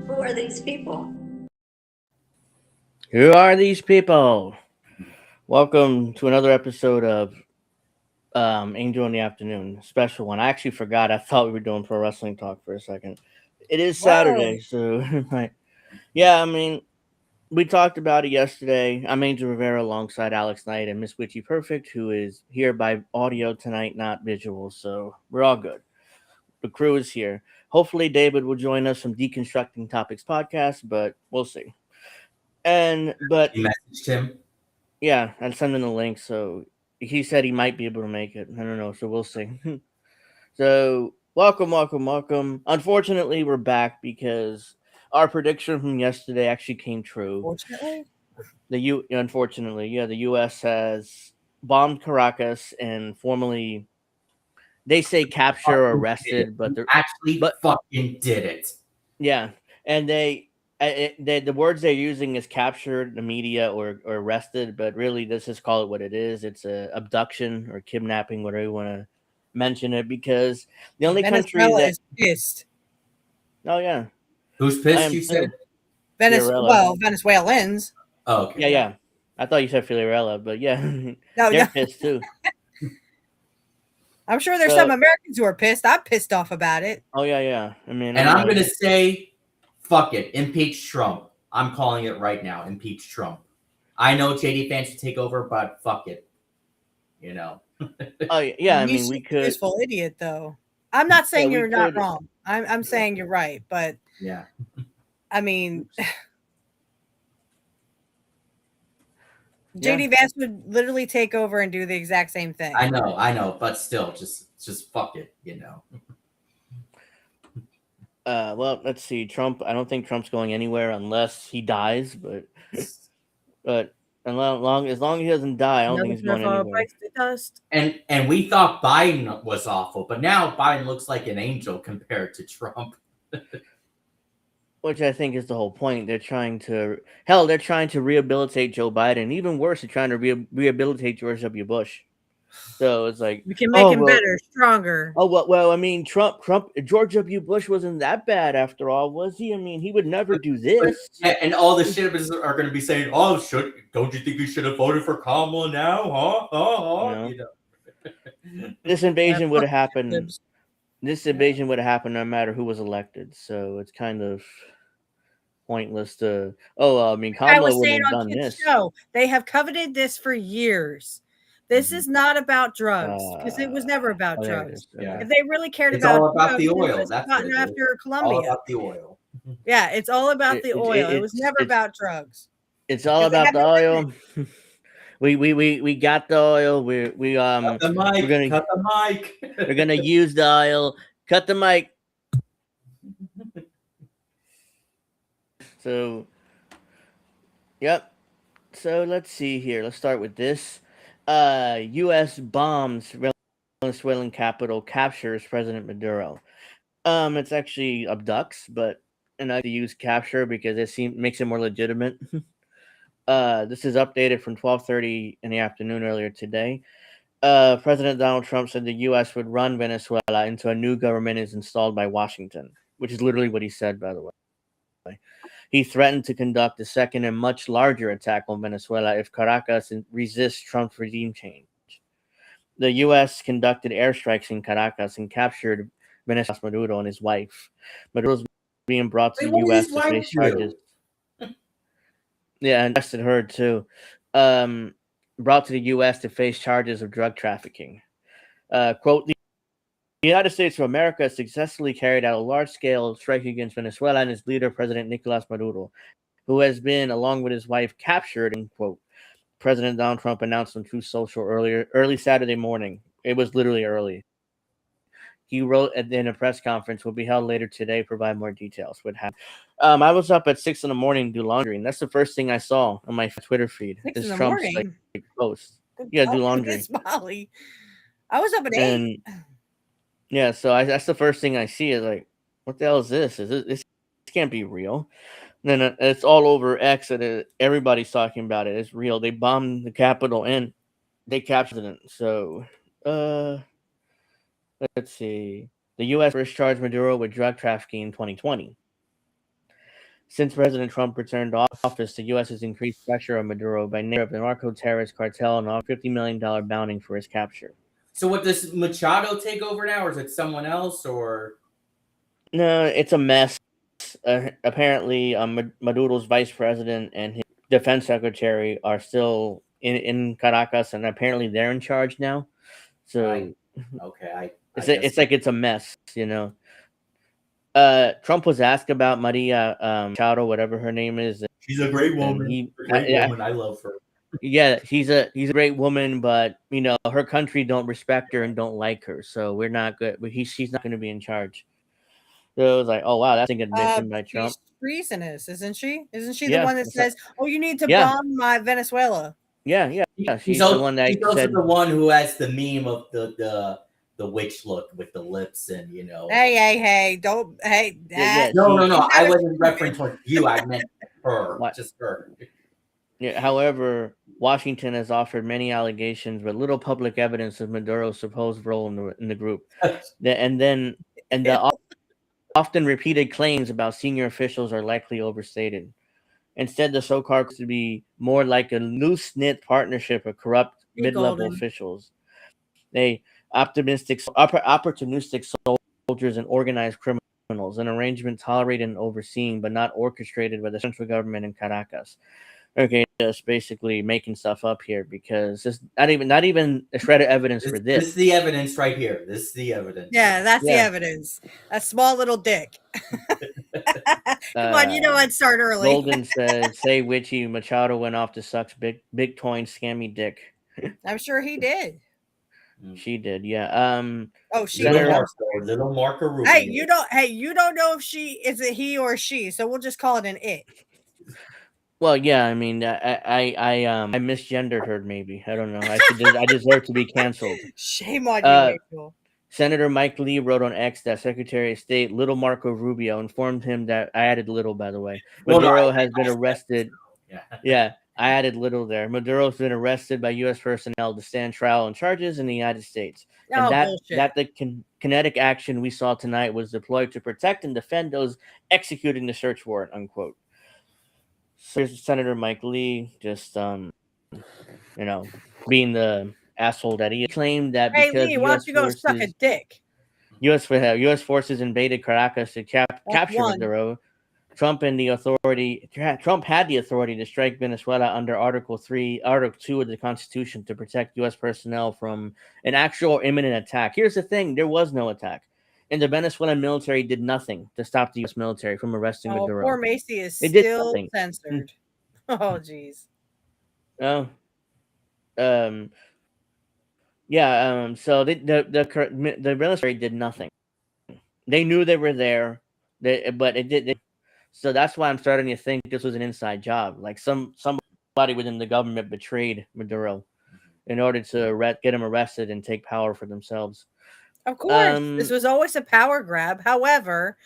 Who are these people? Who are these people? Welcome to another episode of Angel in the Afternoon, special one. I actually forgot. I thought we were doing pro wrestling talk for a second. It is Whoa. Saturday, so right. Yeah, I mean, we talked about it yesterday. I'm Angel Rivera alongside Alex Knight and Miss Witchy Perfect, who is here by audio tonight, not visual. So we're all good. The crew is here. Hopefully, David will join us from Deconstructing Topics podcast, but we'll see. But You messaged him? yeah, I sent him the link. So he said he might be able to make it. I don't know. So we'll see. So welcome. Unfortunately, we're back because our prediction from yesterday actually came true. Fortunately, Unfortunately, yeah, the U.S. has bombed Caracas and formally, they say capture or arrested, but they're fucking did it. Yeah, and the words they're using is captured, the media, or arrested, but really, let's just call it what it is. It's a abduction or kidnapping, whatever you want to mention it, because the only country Venezuela that is pissed. oh yeah, Who's I pissed? am You said? Venezuelans. Oh, okay. yeah. I thought you said Fiorella, but yeah, No, they're pissed too. I'm sure there's some Americans who are pissed. I'm pissed off about it. Oh yeah. I mean, and I'm gonna say, fuck it, impeach Trump. I'm calling it right now. Impeach Trump. I know JD fans should take over, but fuck it. You know. Oh yeah, I mean, we could. Useful idiot, though. I'm not saying you're not wrong. I'm saying you're right, but yeah. I mean, JD Vance would literally take over and do the exact same thing. I know, but still, just fuck it, you know. Well, let's see. Trump. I don't think Trump's going anywhere unless he dies. But as long as he doesn't die, I don't think he's going anywhere. Bites the dust. And we thought Biden was awful, but now Biden looks like an angel compared to Trump. Which I think is the whole point. They're trying to rehabilitate Joe Biden. Even worse, they're trying to rehabilitate George W. Bush. So it's like we can make him better, stronger. Oh well. I mean, George W. Bush wasn't that bad after all, was he? I mean, he would never do this. Yeah, and all the shit are going to be saying, "Oh, don't you think you should have voted for Kamala now? Huh? You know? This invasion would have happened. This invasion would have happened no matter who was elected. So it's kind of pointless to. I mean, Kamala wouldn't have done this. Show. They have coveted this for years. This is not about drugs because it was never about drugs. If they really cared it's about all about drugs, the oil. That's what it after Colombia. All about the oil. Yeah, it's all about the oil. It was never about drugs. It's all about the oil. We got the oil. We cut the mic. Cut the mic. We're gonna use the oil. Cut the mic. So, yep. So let's see here. Let's start with this. U.S. bombs Venezuelan capital, captures President Maduro. It's actually abducts, but and I use capture because makes it more legitimate. This is updated from 12:30 in the afternoon earlier today. President Donald Trump said the U.S. would run Venezuela until a new government is installed by Washington, which is literally what he said, by the way. He threatened to conduct a second and much larger attack on Venezuela if Caracas resists Trump's regime change. The U.S. conducted airstrikes in Caracas and captured Venezuela's Maduro and his wife. Maduro's being brought to the U.S. to face charges. Yeah, and arrested her too. Brought to the U.S. to face charges of drug trafficking. Quote, the United States of America successfully carried out a large-scale strike against Venezuela and its leader, President Nicolas Maduro, who has been, along with his wife, captured, end quote. President Donald Trump announced on Truth Social early Saturday morning. It was literally early. He wrote in a press conference will be held later today. Provide more details. What happened? I was up at 6 a.m. to do laundry, and that's the first thing I saw on my Twitter feed. Is Trump's post. Yeah, do laundry. Molly. I was up at 8. Yeah, so that's the first thing I see is like, what the hell is this? This can't be real. And then it's all over X, and everybody's talking about it. It's real. They bombed the Capitol and they captured it. So, let's see. The U.S. first charged Maduro with drug trafficking in 2020. Since President Trump returned to office, the U.S. has increased pressure on Maduro by name of the narco-terrorist cartel and a $50 million bounty for his capture. So what, does Machado take over now, or is it someone else, or? No, it's a mess. Apparently, Maduro's vice president and his defense secretary are still in Caracas, and apparently they're in charge now. So, it's like it's a mess, you know. Trump was asked about Maria Machado, whatever her name is. She's a great woman. Woman. I love her. Yeah, he's a great woman, but you know her country don't respect her and don't like her, so we're not good. She's not going to be in charge. So it was like, oh wow, that's an admission by Trump. She's treasonous, isn't she? Isn't she the one that says, "Oh, you need to bomb my Venezuela"? Yeah. She's the one that she's also the one who has the meme of the witch look with the lips and you know. Hey, don't No. I wasn't referring towards you. I meant her, just her. Yeah. However, Washington has offered many allegations, but little public evidence of Maduro's supposed role in the group. The often repeated claims about senior officials are likely overstated. Instead, the so-called to be more like a loose-knit partnership of corrupt mid-level officials. They opportunistic soldiers and organized criminals, an arrangement tolerated and overseen, but not orchestrated by the central government in Caracas. Okay, just basically making stuff up here because there's not even a shred of evidence for this. This is the evidence right here. This is the evidence. Yeah, that's the evidence. A small little dick. Come on, you know I'd start early. Golden says, "Say witchy." Machado went off to suck big coin scammy dick. I'm sure he did. She did, yeah. Oh, she Senator, little Marco Rubio. Hey, you don't know if she is it he or she, so we'll just call it an it. Well, yeah, I mean, I misgendered her. Maybe I don't know. I deserve to be canceled. Shame on you, Angel. Senator Mike Lee wrote on X that Secretary of State Little Marco Rubio informed him that I added little, by the way. Maduro has been arrested. Yeah, I added little there. Maduro's been arrested by U.S. personnel to stand trial on charges in the United States, and that the kinetic action we saw tonight was deployed to protect and defend those executing the search warrant. Unquote. So here's Senator Mike Lee, just being the asshole that he claimed that Hey because Lee, why don't you go suck a dick? U.S. forces invaded Caracas to capture Maduro. Trump had the authority to strike Venezuela under Article 2 of the Constitution to protect U.S. personnel from an actual or imminent attack. Here's the thing: there was no attack, and the Venezuelan military did nothing to stop the U.S. military from arresting Maduro. Poor Macy is still censored. Oh, jeez. Oh. Yeah. So the military did nothing. They knew they were there, but it did. So that's why I'm starting to think this was an inside job. Like somebody within the government betrayed Maduro in order to get him arrested and take power for themselves. Of course, this was always a power grab. However,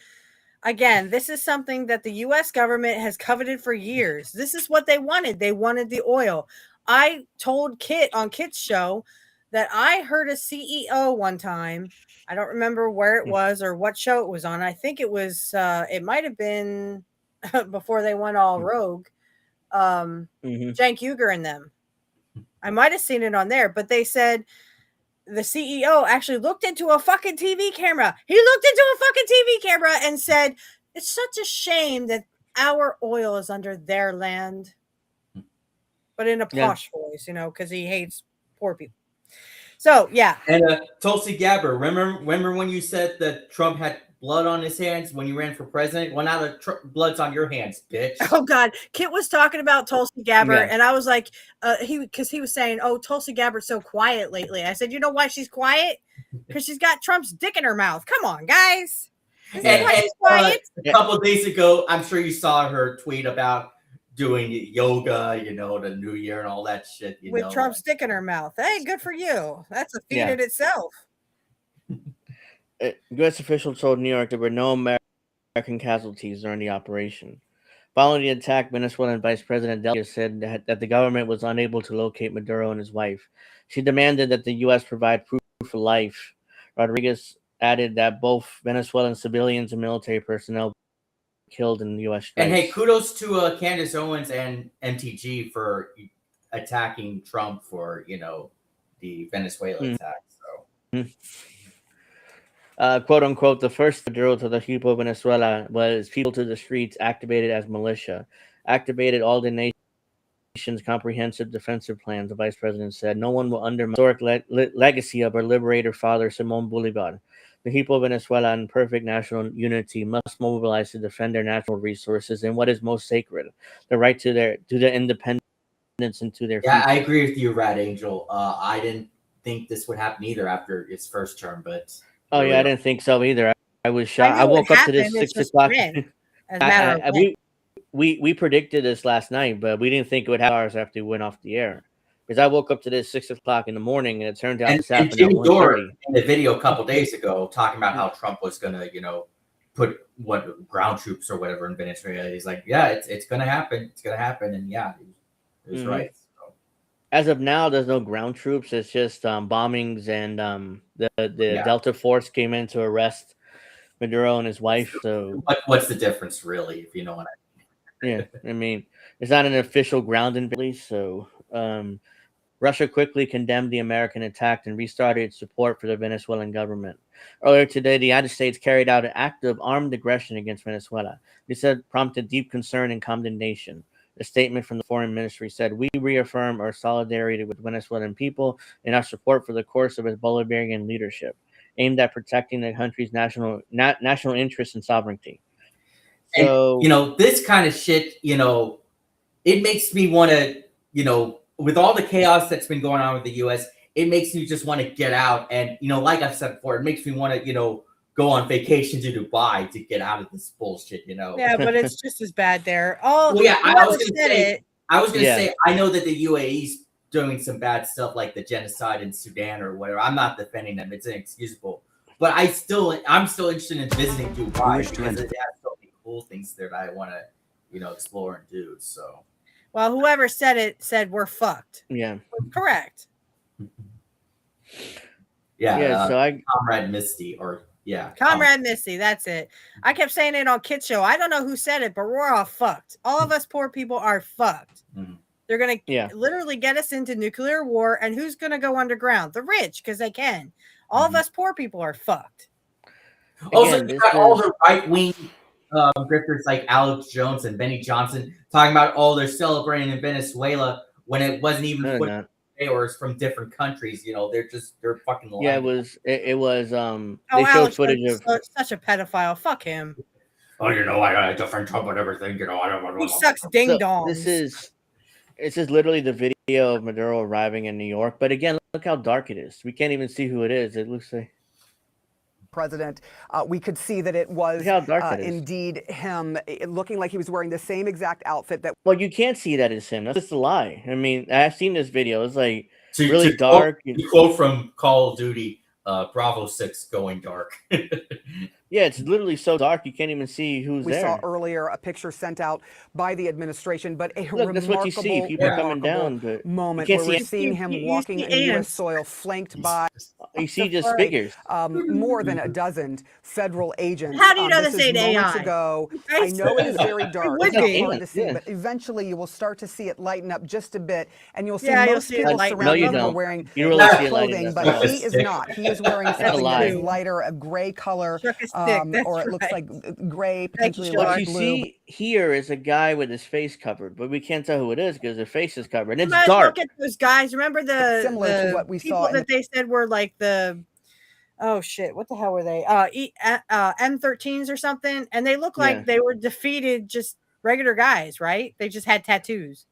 again, this is something that the U.S. government has coveted for years. This is what they wanted. They wanted the oil. I told Kit on Kit's show that I heard a CEO one time. I don't remember where it was or what show it was on. I think it was, it might have been before they went all rogue. Cenk Uygur and them. I might have seen it on there, but they said the CEO actually looked into a fucking TV camera. He looked into a fucking TV camera and said, it's such a shame that our oil is under their land. But in a posh voice, because he hates poor people. So, yeah. And Tulsi Gabbard, remember when you said that Trump had blood on his hands when you ran for president? Well, now the blood's on your hands, bitch. Oh, God. Kit was talking about Tulsi Gabbard, and I was like, because he was saying, oh, Tulsi Gabbard's so quiet lately. I said, you know why she's quiet? Because she's got Trump's dick in her mouth. Come on, guys. And quiet. A couple of days ago, I'm sure you saw her tweet about doing yoga, the new year and all that shit. With Trump's dick in her mouth. Hey, good for you. That's a feat in itself. U.S. officials told New York there were no American casualties during the operation. Following the attack, Venezuelan Vice President Delgado said that the government was unable to locate Maduro and his wife. She demanded that the U.S. provide proof of life. Rodriguez added that both Venezuelan civilians and military personnel killed in the U.S. strikes. And hey, kudos to Candace Owens and MTG for attacking Trump for the Venezuela attack. So, quote unquote, the first Maduro to the people of Venezuela was people to the streets activated as militia, activated all the nation's comprehensive defensive plans. The vice president said, "No one will undermine the historic legacy of our liberator father Simón Bolívar. The people of Venezuela, in perfect national unity, must mobilize to defend their natural resources and what is most sacred, the right to their independence and to their future." I agree with you, Rat Angel. I didn't think this would happen either after its first term, but I didn't think so either. I was shocked. I woke up to this 6 o'clock. We predicted this last night, but we didn't think it would have hours after we went off the air. Because I woke up to this 6 o'clock in the morning, and it turned out this happened at 1:30. In the video a couple days ago, talking about how Trump was gonna, put ground troops or whatever in Venezuela. He's like, yeah, it's gonna happen. It's gonna happen, and yeah, he was right. So. As of now, there's no ground troops. It's just bombings, and the Delta Force came in to arrest Maduro and his wife. So, what's the difference, really, if you know what I mean? Yeah, I mean, it's not an official ground invasion, so. Russia quickly condemned the American attack and restarted its support for the Venezuelan government. Earlier today, the United States carried out an act of armed aggression against Venezuela. This prompted deep concern and condemnation. The statement from the foreign ministry said, "We reaffirm our solidarity with Venezuelan people and our support for the course of its Bolivarian leadership, aimed at protecting the country's national interests and sovereignty." So, and, this kind of shit, it makes me want to, with all the chaos that's been going on with the U.S., it makes me just want to get out. And, like I've said before, it makes me want to, go on vacation to Dubai to get out of this bullshit, Yeah, but it's just as bad there. Well, yeah, I was going to Yeah. say, I know that the UAE's doing some bad stuff like the genocide in Sudan or whatever. I'm not defending them. It's inexcusable. But I'm still interested in visiting Dubai because it has so many cool things there that I want to, explore and do. So, well, whoever said it said we're fucked. Yeah. Correct. Yeah. So Comrade Misty, Comrade Misty, that's it. I kept saying it on Kid Show. I don't know who said it, but we're all fucked. All of us poor people are fucked. Mm-hmm. They're going to literally get us into nuclear war. And who's going to go underground? The rich, because they can. All of us poor people are fucked. Also, you got all the right-wing grifters like Alex Jones and Benny Johnson talking about, they're celebrating in Venezuela when it wasn't even or it's from different countries. They're fucking lying. Yeah, it was they showed Alex footage of such a pedophile. Fuck him. I defend Trump and everything. He sucks ding dongs. This is literally the video of Maduro arriving in New York. But again, look how dark it is. We can't even see who it is. It looks like president. We could see that it was indeed him, looking like he was wearing the same exact outfit that. Well, you can't see that it's him. That's just a lie. I mean, I've seen this video. It's like really dark. You quote from Call of Duty, Bravo 6 going dark. Yeah, it's literally so dark you can't even see who's there. We saw earlier a picture sent out by the administration, but a that's what you see. People are coming down, but moment where we're seeing him walking on U.S. soil, flanked by you see just figures. More than a dozen federal agents. How do you know this ain't moments AI? ago. I know it is very dark. It's hard to see, but eventually you will start to see it lighten up just a bit, and you'll see most people surrounding him are wearing clothing, but he is not. He is wearing something that is lighter, a gray color. Or it looks like gray, potentially light what you blue. see here is a guy with his face covered, but we can't tell who it is because their face is covered. And it's Look dark. at those guys. Remember similar to what we people saw that they said were like the what the hell were they? M13s or something, and they look like they were defeated, just regular guys, right? They just had tattoos.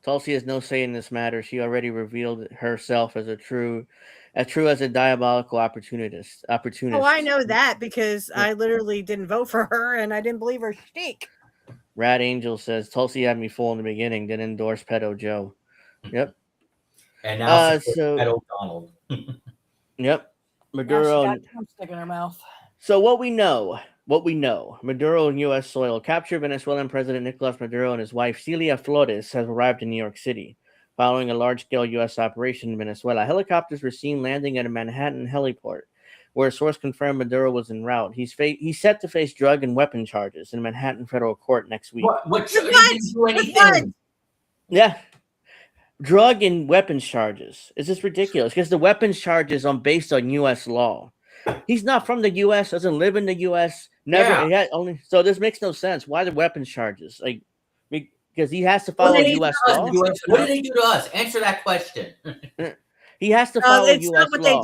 Tulsi has no say in this matter. She already revealed herself as true as a diabolical opportunist. Oh, I know that because I literally didn't vote for her and I didn't believe her shtick. Rad Angel says Tulsi had me fooled in the beginning, then endorsed pedo Joe. Yep. And now pedo Donald. Yep. Maduro. Now she got drumstick in her mouth. So what we know, Maduro in U.S. soil captured Venezuelan President Nicolas Maduro and his wife Celia Flores have arrived in New York City. Following a large-scale U.S. operation in Venezuela, helicopters were seen landing at a Manhattan heliport, where a source confirmed Maduro was en route. He's set to face drug and weapon charges in Manhattan federal court next week. What? He didn't do anything. Yeah. Drug and weapons charges. It's just ridiculous because the weapons charges are based on U.S. law. He's not from the U.S., doesn't live in the U.S., so this makes no sense. Why the weapons charges? Like, because he has to follow U.S. law. What did they do to us? Answer that question. He has to follow U.S. law.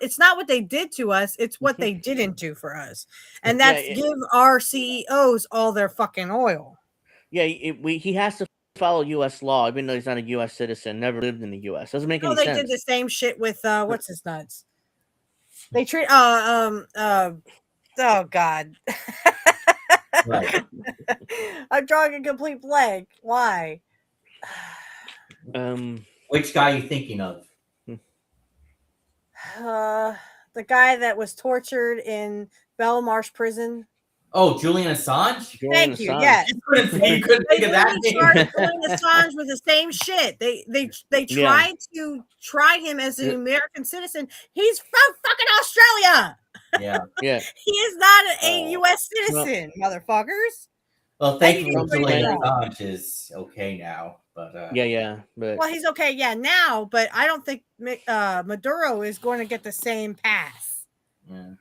It's not what they did to us. It's what they didn't do for us. And that's give our CEOs all their fucking oil. Yeah, he has to follow U.S. law, even though he's not a U.S. citizen, never lived in the U.S. Doesn't make any sense. They did the same shit with, what's his nuts? They treat, oh, God. Right. I'm drawing a complete blank. Why? Which guy are you thinking of? The guy that was tortured in Belmarsh prison. Oh, Julian Assange? Thank you. Yes. You couldn't think of that name. Julian Assange was the same shit. They tried to try him as an American citizen. He's from fucking Australia. Yeah. He is not a U.S. citizen, motherfuckers. Well, thank you. Julian Assange is okay now, but well, he's okay, now, but I don't think Maduro is going to get the same pass. Yeah.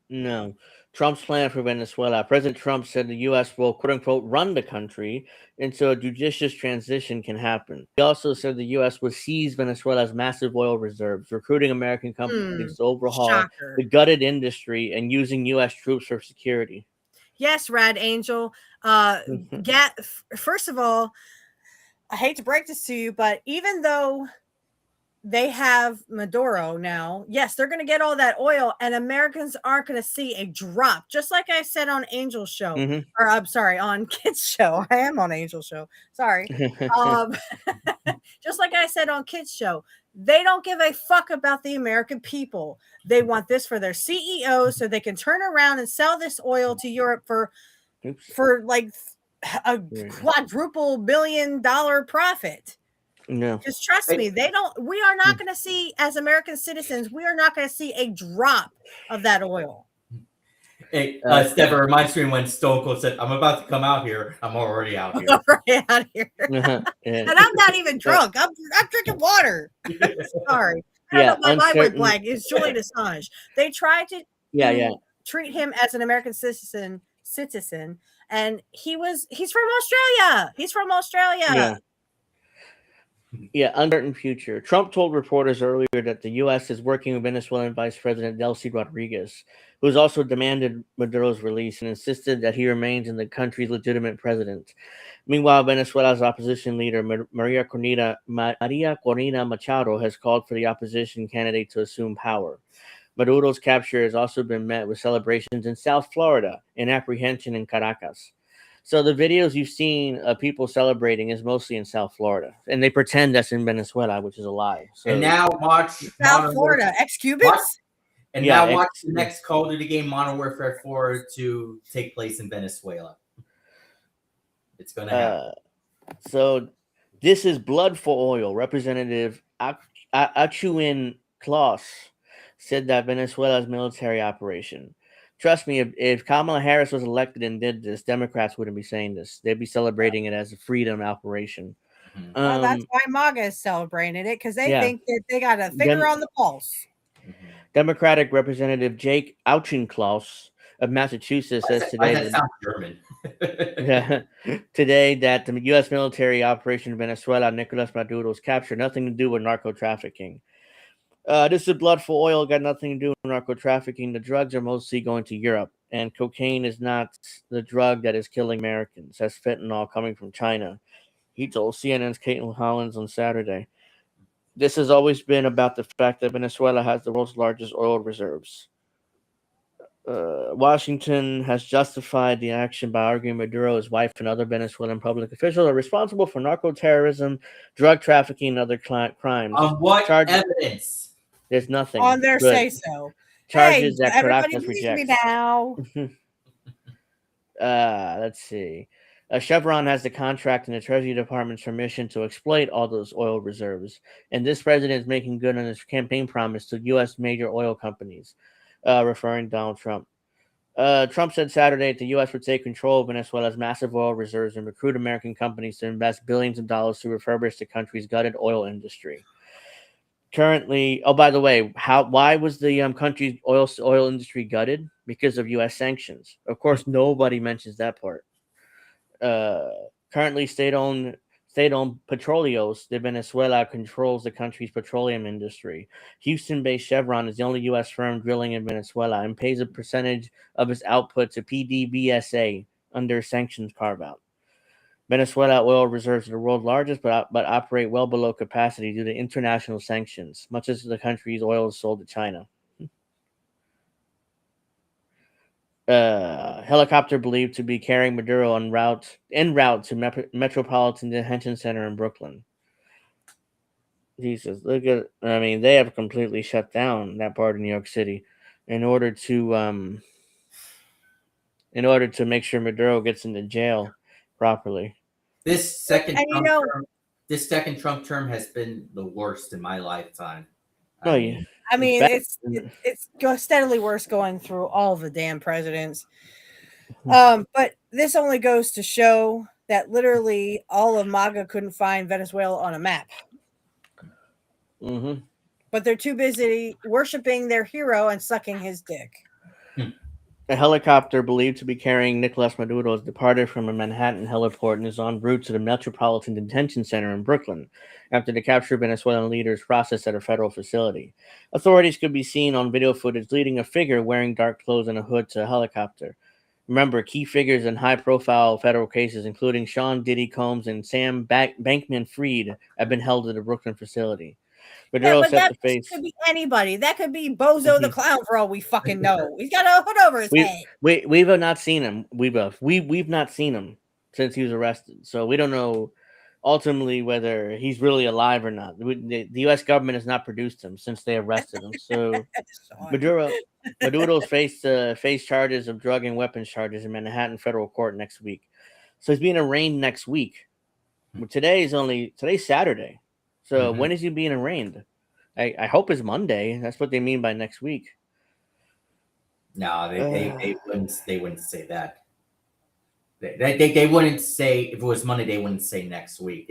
No. Trump's plan for Venezuela. President Trump said the U.S. will, quote unquote, run the country until a judicious transition can happen. He also said the U.S. would seize Venezuela's massive oil reserves, recruiting American companies to overhaul the gutted industry and using U.S. troops for security. Yes, Rad Angel. First of all, I hate to break this to you, but even though they have Maduro now. Yes, they're going to get all that oil, and Americans aren't going to see a drop. Just like I said on Angel's show, or I'm sorry, on Kids Show. I am on Angel's show. Sorry. Just like I said on Kids Show, they don't give a fuck about the American people. They want this for their CEOs so they can turn around and sell this oil to Europe for like a quadruple $1 billion profit. No, just trust me. We are not going to see, as American citizens, we are not going to see a drop of that oil. Hey, Steph, it reminds me when Stone Cold said, "I'm about to come out here. I'm already out here." And I'm not even drunk. I'm drinking water. Sorry. I don't know why I went blank. It's Julian Assange. They tried to treat him as an American citizen, and he's from Australia. He's from Australia. Yeah, uncertain future. Trump told reporters earlier that the U.S. is working with Venezuelan Vice President Delcy Rodriguez, who has also demanded Maduro's release and insisted that he remains in the country's legitimate president. Meanwhile, Venezuela's opposition leader, Maria Corina Machado, has called for the opposition candidate to assume power. Maduro's capture has also been met with celebrations in South Florida and apprehension in Caracas. So the videos you've seen of people celebrating is mostly in South Florida, and they pretend that's in Venezuela, which is a lie. So, and now watch South Florida, ex-Cubans. And now watch the next Call of Duty game, Modern Warfare 4, to take place in Venezuela. It's going to happen. So this is blood for oil. Representative Achuin Klaus said that Venezuela's military operation. Trust me, if Kamala Harris was elected and did this, Democrats wouldn't be saying this. They'd be celebrating it as a freedom operation. Well, that's why MAGA is celebrating it, because they think that they got a finger on the pulse. Democratic Representative Jake Auchincloss of Massachusetts says today that sounds German. Today that the U.S. military operation in Venezuela, Nicolas Maduro's capture, nothing to do with narco trafficking. This is blood for oil, got nothing to do with narco trafficking. The drugs are mostly going to Europe, and cocaine is not the drug that is killing Americans. That's fentanyl coming from China. He told CNN's Caitlin Hollins on Saturday. This has always been about the fact that Venezuela has the world's largest oil reserves. Washington has justified the action by arguing Maduro, his wife, and other Venezuelan public officials are responsible for narco terrorism, drug trafficking, and other crimes. On what evidence? There's nothing on their say-so. Charges that Caracas rejects. Now. Let's see. Chevron has the contract and the Treasury Department's permission to exploit all those oil reserves, and this president is making good on his campaign promise to U.S. major oil companies, referring to Donald Trump. Trump said Saturday that the U.S. would take control of Venezuela's massive oil reserves and recruit American companies to invest billions of dollars to refurbish the country's gutted oil industry. Currently, by the way, why was the country's oil industry gutted? Because of U.S. sanctions. Of course, nobody mentions that part. Currently, state-owned Petróleos de Venezuela controls the country's petroleum industry. Houston-based Chevron is the only U.S. firm drilling in Venezuela and pays a percentage of its output to PDVSA under sanctions carve-out. Venezuela oil reserves are the world's largest, but operate well below capacity due to international sanctions. Much as the country's oil is sold to China. Helicopter believed to be carrying Maduro en route to Metropolitan Detention Center in Brooklyn. Jesus, look at! I mean, they have completely shut down that part of New York City in order to make sure Maduro gets into jail properly. This second Trump term has been the worst in my lifetime. I mean, it's steadily worse going through all the damn presidents. But this only goes to show that literally all of MAGA couldn't find Venezuela on a map. Mm-hmm. But they're too busy worshiping their hero and sucking his dick. A helicopter believed to be carrying Nicolas Maduro has departed from a Manhattan heliport and is en route to the Metropolitan Detention Center in Brooklyn after the capture of Venezuelan leaders processed at a federal facility. Authorities could be seen on video footage leading a figure wearing dark clothes and a hood to a helicopter. Remember, key figures in high-profile federal cases, including Sean Diddy Combs and Sam Bankman-Fried, have been held at the Brooklyn facility. Maduro but set that the face. could be anybody. That could be Bozo the Clown for all we fucking know. He's got a hood over his head. We've not seen him. We've not seen him since he was arrested. So we don't know ultimately whether he's really alive or not. The U.S. government has not produced him since they arrested him. So Maduro's face charges of drug and weapons charges in Manhattan federal court next week. So he's being arraigned next week. Today's Saturday. So when is he being arraigned? I hope it's Monday. That's what they mean by next week. No, they wouldn't say that. They wouldn't say if it was Monday. They wouldn't say next week.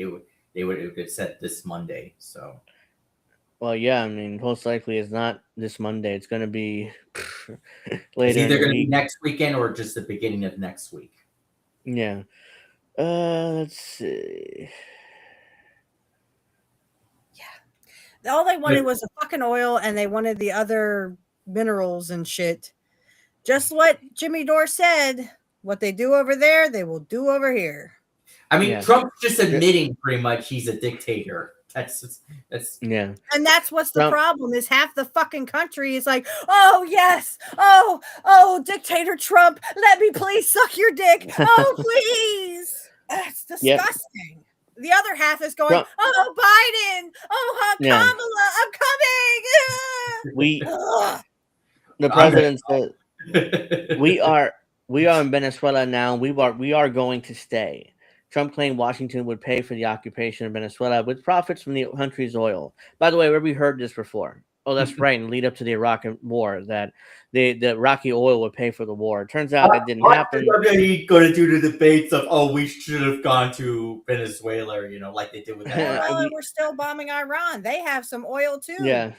They would have said this Monday. So, well, yeah. I mean, most likely it's not this Monday. It's going to be later. It's either going to be next weekend or just the beginning of next week. Yeah. Let's see. Yeah. All they wanted was the fucking oil, and they wanted the other minerals and shit. Just what Jimmy Dore said. What they do over there, they will do over here. I mean, Trump's just admitting pretty much he's a dictator. That's yeah. And that's what's the problem is half the fucking country is like, oh yes, oh dictator Trump, let me please suck your dick. Oh please. That's disgusting. Yep. The other half is going, oh Biden, oh Kamala, I'm coming. The president said we are in Venezuela now. We are going to stay. Trump claimed Washington would pay for the occupation of Venezuela with profits from the country's oil. By the way, where we heard this before. Oh, that's right. And lead up to the Iraq war, that the Iraqi oil would pay for the war. It turns out that didn't happen. He's going to do the debates of, we should have gone to Venezuela, like they did with that. Well, we're still bombing Iran. They have some oil too. Yeah.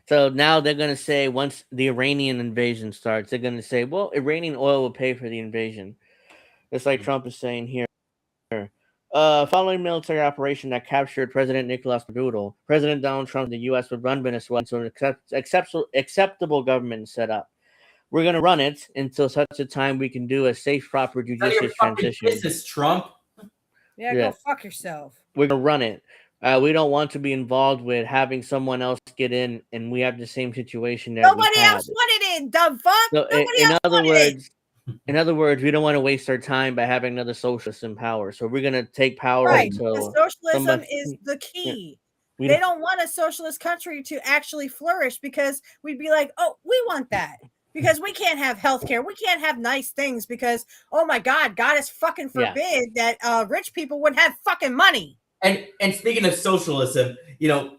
So now they're going to say once the Iranian invasion starts, they're going to say, well, Iranian oil will pay for the invasion. It's like Trump is saying here. Following military operation that captured President Nicolas Maduro, President Donald Trump of the U.S. would run Venezuela until an acceptable government is set up. We're going to run it until such a time we can do a safe, proper, judicious transition. This is Trump. Yeah, go fuck yourself. We're going to run it. We don't want to be involved with having someone else get in, and we have the same situation that nobody else wanted in. Dumb fuck. So in other words, we don't want to waste our time by having another socialist in power. So we're going to take power until the socialism is the key. Yeah. They don't want a socialist country to actually flourish because we'd be like, oh, we want that. Because we can't have healthcare. We can't have nice things because, oh my God, God is fucking forbid that rich people would have fucking money. And speaking of socialism,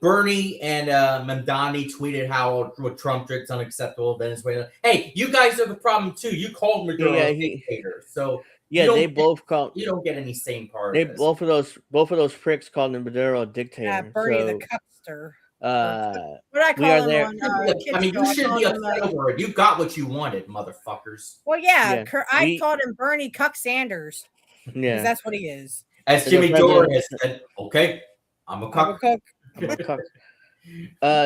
Bernie and Mamdani tweeted how what Trump did is unacceptable in Venezuela. Hey, you guys are the problem too. You called Maduro a dictator, so they both called. You don't get any same part. Of both of those pricks called Maduro a dictator. Yeah, Bernie the cuckster. What I call him I mean, you shouldn't be upset over it. You got what you wanted, motherfuckers. Well, I called him Bernie Cuck Sanders. Yeah, that's what he is. As Jimmy Dore has said, okay, I'm a cuck.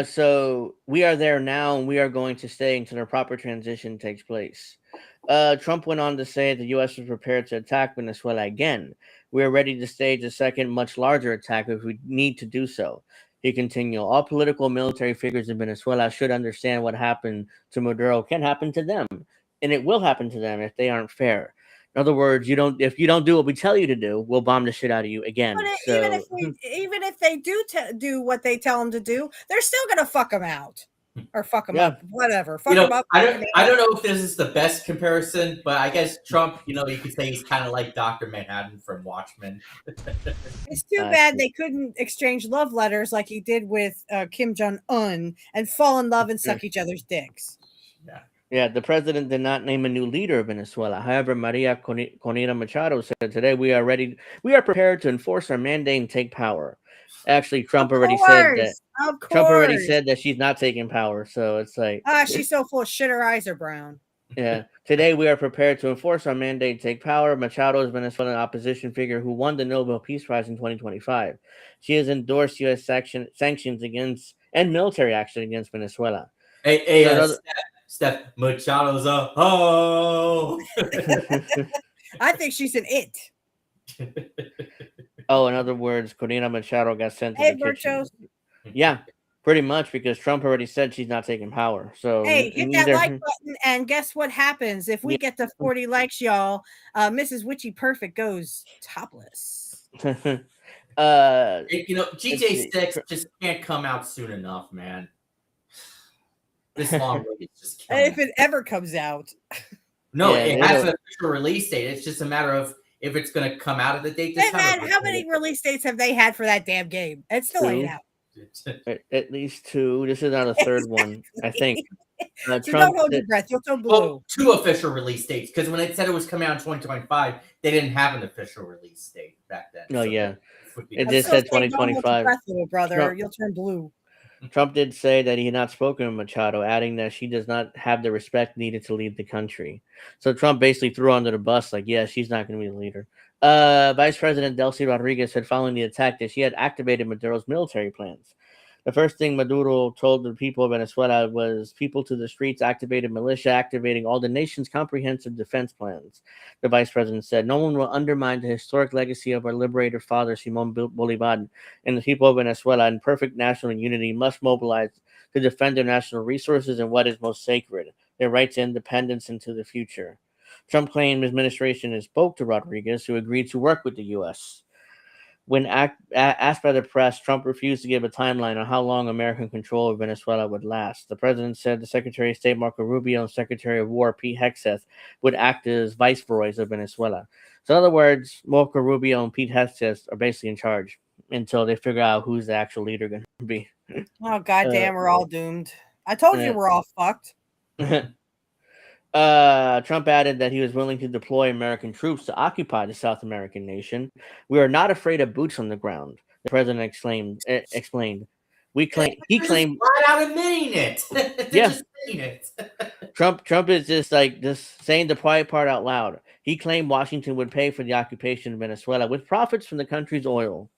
So we are there now, and we are going to stay until a proper transition takes place. Trump went on to say the U.S. was prepared to attack Venezuela again. We are ready to stage a second, much larger attack if we need to do so. He continued, all political and military figures in Venezuela should understand what happened to Maduro can happen to them, and it will happen to them if they aren't fair. In other words, if you don't do what we tell you to do, we'll bomb the shit out of you again. But even if they do what they tell them to do, they're still gonna fuck them out or fuck them up, whatever. Fuck them up. I don't know if this is the best comparison, but I guess Trump, you could say he's kind of like Dr. Manhattan from Watchmen. It's too bad they couldn't exchange love letters like he did with Kim Jong-un and fall in love and suck each other's dicks. Yeah, the president did not name a new leader of Venezuela. However, Maria Corina Machado said today, we are prepared to enforce our mandate and take power. Actually, Trump already said that she's not taking power. So it's like, she's so full of shit. Her eyes are brown. Yeah. Today, we are prepared to enforce our mandate and take power. Machado is a Venezuelan opposition figure who won the Nobel Peace Prize in 2025. She has endorsed U.S. sanctions against and military action against Venezuela. Steph, Machado's a hoe. I think she's an it. In other words, Corina Machado got sent to the kitchen. Yeah, Pretty much, because Trump already said she's not taking power. So hey, hit that like button, and guess what happens if we get to 40 likes, y'all? Mrs. Witchy Perfect goes topless. GTA 6 just can't come out soon enough, man. This long wait is just killing if it ever comes out. No, it has an official release date. It's just a matter of if it's going to come out at the date. How many release dates have they had for that damn game? It's still ain't out. At least 2. This is not a third one, I think. So don't hold your breath. You'll turn blue. Well, 2 official release dates, because when it said it was coming out in 2025, they didn't have an official release date back then. No, yeah. It just said 2025. Breath, little brother. You'll turn blue. Trump did say that he had not spoken to Machado, adding that she does not have the respect needed to lead the country. So Trump basically threw under the bus, like, yeah, she's not going to be the leader. Vice President Delcy Rodriguez said following the attack that she had activated Maduro's military plans. The first thing Maduro told the people of Venezuela was people to the streets, activated militia, activating all the nation's comprehensive defense plans. The vice president said, no one will undermine the historic legacy of our liberator father, Simón Bolívar, and the people of Venezuela in perfect national unity must mobilize to defend their national resources and what is most sacred, their right to independence into the future. Trump claimed his administration spoke to Rodriguez, who agreed to work with the U.S. When asked by the press, Trump refused to give a timeline on how long American control of Venezuela would last. The president said the Secretary of State Marco Rubio and Secretary of War Pete Hegseth would act as viceroys of Venezuela. So in other words, Marco Rubio and Pete Hegseth are basically in charge until they figure out who's the actual leader going to be. Oh, goddamn, we're all doomed. I told you we're all fucked. Trump added that he was willing to deploy American troops to occupy the South American nation. We are not afraid of boots on the ground, the president explained. He claimed flat out admitting it. Just saying it. Trump is just saying the quiet part out loud. He claimed Washington would pay for the occupation of Venezuela with profits from the country's oil.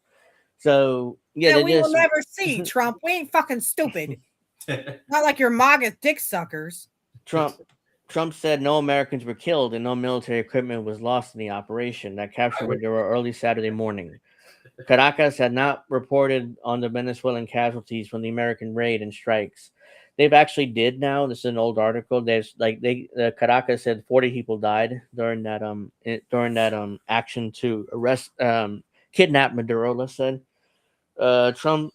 So we will never see, Trump. We ain't fucking stupid. Not like your MAGA dick suckers. Trump said no Americans were killed and no military equipment was lost in the operation that captured Maduro early Saturday morning. Caracas had not reported on the Venezuelan casualties from the American raid and strikes. They've actually did now. This is an old article. There's Caracas said 40 people died during that action to arrest kidnap Maduro. Let's say Trump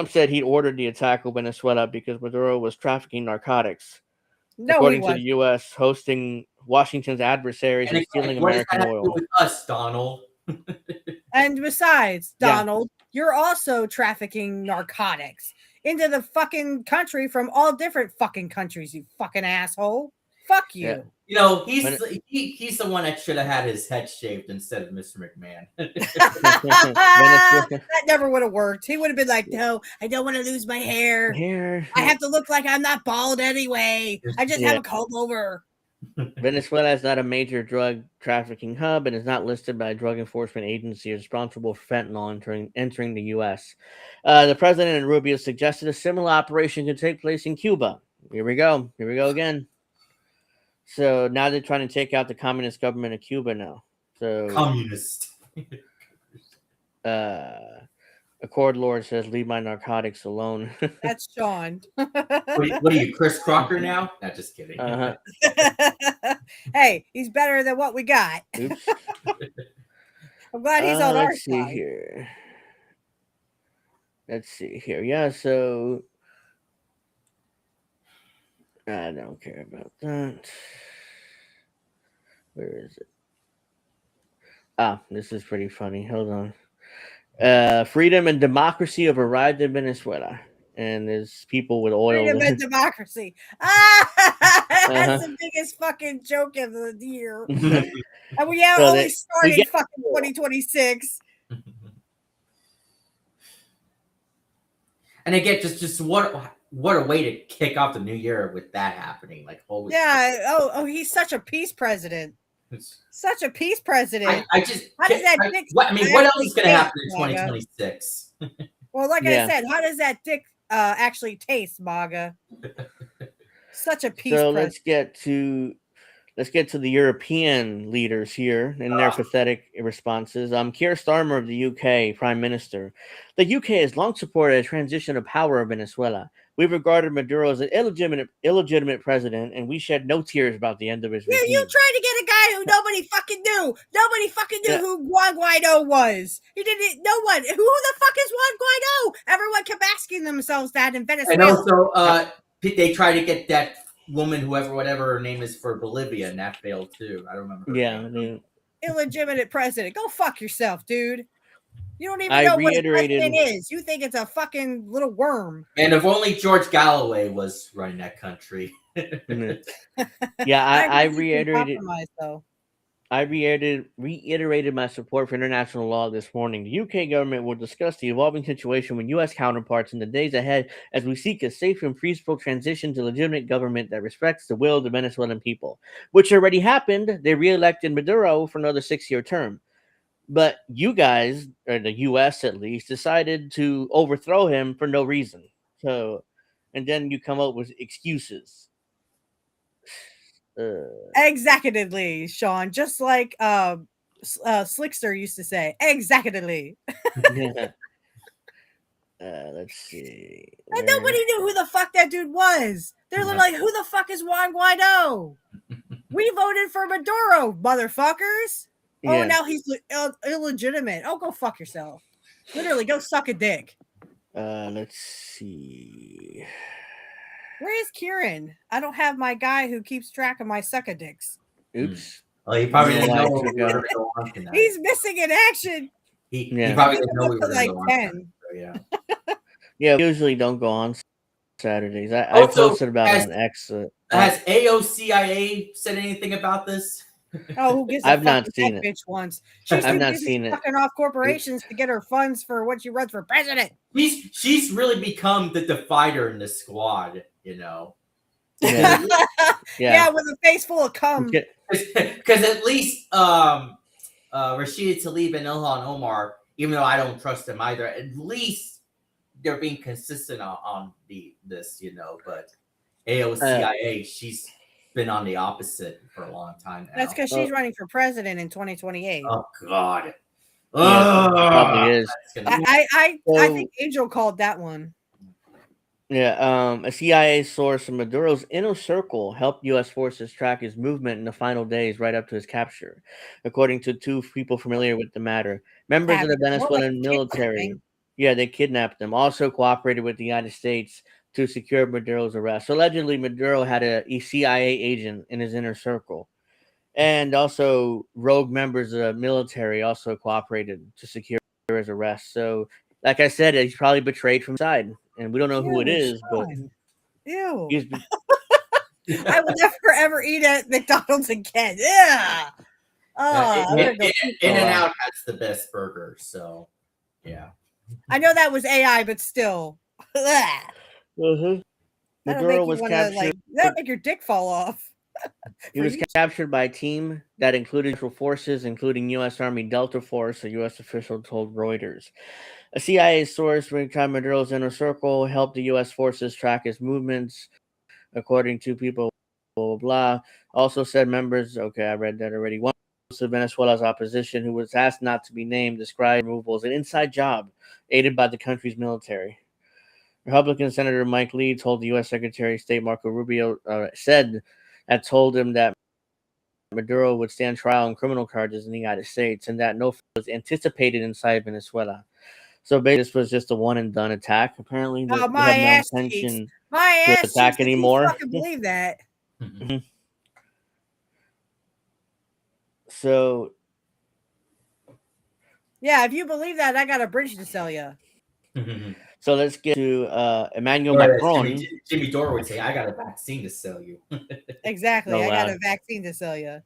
said he ordered the attack of Venezuela because Maduro was trafficking narcotics. No, according to the U.S., hosting Washington's adversaries and stealing American oil. With us, Donald. And besides, Donald, you're also trafficking narcotics into the fucking country from all different fucking countries, you fucking asshole. Fuck you. Yeah. You know, he's the one that should have had his head shaved instead of Mr. McMahon. That never would have worked. He would have been like, no, I don't want to lose my hair. I have to look like I'm not bald anyway. I just have a comb over. Venezuela is not a major drug trafficking hub and is not listed by a drug enforcement agency responsible for fentanyl entering the U.S. The president and Rubio suggested a similar operation could take place in Cuba. Here we go again. So now they're trying to take out the communist government of Cuba now. So communist. Accord Lord says, leave my narcotics alone. That's Sean. What are you, Chris Crocker now? Not just kidding. Hey, he's better than what we got. Oops. I'm glad he's on our side. Let's see here. Yeah, so I don't care about that. Where is it? This is pretty funny. Hold on. Freedom and democracy have arrived in Venezuela, and there's people with oil. Freedom and democracy. That's the biggest fucking joke of the year. And we only started fucking 2026. And again, just what a way to kick off the new year with that happening. Like, holy shit. Oh, he's such a peace president. Such a peace president. How does that dick? What else is going to happen in 2026? Well, like I said, how does that dick actually taste, MAGA? Such a peace president. Let's Let's get to the European leaders here and their pathetic responses. Keir Starmer of the UK Prime Minister. The UK has long supported a transition of power in Venezuela. We regarded Maduro as an illegitimate president, and we shed no tears about the end of his regime. You tried to get a guy who nobody fucking knew. Nobody fucking knew who Juan Guaido was. He didn't. No one. Who the fuck is Juan Guaido? Everyone kept asking themselves that in Venezuela. And also, they tried to get that woman, whatever her name is, for Bolivia, and that failed too. I don't remember. Illegitimate president. Go fuck yourself, dude. You don't even know what a president is. You think it's a fucking little worm. And if only George Galloway was running that country. I reiterated my support for international law this morning. The UK government will discuss the evolving situation with US counterparts in the days ahead as we seek a safe and peaceful transition to legitimate government that respects the will of the Venezuelan people, which already happened. They re-elected Maduro for another 6-year term. But you guys, or the U.S. at least, decided to overthrow him for no reason. So, and then you come up with excuses. Executively, Sean, just like Slickster used to say, executively. Let's see. And nobody knew who the fuck that dude was. They're like, who the fuck is Juan Guaido? We voted for Maduro, motherfuckers. Oh, now he's illegitimate. Oh, go fuck yourself. Literally, go suck a dick. Let's see. Where is Kieran? I don't have my guy who keeps track of my sucker dicks. Oops. Well, he probably didn't know we were going on tonight. He's missing in action. He probably didn't know we were like going 10. On. Yeah, we usually don't go on Saturdays. I posted about it on X. Has AOCIA said anything about this? Oh, who gives a I've not seen it. Bitch once. I've not seen it. Fucking off corporations to get her funds for what she runs for president. She's really become the divider in the squad, you know. Yeah, with a face full of cum. Because at least Rashida Tlaib and Ilhan Omar, even though I don't trust them either, at least they're being consistent on this, you know. But AOCIA, she's been on the opposite for a long time now. That's because she's running for president in 2028. Oh God. Probably is. I think Angel called that one. Yeah, a CIA source in Maduro's inner circle helped U.S. forces track his movement in the final days right up to his capture, according to 2 people familiar with the matter. Members of the Venezuelan military, they kidnapped him, also cooperated with the United States to secure Maduro's arrest. So allegedly, Maduro had a CIA agent in his inner circle. And also, rogue members of the military also cooperated to secure his arrest. So, like I said, he's probably betrayed from side. And we don't know who it is, but... Ew. I will never, ever eat at McDonald's again. Yeah. In-N-Out has the best burger, so, yeah. I know that was AI, but still. Maduro was captured. That'll make your dick fall off. He was captured by a team that included special forces, including U.S. Army Delta Force, a U.S. official told Reuters. A CIA source inside Maduro's inner circle helped the U.S. forces track his movements, according to people. Blah, blah, blah. Also said members. Okay, I read that already. One of Venezuela's opposition, who was asked not to be named, described removal as an inside job aided by the country's military. Republican Senator Mike Lee told the U.S. Secretary of State Marco Rubio told him that Maduro would stand trial on criminal charges in the United States and that no was anticipated inside Venezuela. So basically, this was just a one-and-done attack. Apparently, they have no intention to attack anymore. I fucking believe that. So, yeah, if you believe that, I got a bridge to sell you. So let's get to Emmanuel Macron. Jimmy Dore would say, I got a vaccine to sell you. Exactly. I got a vaccine to sell you.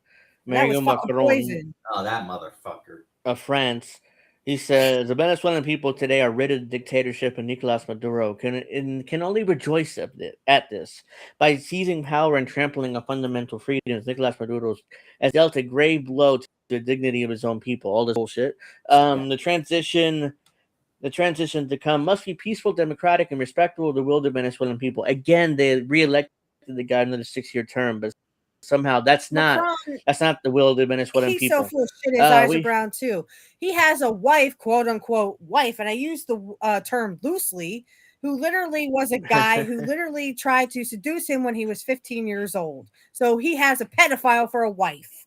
Emmanuel Macron. Oh, that motherfucker. Of France. He says, the Venezuelan people today are rid of the dictatorship of Nicolas Maduro can only rejoice at this. By seizing power and trampling on fundamental freedoms, Nicolas Maduro has dealt a grave blow to the dignity of his own people. All this bullshit. The transition to come must be peaceful, democratic, and respectful of the will of the Venezuelan people. Again, they re-elected the guy in the 6-year term, but somehow that's not the will of the Venezuelan people. He's so full of shit. His eyes are brown too. He has a wife, quote unquote wife, and I use the term loosely, who literally was a guy who literally tried to seduce him when he was 15 years old. So he has a pedophile for a wife,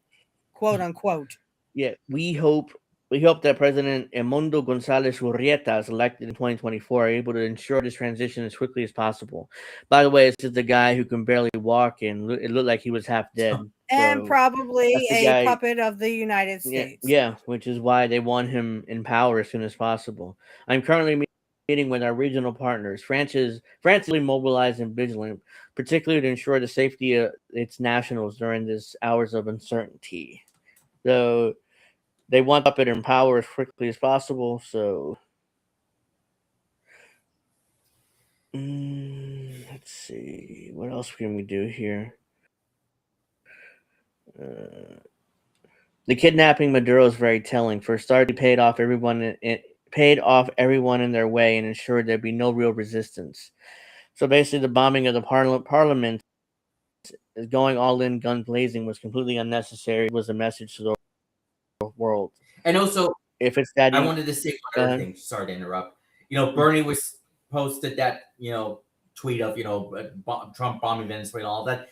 quote unquote. Yeah, we hope that President Edmundo González Urrieta is elected in 2024 are able to ensure this transition as quickly as possible. By the way, this is the guy who can barely walk and it looked like he was half dead. And probably a puppet of the United States. Yeah, which is why they want him in power as soon as possible. I'm currently meeting with our regional partners. France is mobilized and vigilant, particularly to ensure the safety of its nationals during these hours of uncertainty. So they want puppet in power as quickly as possible. So let's see, what else can we do here? The kidnapping Maduro is very telling. For a start, he paid off everyone in their way and ensured there'd be no real resistance. So basically, the bombing of the parliament is going all in, guns blazing, was completely unnecessary. It was a message to the world. And also, if it's that, I wanted to say one other thing. Sorry to interrupt. Bernie was posted that tweet of Trump bombing Venezuela and all that.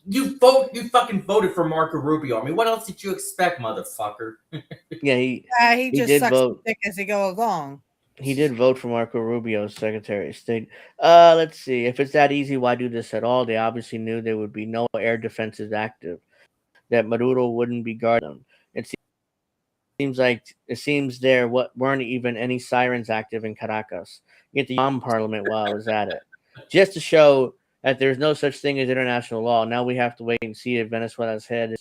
You fucking voted for Marco Rubio. I mean, what else did you expect, motherfucker? He just did sucks vote dick as he go along. He did vote for Marco Rubio as Secretary of State. Let's see. If it's that easy, why do this at all? They obviously knew there would be no air defenses active, that Maduro wouldn't be guarding them. It seems there weren't even any sirens active in Caracas. Get the bomb parliament while I was at it, just to show that there's no such thing as international law. Now we have to wait and see if Venezuela's head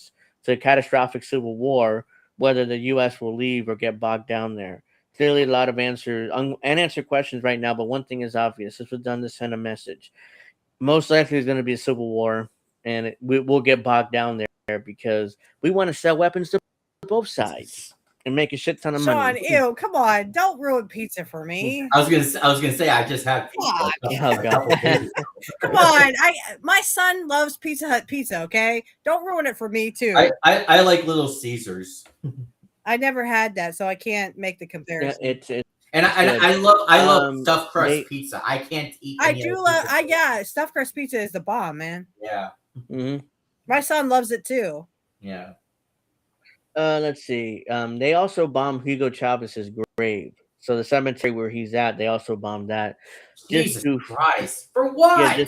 to a catastrophic civil war, whether the U.S. will leave or get bogged down there. Clearly, a lot of unanswered questions right now, but one thing is obvious. This was done to send a message. Most likely, there's going to be a civil war, and we'll get bogged down there because we want to sell weapons to both sides and make a shit ton of money. Sean, ew, come on. Don't ruin pizza for me. I was gonna say I just had pizza. Come on. My son loves Pizza Hut pizza, okay? Don't ruin it for me too. I like Little Caesars. I never had that, so I can't make the comparison. Yeah, I love stuffed crust pizza. I can't eat. Stuffed crust pizza is the bomb, man. Yeah. Mm-hmm. My son loves it too. Yeah. Let's see. They also bombed Hugo Chavez's grave. So the cemetery where he's at, they also bombed that. Jesus Christ! For what? Yeah,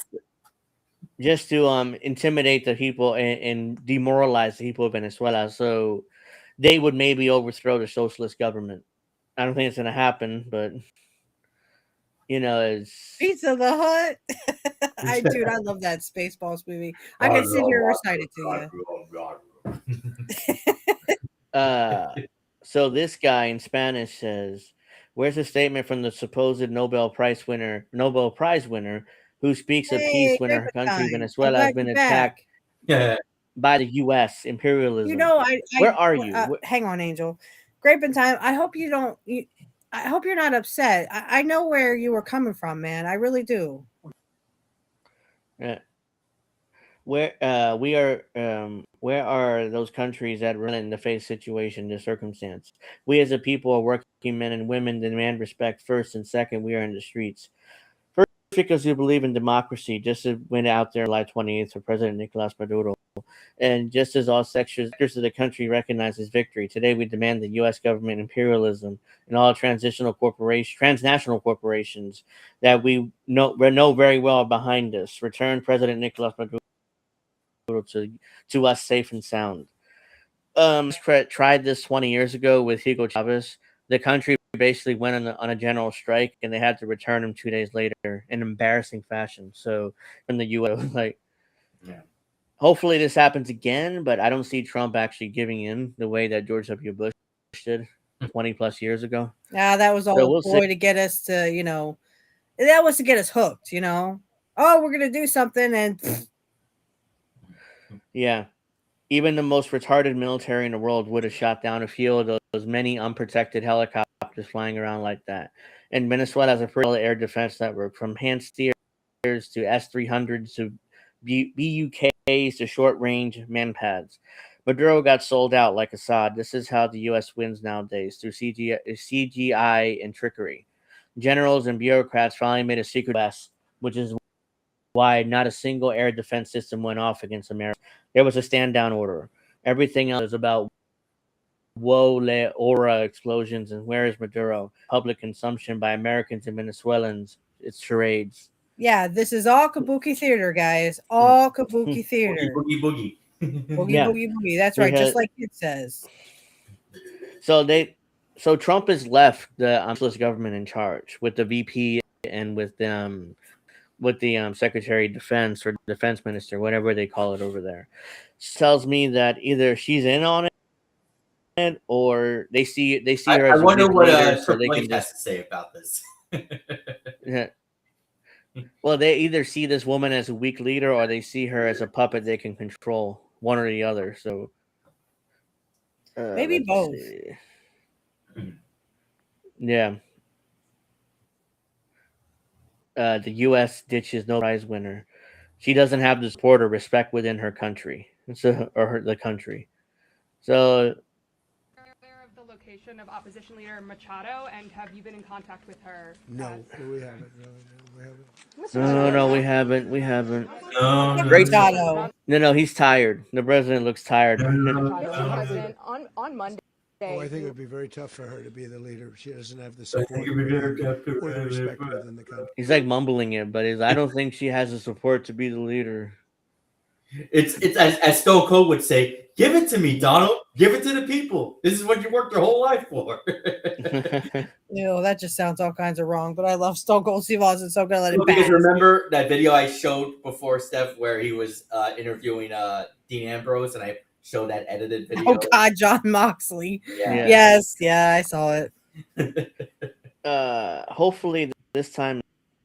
just to intimidate the people and demoralize the people of Venezuela, so they would maybe overthrow the socialist government. I don't think it's gonna happen, but it's Pizza the Hut. I love that Spaceballs movie. I can sit here and recite it to you. So this guy in Spanish says, "Where's a statement from the supposed Nobel Prize winner who speaks of peace when her country Venezuela has been attacked by the U.S. imperialism?" Where are you? Hang on, Angel. Grape and Time. I hope you don't. I hope you're not upset. I know where you were coming from, man. I really do. Yeah. Where are those countries that run in the face situation, the circumstance? We as a people are working men and women demand respect first, and second, we are in the streets. First, because we believe in democracy, just as went out there July 28th for President Nicolas Maduro. And just as all sectors of the country recognize his victory, today we demand the U.S. government imperialism and all transnational corporations that we know very well behind us return President Nicolas Maduro to us safe and sound. Tried this 20 years ago with Hugo Chavez. The country basically went on a general strike, and they had to return him 2 days later in embarrassing fashion. So from the U.S., hopefully this happens again, but I don't see Trump actually giving in the way that George W. Bush did 20 plus years ago. Yeah, that was all to get us to, that was to get us hooked, Oh, we're going to do something and... Yeah. Even the most retarded military in the world would have shot down a few of those many unprotected helicopters flying around like that. And Venezuela has a pretty air defense network, from hand steers to S-300s BUKs to short-range manpads. Maduro got sold out like Assad. This is how the U.S. wins nowadays, through CGI and trickery. Generals and bureaucrats finally made a secret West, which is why not a single air defense system went off against America. There was a stand-down order. Everything else is about woe le aura explosions and where is Maduro? Public consumption by Americans and Venezuelans. It's charades. Yeah, this is all kabuki theater, guys. All kabuki theater. Boogie, boogie, boogie. Boogie, boogie. That's right, just like it says. So Trump has left the socialist government in charge with the VP and with the Secretary of Defense or Defense Minister, whatever they call it over there. Tells me that either she's in on it or they see her as I wonder what Triple H has to say about this. Yeah. Well, they either see this woman as a weak leader or they see her as a puppet they can control, one or the other. So maybe both. Yeah. The U.S. ditches no prize winner. She doesn't have the support or respect within her country, the country. So, aware of the location of opposition leader Machado, and have you been in contact with her? No, we haven't. No, we haven't. We haven't. Great No, he's tired. The president looks tired. On Monday. Oh, I think it would be very tough for her to be the leader. She doesn't have the support or the respect within the country. He's like mumbling it, but I don't think she has the support to be the leader. It's as Stone Cold would say, give it to me, Donald. Give it to the people. This is what you worked your whole life for. That just sounds all kinds of wrong, but I love Stone Cold Steve Austin, so I'm going to let it pass. You guys remember that video I showed before, Steph, where he was interviewing Dean Ambrose, and I showed that edited video? Oh, God, John Moxley. Yeah. Yes, I saw it. Hopefully this time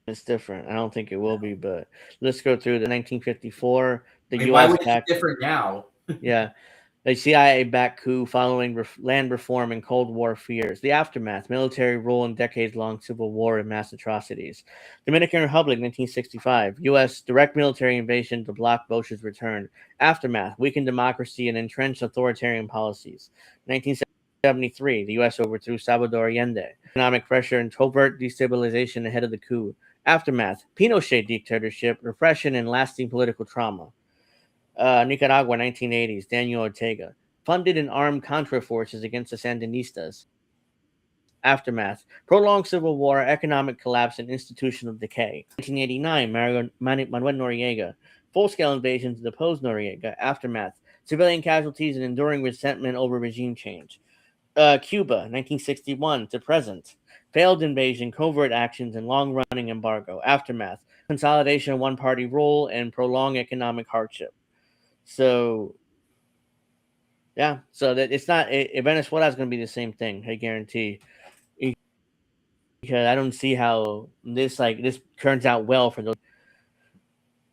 it's different. I don't think it will be, but let's go through the 1954. The U.S. Why would it be different now? Yeah. The CIA-backed coup following land reform and Cold War fears. The aftermath, military rule and decades-long civil war and mass atrocities. Dominican Republic, 1965. U.S. direct military invasion to block Bush's return. Aftermath, weakened democracy and entrenched authoritarian policies. 1973, the U.S. overthrew Salvador Allende. Economic pressure and covert destabilization ahead of the coup. Aftermath, Pinochet dictatorship, repression, and lasting political trauma. Nicaragua, 1980s, Daniel Ortega. Funded and armed Contra forces against the Sandinistas. Aftermath, prolonged civil war, economic collapse, and institutional decay. 1989, Manuel Noriega. Full-scale invasion to depose Noriega. Aftermath, civilian casualties and enduring resentment over regime change. Cuba, 1961 to present. Failed invasion, covert actions, and long-running embargo. Aftermath, consolidation of one-party rule and prolonged economic hardship. So, yeah. So that it's not Venezuela is going to be the same thing. I guarantee. Because I don't see how this turns out well for those.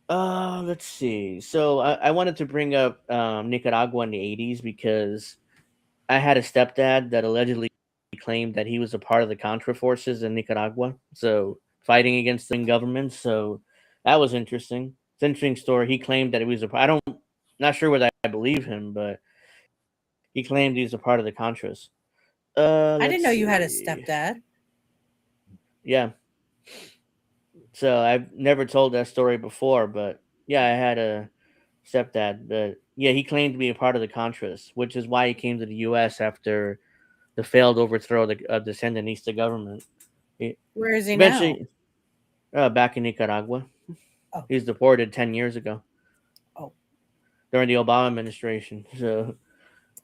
Let's see. So I wanted to bring up Nicaragua in the 80s because I had a stepdad that allegedly claimed that he was a part of the Contra forces in Nicaragua. So fighting against the government. So that was interesting. It's an interesting story. He claimed that he was not sure whether I believe him, but he claimed he was a part of the Contras. I didn't know you had a stepdad. Yeah. So I've never told that story before, but yeah, I had a stepdad. But yeah, he claimed to be a part of the Contras, which is why he came to the U.S. after the failed overthrow of the Sandinista government. Where is he now? Back in Nicaragua. Oh. He was deported 10 years ago. Oh. During the Obama administration. So,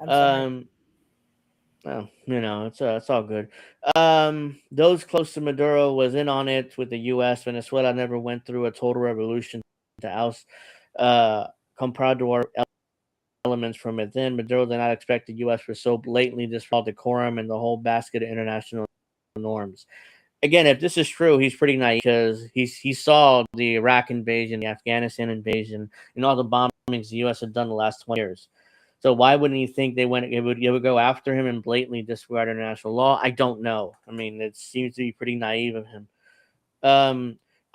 well, it's all good. Those close to Maduro was in on it with the U.S. Venezuela never went through a total revolution to oust comprador elements from within. Maduro did not expect the U.S. for so blatantly disregard decorum and the whole basket of international norms. Again, if this is true, he's pretty naive because he saw the Iraq invasion, the Afghanistan invasion, and all the bombings the U.S. had done the last 20 years. So why wouldn't he think it would go after him and blatantly disregard international law? I don't know. I mean, it seems to be pretty naive of him.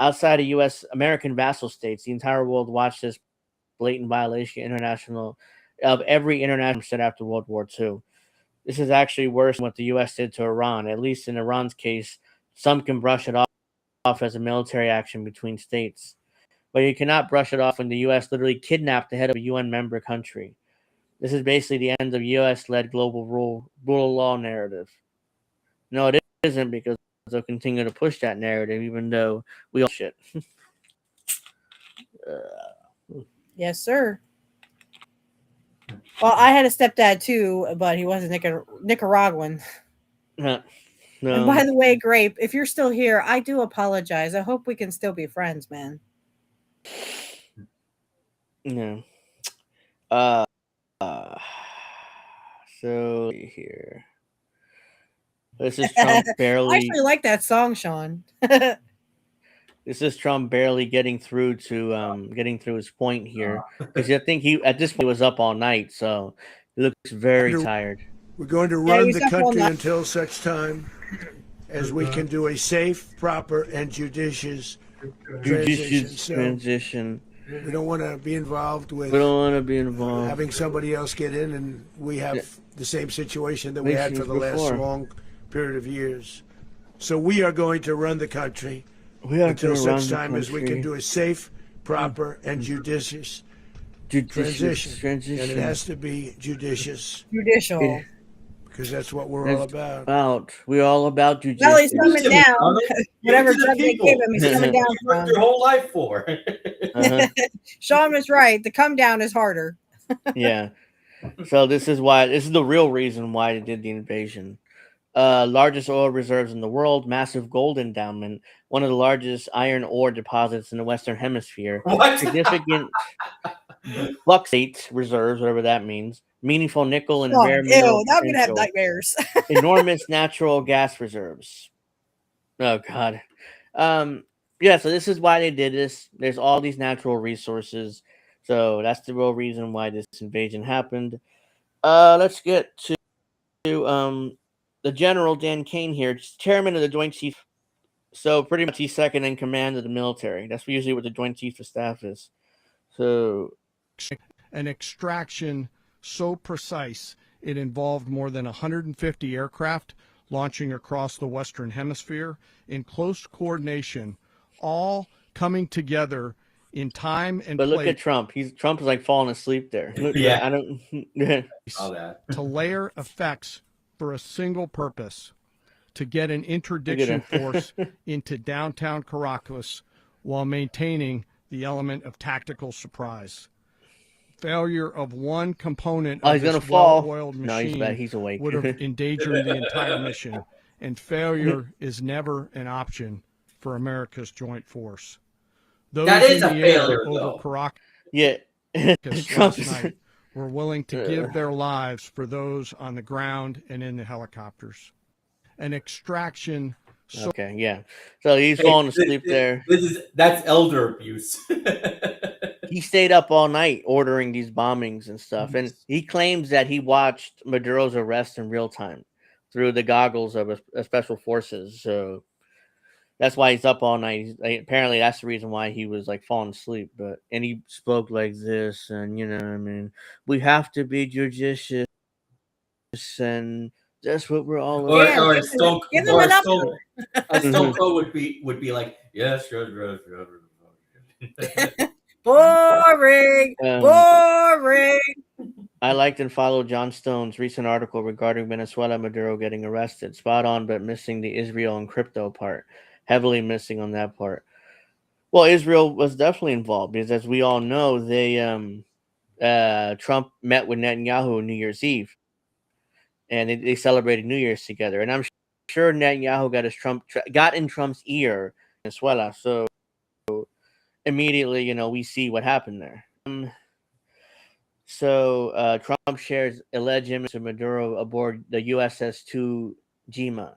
outside of U.S. American vassal states, the entire world watched this blatant violation of every international set after World War II. This is actually worse than what the U.S. did to Iran. At least in Iran's case, some can brush it off as a military action between states. But you cannot brush it off when the U.S. literally kidnapped the head of a UN member country. This is basically the end of U.S.-led global rule of law narrative. No, it isn't, because they'll continue to push that narrative, even though we all shit. Yes, sir. Well, I had a stepdad too, but he wasn't Nicaraguan. No. And by the way, Grape, if you're still here, I do apologize. I hope we can still be friends, man. No. So here. This is Trump barely. I actually like that song, Sean. This is Trump barely getting through his point here, because I think he at this point was up all night, so he looks very tired. We're going to run the country until such time as we can do a safe, proper, and judicious transition. We don't want to be involved with. We don't want to be involved having somebody else get in, and we have the same situation that we had for the last long period of years. So we are going to run the country until such time as we can do a safe, proper, and judicious transition. And it has to be judicious. Judicial. Because that's what we're all about. We're all about judicious. Well, he's coming down. Whatever drug they give him, he's coming down from. Your whole life for. Sean was right. The come down is harder. Yeah. So this is the real reason why they did the invasion. Largest oil reserves in the world, massive gold endowment, one of the largest iron ore deposits in the Western Hemisphere, significant bauxite reserves, whatever that means, meaningful nickel and rare mineral now I'm gonna have nightmares. Enormous natural gas reserves. Oh God. Yeah, so this is why they did this. There's all these natural resources. So that's the real reason why this invasion happened. Let's get to the General Dan Kane here, chairman of the Joint Chiefs. So pretty much he's second in command of the military. That's usually what the Joint Chiefs of Staff is. So an extraction so precise it involved more than 150 aircraft launching across the Western Hemisphere in close coordination, all coming together in time and But place. Look at Trump. Trump is like falling asleep there. Yeah. I don't all that. To layer effects for a single purpose, to get an interdiction force into downtown Caracas while maintaining the element of tactical surprise. Failure of one component of this well-oiled machine he's awake. would have endangered the entire mission, and failure is never an option for America's joint force. Those that is in a the air failure, over though. Caracas yeah. last night were willing to give their lives for those on the ground and in the helicopters. An extraction. Okay, yeah. So he's falling asleep there. That's elder abuse. He stayed up all night ordering these bombings and stuff, and he claims that he watched Maduro's arrest in real time through the goggles of special forces. So that's why he's up all night. Apparently, that's the reason why he was like falling asleep. And he spoke like this, and we have to be judicious, and that's what we're all about. Or Stone Cold would be like, yes, sure. Boring. Boring. I liked and followed John Stone's recent article regarding Venezuela Maduro getting arrested. Spot on, but missing the Israel and crypto part. Heavily missing on that part. Well, Israel was definitely involved because, as we all know, they Trump met with Netanyahu New Year's Eve, and they celebrated New Year's together. And I'm sure Netanyahu got in Trump's ear in Venezuela. So immediately, we see what happened there. So Trump shares alleged image of Maduro aboard the USS-2 Chime.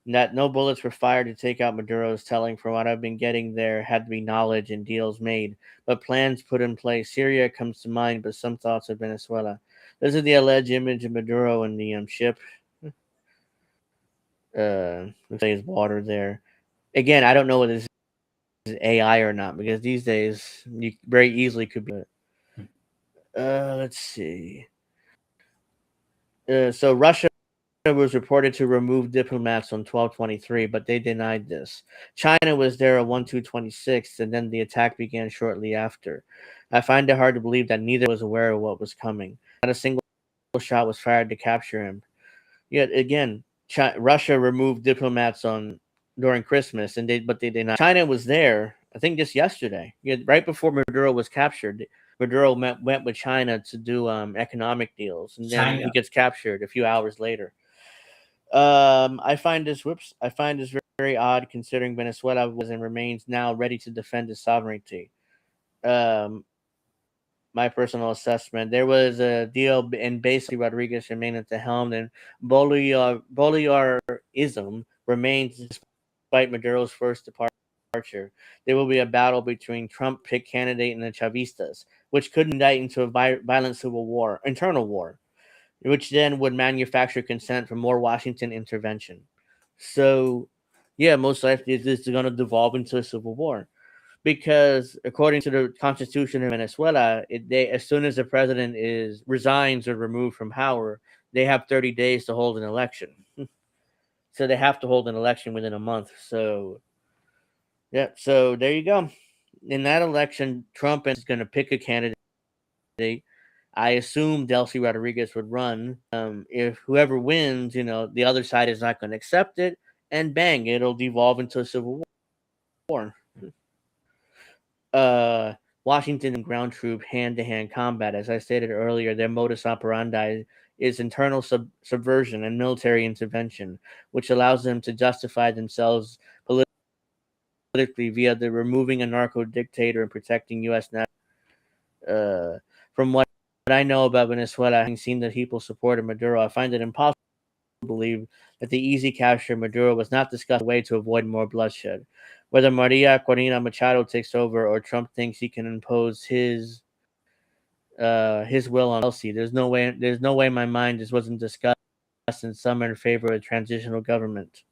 That no bullets were fired to take out Maduro's telling. From what I've been getting, there had to be knowledge and deals made, but plans put in place. Syria comes to mind, but some thoughts of Venezuela. This is the alleged image of Maduro in the ship. Let's say his water there. Again, I don't know what this AI or not, because these days you very easily could be. Let's see. So Russia was reported to remove diplomats on 12/23, but they denied this. China was there on 1/2/26, and then the attack began shortly after. I find it hard to believe that neither was aware of what was coming. Not a single shot was fired to capture him. Yet again, Russia removed diplomats during Christmas, but they denied. China was there, I think, just yesterday. Right before Maduro was captured. Maduro went with China to do economic deals, and then he gets captured a few hours later. I find this very odd, considering Venezuela was and remains now ready to defend its sovereignty. My personal assessment: there was a deal, and basically Rodriguez remained at the helm, and Bolivarism remains despite Maduro's first departure. There will be a battle between Trump-picked candidate and the Chavistas, which could indict into a violent civil war, internal war, which then would manufacture consent for more Washington intervention. So, yeah, most likely this is going to devolve into a civil war, because according to the Constitution of Venezuela, as soon as the president resigns or removed from power, they have 30 days to hold an election. So they have to hold an election within a month. So, yeah, so there you go. In that election, Trump is going to pick a candidate. I assume Delcy Rodriguez would run. If whoever wins, the other side is not going to accept it, and bang, it'll devolve into a civil war. Washington and ground troop hand-to-hand combat. As I stated earlier, their modus operandi is internal subversion and military intervention, which allows them to justify themselves politically via the removing a narco dictator and protecting U.S. From what I know about Venezuela, having seen the people supported Maduro, I find it impossible to believe that the easy capture of Maduro was not discussed a way to avoid more bloodshed. Whether Maria Corina Machado takes over or Trump thinks he can impose his will on Elsie, there's no way in my mind this wasn't discussed and some in favor of a transitional government.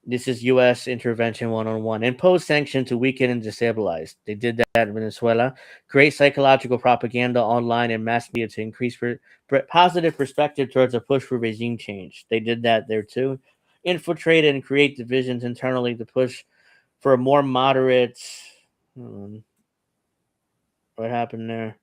This is U.S. intervention 101. Impose sanctions to weaken and destabilize. They did that in Venezuela. Create psychological propaganda online and mass media to increase positive perspective towards a push for regime change. They did that there too. Infiltrate and create divisions internally to push for a more moderate. What happened there?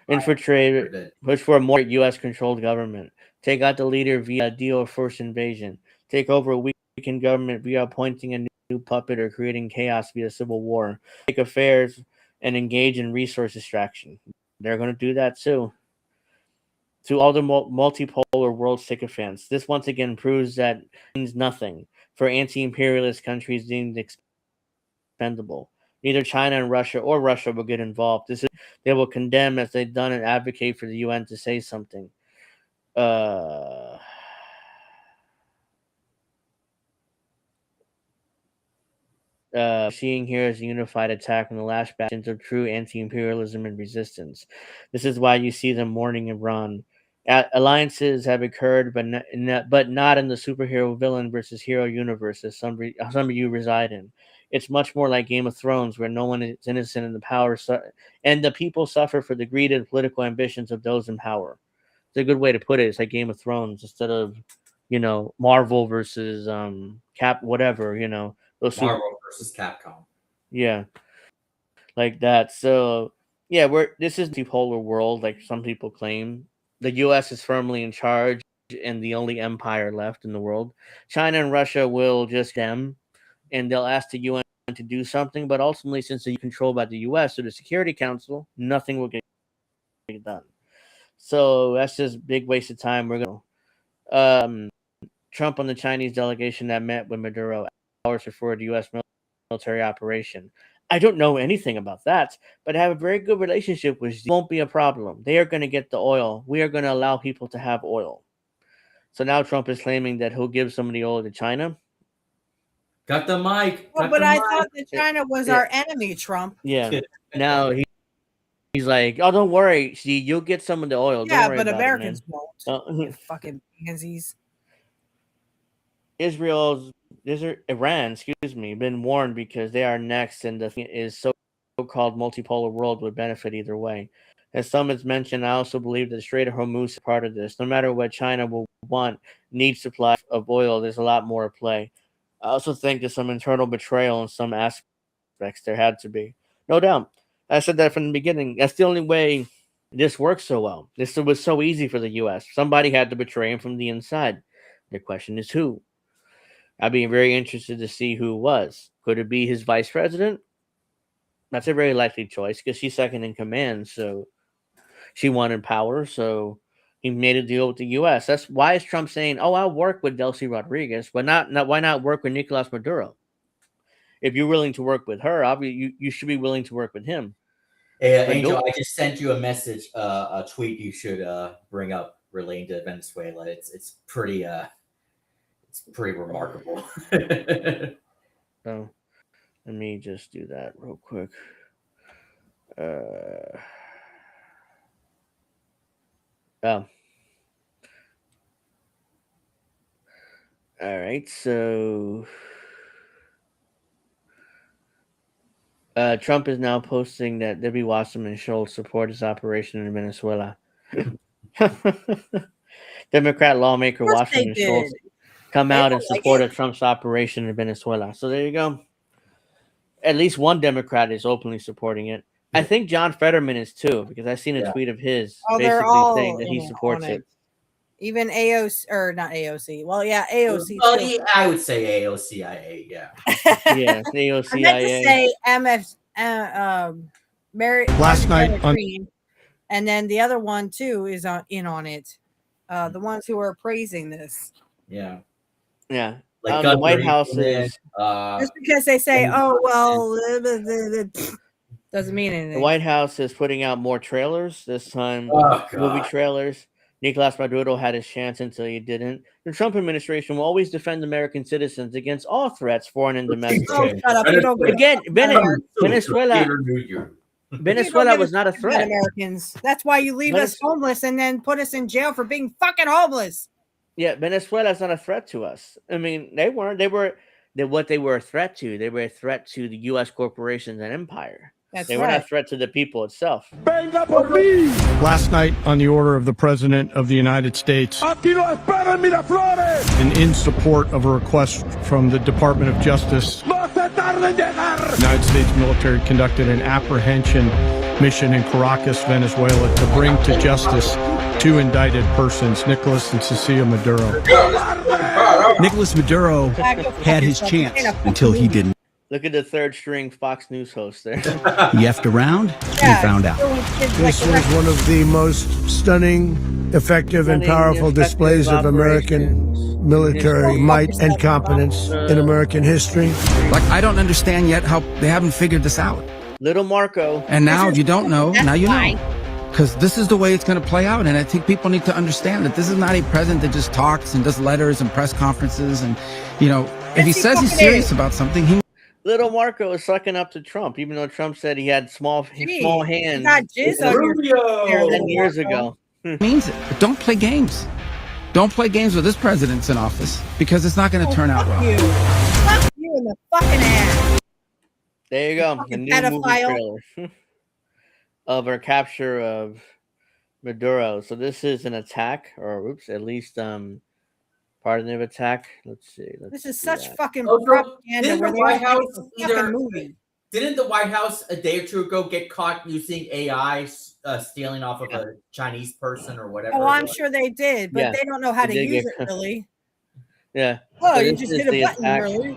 Infiltrate, push for a more U.S. controlled government. Take out the leader via deal or forced invasion. Take over a weakened government via appointing a new puppet or creating chaos via civil war. Take affairs and engage in resource extraction. They're going to do that too. To all the multipolar world sycophants, this once again proves that it means nothing for anti-imperialist countries deemed expendable. Neither China and Russia or Russia will get involved. They will condemn as they've done and advocate for the UN to say something. Seeing here is a unified attack on the last bastions of true anti-imperialism and resistance. This is why you see them mourning Iran. Alliances have occurred, but not in the superhero villain versus hero universe as some of you reside in. It's much more like Game of Thrones, where no one is innocent and the people suffer for the greed and political ambitions of those in power. It's a good way to put it. It's like Game of Thrones instead of, Marvel versus Cap, whatever, Marvel versus Capcom. Yeah, like that. So yeah, this is the polar world, like some people claim. The U.S. is firmly in charge and the only empire left in the world. China and Russia will just them, and they'll ask the UN to do something. But ultimately, since they're controlled by the U.S. or the Security Council, nothing will get done. So that's just a big waste of time. We're going. Trump on the Chinese delegation that met with Maduro hours before the U.S. military operation. I don't know anything about that, but I have a very good relationship with Xi. It won't be a problem. They are going to get the oil. We are going to allow people to have oil. So now Trump is claiming that he'll give some of the oil to China. Got the mic. Well, but I thought that China was our enemy, Trump. Yeah. Now he's like, oh, don't worry. See, you'll get some of the oil. Yeah, don't worry but about Americans it, won't. You fucking pansies. Iran, excuse me, been warned because they are next, and the thing is so-called multipolar world would benefit either way. As some has mentioned, I also believe that the Strait of Hormuz is part of this. No matter what China will want, needs supply of oil, there's a lot more at play. I also think there's some internal betrayal in some aspects. There had to be. No doubt. I said that from the beginning. That's the only way this works so well. This was so easy for the U.S. Somebody had to betray him from the inside. The question is who? I'd be very interested to see who it was. Could it be his vice president? That's a very likely choice because she's second in command, so she wanted power, so he made a deal with the U.S. That's why is Trump saying, "Oh, I'll work with Delcy Rodriguez," but why not work with Nicolas Maduro? If you're willing to work with her, obviously you should be willing to work with him. Hey, Angel, I just sent you a message, a tweet you should bring up relating to Venezuela. It's pretty remarkable. So let me just do that real quick. All right, so Trump is now posting that Debbie Wasserman Schultz support his operation in Venezuela. Democrat lawmaker Wasserman Schultz come out and supported Trump's operation in Venezuela. So there you go. At least one Democrat is openly supporting it. I think John Fetterman is too, because I've seen a tweet of his basically saying that he supports it. Even AOC, or not AOC. Well, yeah, AOC. Well, I would say AOCIA, yeah. Yeah, AOCIA. I meant to say Mary. Last night, and then the other one too is in on it. The ones who are praising this. Yeah. Yeah. Like the White House is just because they say, "Oh well," doesn't mean anything. The White House is putting out more trailers this time. Movie trailers. Nicolas Maduro had his chance until he didn't. The Trump administration will always defend American citizens against all threats, foreign and domestic. Again, Venezuela was not a threat. Americans. That's why you leave us homeless and then put us in jail for being fucking homeless. Yeah, Venezuela is not a threat to us. I mean, they weren't. What they were a threat to. They were a threat to the U.S. corporations and empire. They were not a threat to the people itself. Last night, on the order of the President of the United States, and in support of a request from the Department of Justice, the United States military conducted an apprehension mission in Caracas, Venezuela, to bring to justice two indicted persons, Nicolas and Cecilia Maduro. Nicolas Maduro had his chance until he didn't. Look at the third string Fox News host there. He effed around, he found out. This was one of the most stunning, effective, and powerful displays of American military might and competence in American history. Like, I don't understand yet how they haven't figured this out. Little Marco. And now you don't know, now you know. Because this is the way it's going to play out. And I think people need to understand that this is not a president that just talks and does letters and press conferences. And, you know, if he says he's serious about something, he... Little Marco is sucking up to Trump, even though Trump said he had small hands. Not jizz on your 10 years ago. Means it. But don't play games. Don't play games with this president's in office, because it's not going to turn out well. Fuck you in the fucking ass. There you go. The new movie trailer of our capture of Maduro. So this is an attack, or at least part of the attack. Let's see. This is such fucking propaganda. Didn't the White House a day or two ago get caught using AI stealing off of a Chinese person or whatever? Oh, I'm sure they did, but they don't know how to use it really. Yeah. Oh, you just hit a button really.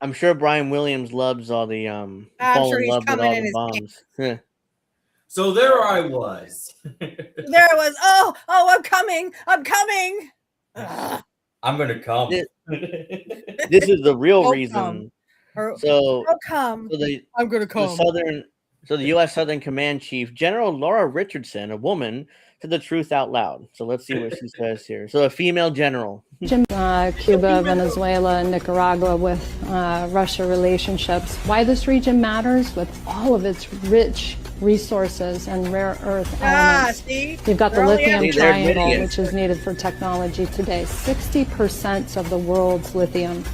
I'm sure Brian Williams loves all the fall in love with all the bombs. So there I was. Oh, I'm coming. Ugh. I'm gonna come. This is the real reason. I'm gonna come. The U.S. Southern Command Chief General Laura Richardson, a woman, said the truth out loud. So let's see what she says here. So a female general. Cuba, Venezuela, and Nicaragua with Russia relationships. Why this region matters with all of its rich resources and rare earth elements. See? You've got the lithium triangle, which is needed for technology today. 60% of the world's lithium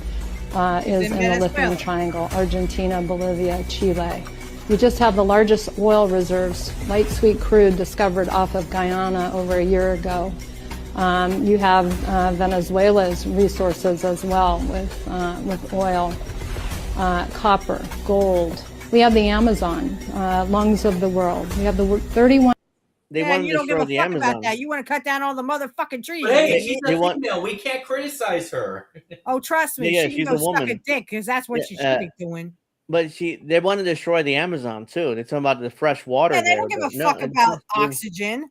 is in the lithium triangle: Argentina, Bolivia, Chile. We just have the largest oil reserves, light sweet crude, discovered off of Guyana over a year ago. You have Venezuela's resources as well, with oil, copper, gold. We have the Amazon, lungs of the world. We have the 31. They want to destroy the Amazon. About that. You want to cut down all the motherfucking trees. But hey, she's a female. We can't criticize her. Oh, trust me. Yeah, she she's can a go woman. suck a dick, because that's what she should be doing. But they want to destroy the Amazon too. They're talking about the fresh water. Yeah, they don't give a fuck about oxygen.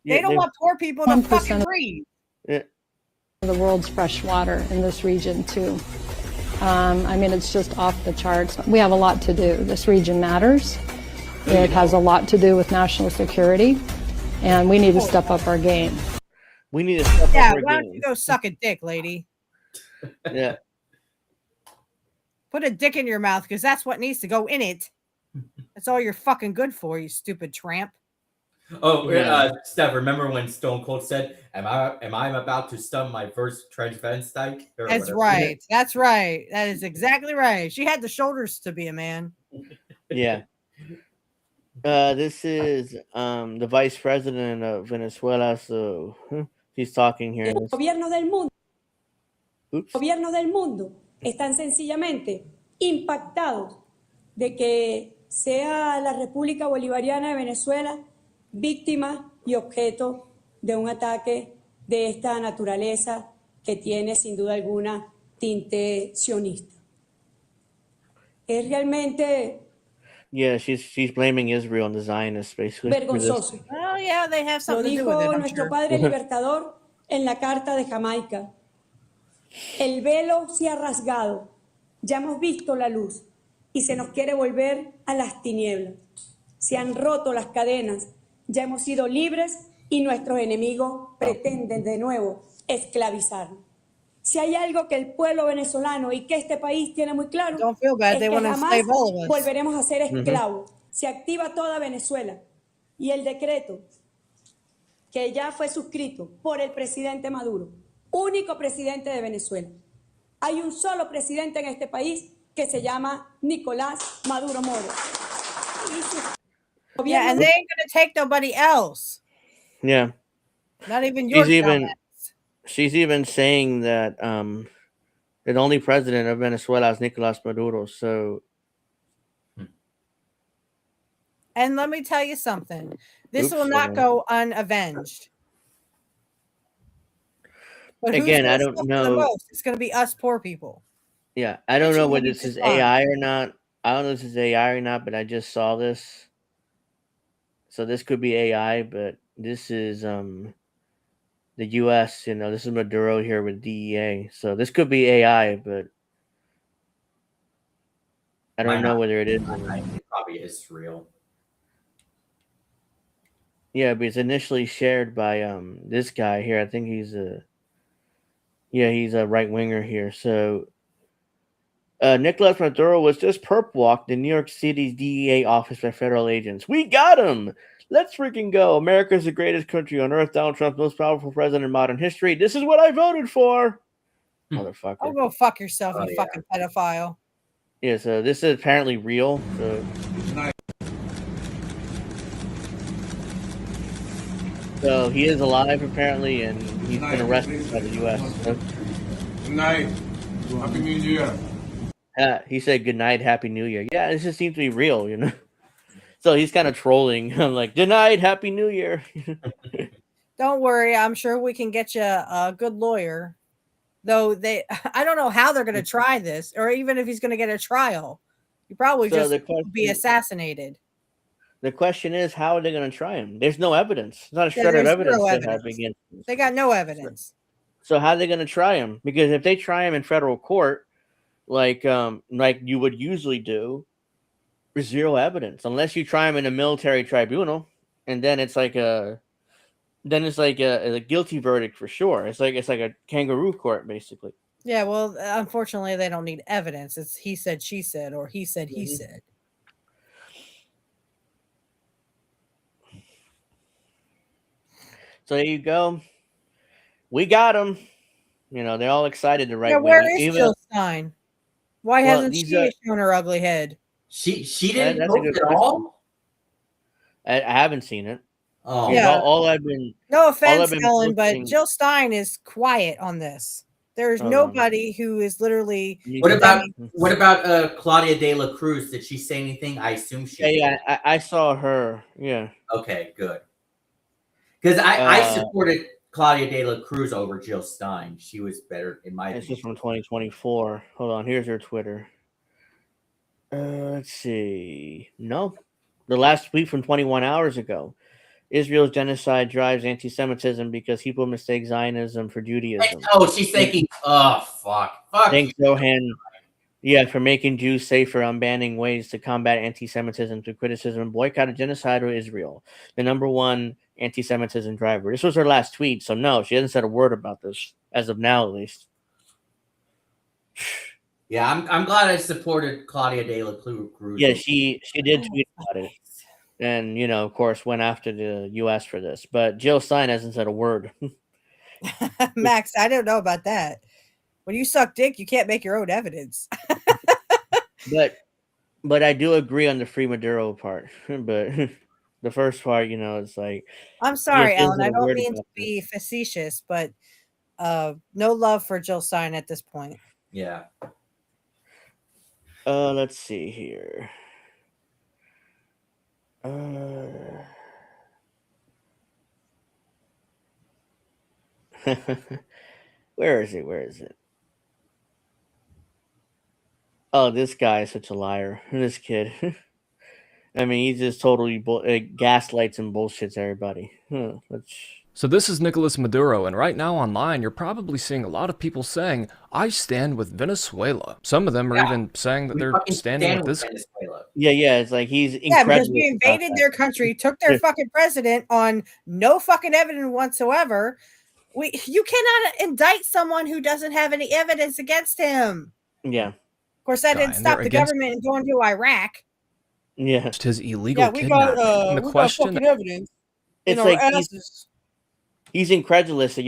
They don't want poor people to fucking breathe. Yeah. The world's fresh water in this region too. I mean, it's just off the charts. We have a lot to do. This region matters. It has a lot to do with national security, and we need to step up our game. We need to step up our game. Yeah, why don't you go suck a dick, lady? Yeah. Put a dick in your mouth, because that's what needs to go in it. That's all you're fucking good for, you stupid tramp. Oh, Steph, remember when Stone Cold said, am I about to stun my first transvestite? That's right. That's right. That is exactly right. She had the shoulders to be a man. Yeah. This is the vice president of Venezuela, so he's talking here. Los gobiernos del mundo están sencillamente impactados de que sea la República Bolivariana de Venezuela víctima y objeto de un ataque de esta naturaleza que tiene sin duda alguna tinte sionista. Es realmente she's blaming Israel and the Zionists basically. Vergonzoso. Oh yeah, they have something to do with it. Lo dijo nuestro padre libertador en la Carta de Jamaica. El velo se ha rasgado. Ya hemos visto la luz y se nos quiere volver a las tinieblas. Se han roto las cadenas. Ya hemos sido libres y nuestros enemigos pretenden de nuevo esclavizarnos. Si hay algo que el pueblo venezolano y que este país tiene muy claro, es que jamás volveremos a ser esclavos. Se activa toda Venezuela y el decreto que ya fue suscrito por el presidente Maduro, único presidente de Venezuela. Hay un solo presidente en este país que se llama Nicolás Maduro Moro. Yeah, and they ain't gonna take nobody else. Yeah. Not even your She's even saying that the only president of Venezuela is Nicolás Maduro. So, and let me tell you something. This will not go unavenged. But again, I don't know. It's going to be us poor people. Yeah, I don't know whether this is AI or not. I don't know if this is AI or not, but I just saw this. So this could be AI, but this is the US, this is Maduro here with DEA. So this could be AI, but I don't know whether it is. It probably is real. Yeah, but it's initially shared by this guy here. I think he's a right winger here. So Nicolás Maduro was just perp walked in New York City's DEA office by federal agents. We got him. Let's freaking go. America's the greatest country on earth. Donald Trump's most powerful president in modern history. This is what I voted for. Motherfucker. Oh, go fuck yourself, you fucking pedophile. Yeah, so this is apparently real. So he is alive apparently, and he's been arrested by the U.S. Good night. Happy New Year. He said good night, Happy New Year. Yeah, this just seems to be real, So he's kind of trolling. I'm like, good night, Happy New Year. Don't worry, I'm sure we can get you a good lawyer. Though I don't know how they're going to try this, or even if he's going to get a trial. He probably be assassinated. The question is, how are they going to try him? There's no evidence. It's not a shred of evidence they have against him. They got no evidence. So how are they going to try him? Because if they try him in federal court, like you would usually do, there's zero evidence unless you try him in a military tribunal, and then it's like a guilty verdict for sure. It's like a kangaroo court basically. Yeah, well, unfortunately, they don't need evidence. It's he said, she said, or he said, he said. So there you go. We got him. You know, they're all excited to write. Yeah, where is Jill Stein? Why hasn't she shown her ugly head? She didn't post at all. I haven't seen it. Oh yeah. All I've been. No offense, Ellen, but Jill Stein is quiet on this. There's nobody who is literally. What about Claudia de la Cruz? Did she say anything? I assume she. Yeah, I saw her. Yeah. Okay, good. Because I supported Claudia de la Cruz over Jill Stein. She was better in my opinion. This is from 2024. Hold on, here's her Twitter. Let's see. No, the last tweet from 21 hours ago. Israel's genocide drives anti-Semitism because people mistake Zionism for Judaism. Oh, she's thinking, oh, fuck. Thanks, Johan. Yeah, for making Jews safer on banning ways to combat anti-Semitism through criticism and boycott of genocide or Israel. The #1 anti-Semitism driver. This was her last tweet, so no, she hasn't said a word about this, as of now at least. Yeah, I'm glad I supported Claudia de la Cruz. Yeah, she did tweet about it. And, you know, of course, went after the U.S. for this. But Jill Stein hasn't said a word. Max, I don't know about that. When you suck dick, you can't make your own evidence. But I do agree on the free Maduro part. But the first part, you know, it's like... I'm sorry, Ellen. I don't mean to be facetious, but no love for Jill Stein at this point. Yeah. Let's see here. Where is it? Oh, this guy is such a liar. This kid. I mean, he just totally gaslights and bullshits everybody. So this is Nicolas Maduro, and right now online, you're probably seeing a lot of people saying, I stand with Venezuela. Some of them are even saying that they're standing with this. Venezuela. Yeah, it's like he's incredible. Yeah, because we invaded their country, took their fucking president on no fucking evidence whatsoever. You cannot indict someone who doesn't have any evidence against him. Yeah. Of course, that didn't stop the government from going to Iraq. Yeah. His illegal kidnapping. We got fucking evidence. It's like he's incredulous that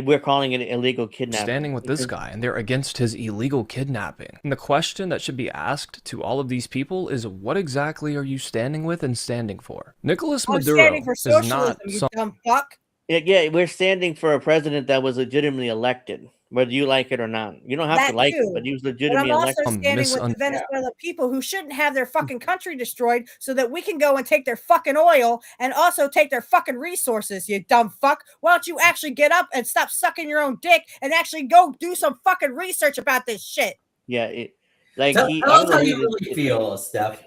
we're calling it illegal kidnapping. Standing with this guy, and they're against his illegal kidnapping. And the question that should be asked to all of these people is, what exactly are you standing with and standing for? Nicolas Maduro is not you dumb fuck. Yeah, we're standing for a president that was legitimately elected, whether you like it or not. You don't have to like it, but he was legitimately elected. But I'm also standing with the Venezuelan people who shouldn't have their fucking country destroyed so that we can go and take their fucking oil and also take their fucking resources, you dumb fuck. Why don't you actually get up and stop sucking your own dick and actually go do some fucking research about this shit? Yeah, tell us how you really feel, Steph.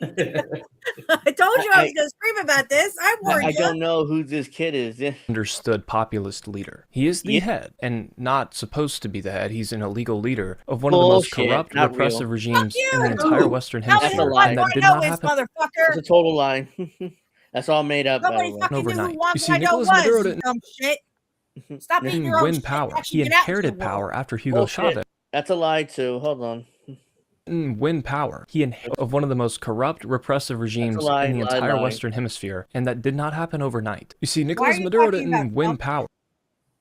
I told you I was going to scream about this. I warned you. I don't know who this kid is. Understood populist leader. He is the head, and not supposed to be the head. He's an illegal leader of one of the most corrupt, repressive regimes in the entire Western Hemisphere. And that did not happen. Motherfucker. It's a total lie. That's all made up. Nobody fucking overnight. Knew who You see, Nicolas Maduro didn't shit. Stop eating your own win power. He inherited power after Hugo Chavez. That's a lie too. Hold on. Win power. He inherited of one of the most corrupt, repressive regimes in the entire Western Hemisphere, and that did not happen overnight. You see, Nicolas Maduro didn't win power.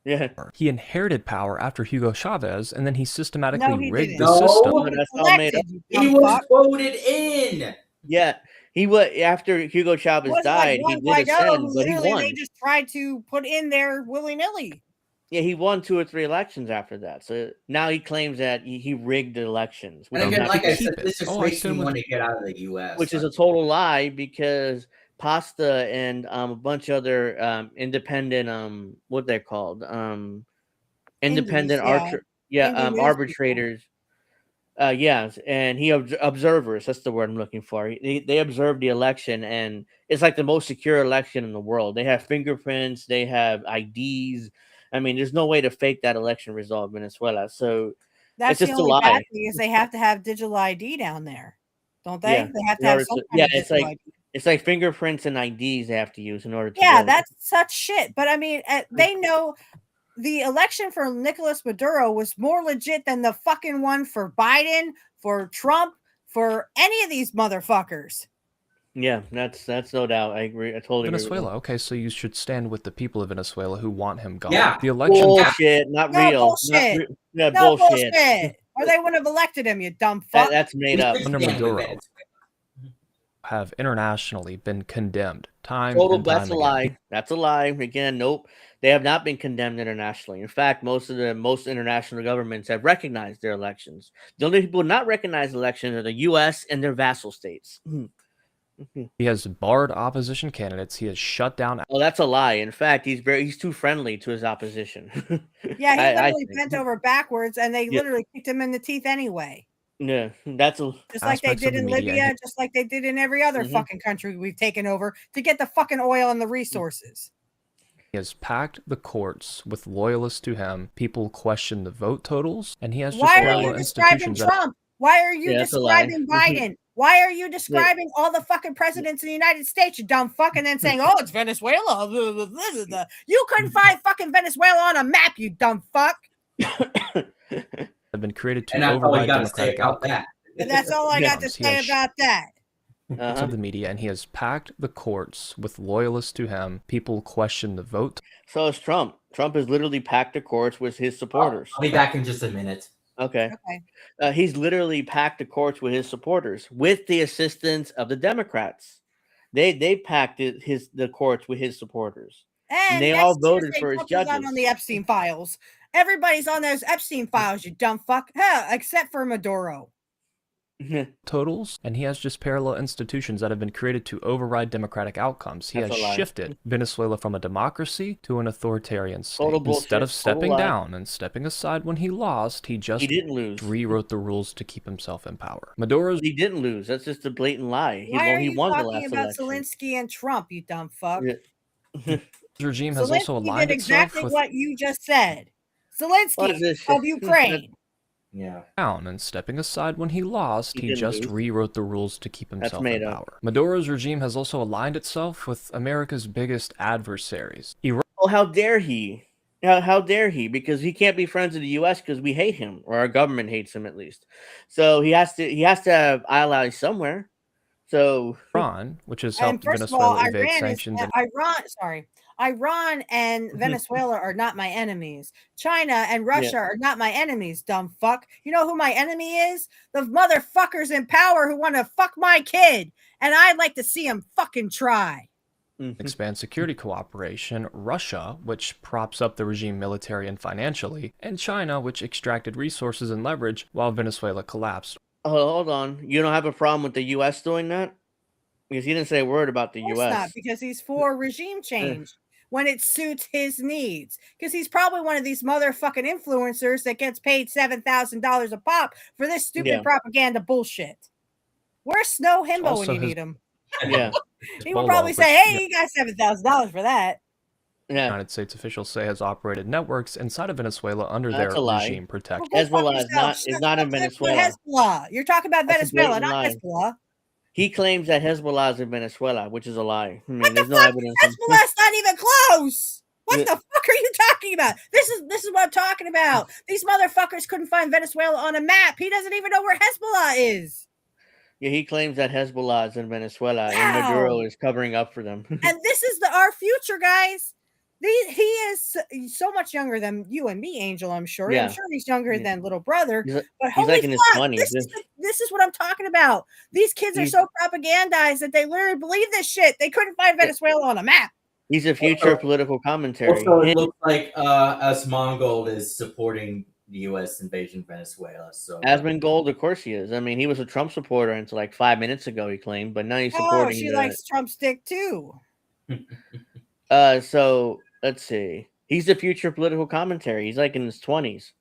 Yeah. He inherited power after Hugo Chavez, and then he systematically rigged the system. That's all made up. He was voted in. Yeah. He was after Hugo Chavez died. He did ascend, but he won. They just tried to put in there willy-nilly. Yeah, he won 2 or 3 elections after that. So now he claims that he rigged the elections. And again, like I said, this just makes me want to get out of the U.S. Which is a total lie because Pasta and a bunch of other independent, what they're called, independent arbitrators. Yes, and observers. That's the word I'm looking for. They observed the election, and it's like the most secure election in the world. They have fingerprints. They have IDs. I mean, there's no way to fake that election result in Venezuela. So that's it's just the only a lie. bad thing is they have to have digital ID down there, don't they? Yeah. They have to have some kind of it's like ID. It's like fingerprints and IDs they have to use in order to. Yeah, that's such shit. But I mean, they know the election for Nicolas Maduro was more legit than the fucking one for Biden, for Trump, for any of these motherfuckers. Yeah, that's no doubt. I agree. I totally Venezuela. agree. Okay, so you should stand with the people of Venezuela who want him gone. Yeah. The election. Bullshit. Not real. Bullshit. Yeah, no bullshit. Or they wouldn't have elected him, you dumb fuck. That's made up. Under Maduro, have internationally been condemned time Total, and time that's a again. lie. That's a lie. Again, nope. They have not been condemned internationally. In fact, most international governments have recognized their elections. The only people not recognize elections are the U.S. and their vassal states. He has barred opposition candidates. He has shut down. Oh, that's a lie. In fact, he's too friendly to his opposition. Yeah, he literally bent over backwards, and they literally kicked him in the teeth anyway. Yeah, that's just like they did in Libya, just like they did in every other fucking country we've taken over to get the fucking oil and the resources. He has packed the courts with loyalists to him. People question the vote totals, and he has Why are you describing Trump? Why are you describing Biden? Why are you describing all the fucking presidents in the United States, you dumb fuck, and then saying, oh, it's Venezuela? You couldn't find fucking Venezuela on a map, you dumb fuck. Have been created to override democratic outcomes. And that's all I got to say about that. Of the media, and he has packed the courts with loyalists to him. People question the vote. So is Trump. Trump has literally packed the courts with his supporters. I'll be back in just a minute. Okay. He's literally packed the courts with his supporters, with the assistance of the Democrats. They packed the courts with his supporters, and they all voted for his judges. On the Epstein files, everybody's on those Epstein files. You dumb fuck. Hell, except for Maduro. Totals, and he has just parallel institutions that have been created to override democratic outcomes. He has shifted Venezuela from a democracy to an authoritarian state. Instead of stepping down and stepping aside when he lost, he didn't lose. Rewrote the rules to keep himself in power. He didn't lose. That's just a blatant lie. Why are you won talking the last about election. Zelensky and Trump, you dumb fuck? His regime has also aligned did exactly what you just said. Zelensky of Ukraine. Yeah. Down and stepping aside when he lost, he just rewrote the rules to keep himself in power. Maduro's regime has also aligned itself with America's biggest adversaries. Oh, how dare he? How dare he? Because he can't be friends with the U.S. because we hate him, or our government hates him at least. So he has to have allies somewhere. So Iran, which has helped Venezuela evade sanctions. Iran and Venezuela are not my enemies. China and Russia are not my enemies, dumb fuck. You know who my enemy is? The motherfuckers in power who want to fuck my kid. And I'd like to see them fucking try. Expand security cooperation, Russia, which props up the regime military and financially, and China, which extracted resources and leverage while Venezuela collapsed. Oh, hold on. You don't have a problem with the U.S. doing that? Because he didn't say a word about the U.S. Not, because he's for regime change. When it suits his needs, because he's probably one of these motherfucking influencers that gets paid $7,000 a pop for this stupid propaganda bullshit. Where's Snow Himbo when you need him? Yeah, he will probably say, "Hey, you got $7,000 for that." Yeah. United States officials say has operated networks inside of Venezuela under their regime protection. Hezbollah is not in Venezuela. Hezbollah. You're talking about Venezuela, not Hezbollah. He claims that Hezbollah is in Venezuela, which is a lie. I mean, what there's the no fuck? evidence. Hezbollah's not even close. What the fuck are you talking about? This is what I'm talking about. These motherfuckers couldn't find Venezuela on a map. He doesn't even know where Hezbollah is. Yeah, he claims that Hezbollah is in Venezuela and Maduro is covering up for them. And this is our future, guys. He is so much younger than you and me, Angel, I'm sure. Yeah. I'm sure he's younger than little brother. But he's like in his 20s. This is what I'm talking about. These kids are so propagandized that they literally believe this shit. They couldn't find Venezuela on a map. He's a future political commentary. Also, it looks like us Mongol is supporting the U.S. invasion of Venezuela. So Asmongold, of course he is. I mean, he was a Trump supporter until like 5 minutes ago, he claimed, but now he's supporting. She likes Trump's dick too. So let's see. He's the future political commentary. He's like in his 20s.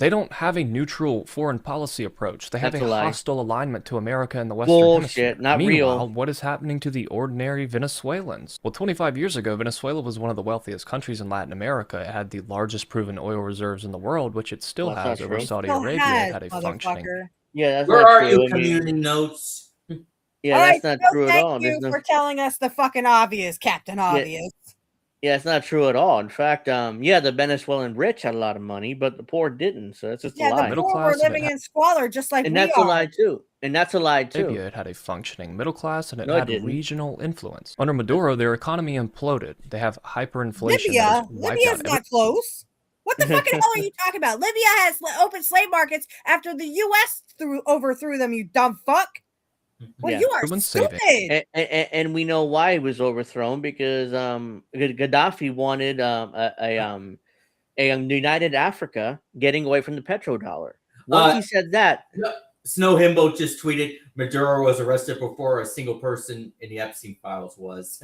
They don't have a neutral foreign policy approach. They have a hostile alignment to America and the Western Hemisphere. Not Meanwhile, real. What is happening to the ordinary Venezuelans? Well, 25 years ago, Venezuela was one of the wealthiest countries in Latin America. It had the largest proven oil reserves in the world, which it still has over Saudi Arabia. It had a functioning. Yeah, that's Where not are true. you, community notes? Yeah, that's not true at all. Thank you for telling us the fucking obvious, Captain Obvious. Yeah, it's not true at all. In fact, the Venezuelan rich had a lot of money, but the poor didn't. So that's just a lie. The poor were living in squalor, just like and we that's are. a lie too. And that's a lie, too. Libya, it had a functioning middle class, and it had regional influence. Under Maduro, their economy imploded. They have hyperinflation. Libya's not close. What the fucking hell are you talking about? Libya has open slave markets after the U.S. overthrew them, you dumb fuck. Well, you are stupid. And we know why it was overthrown, because Gaddafi wanted a united Africa getting away from the petrodollar. Once he said that... Snow Himbo just tweeted, Maduro was arrested before a single person in the Epstein files was.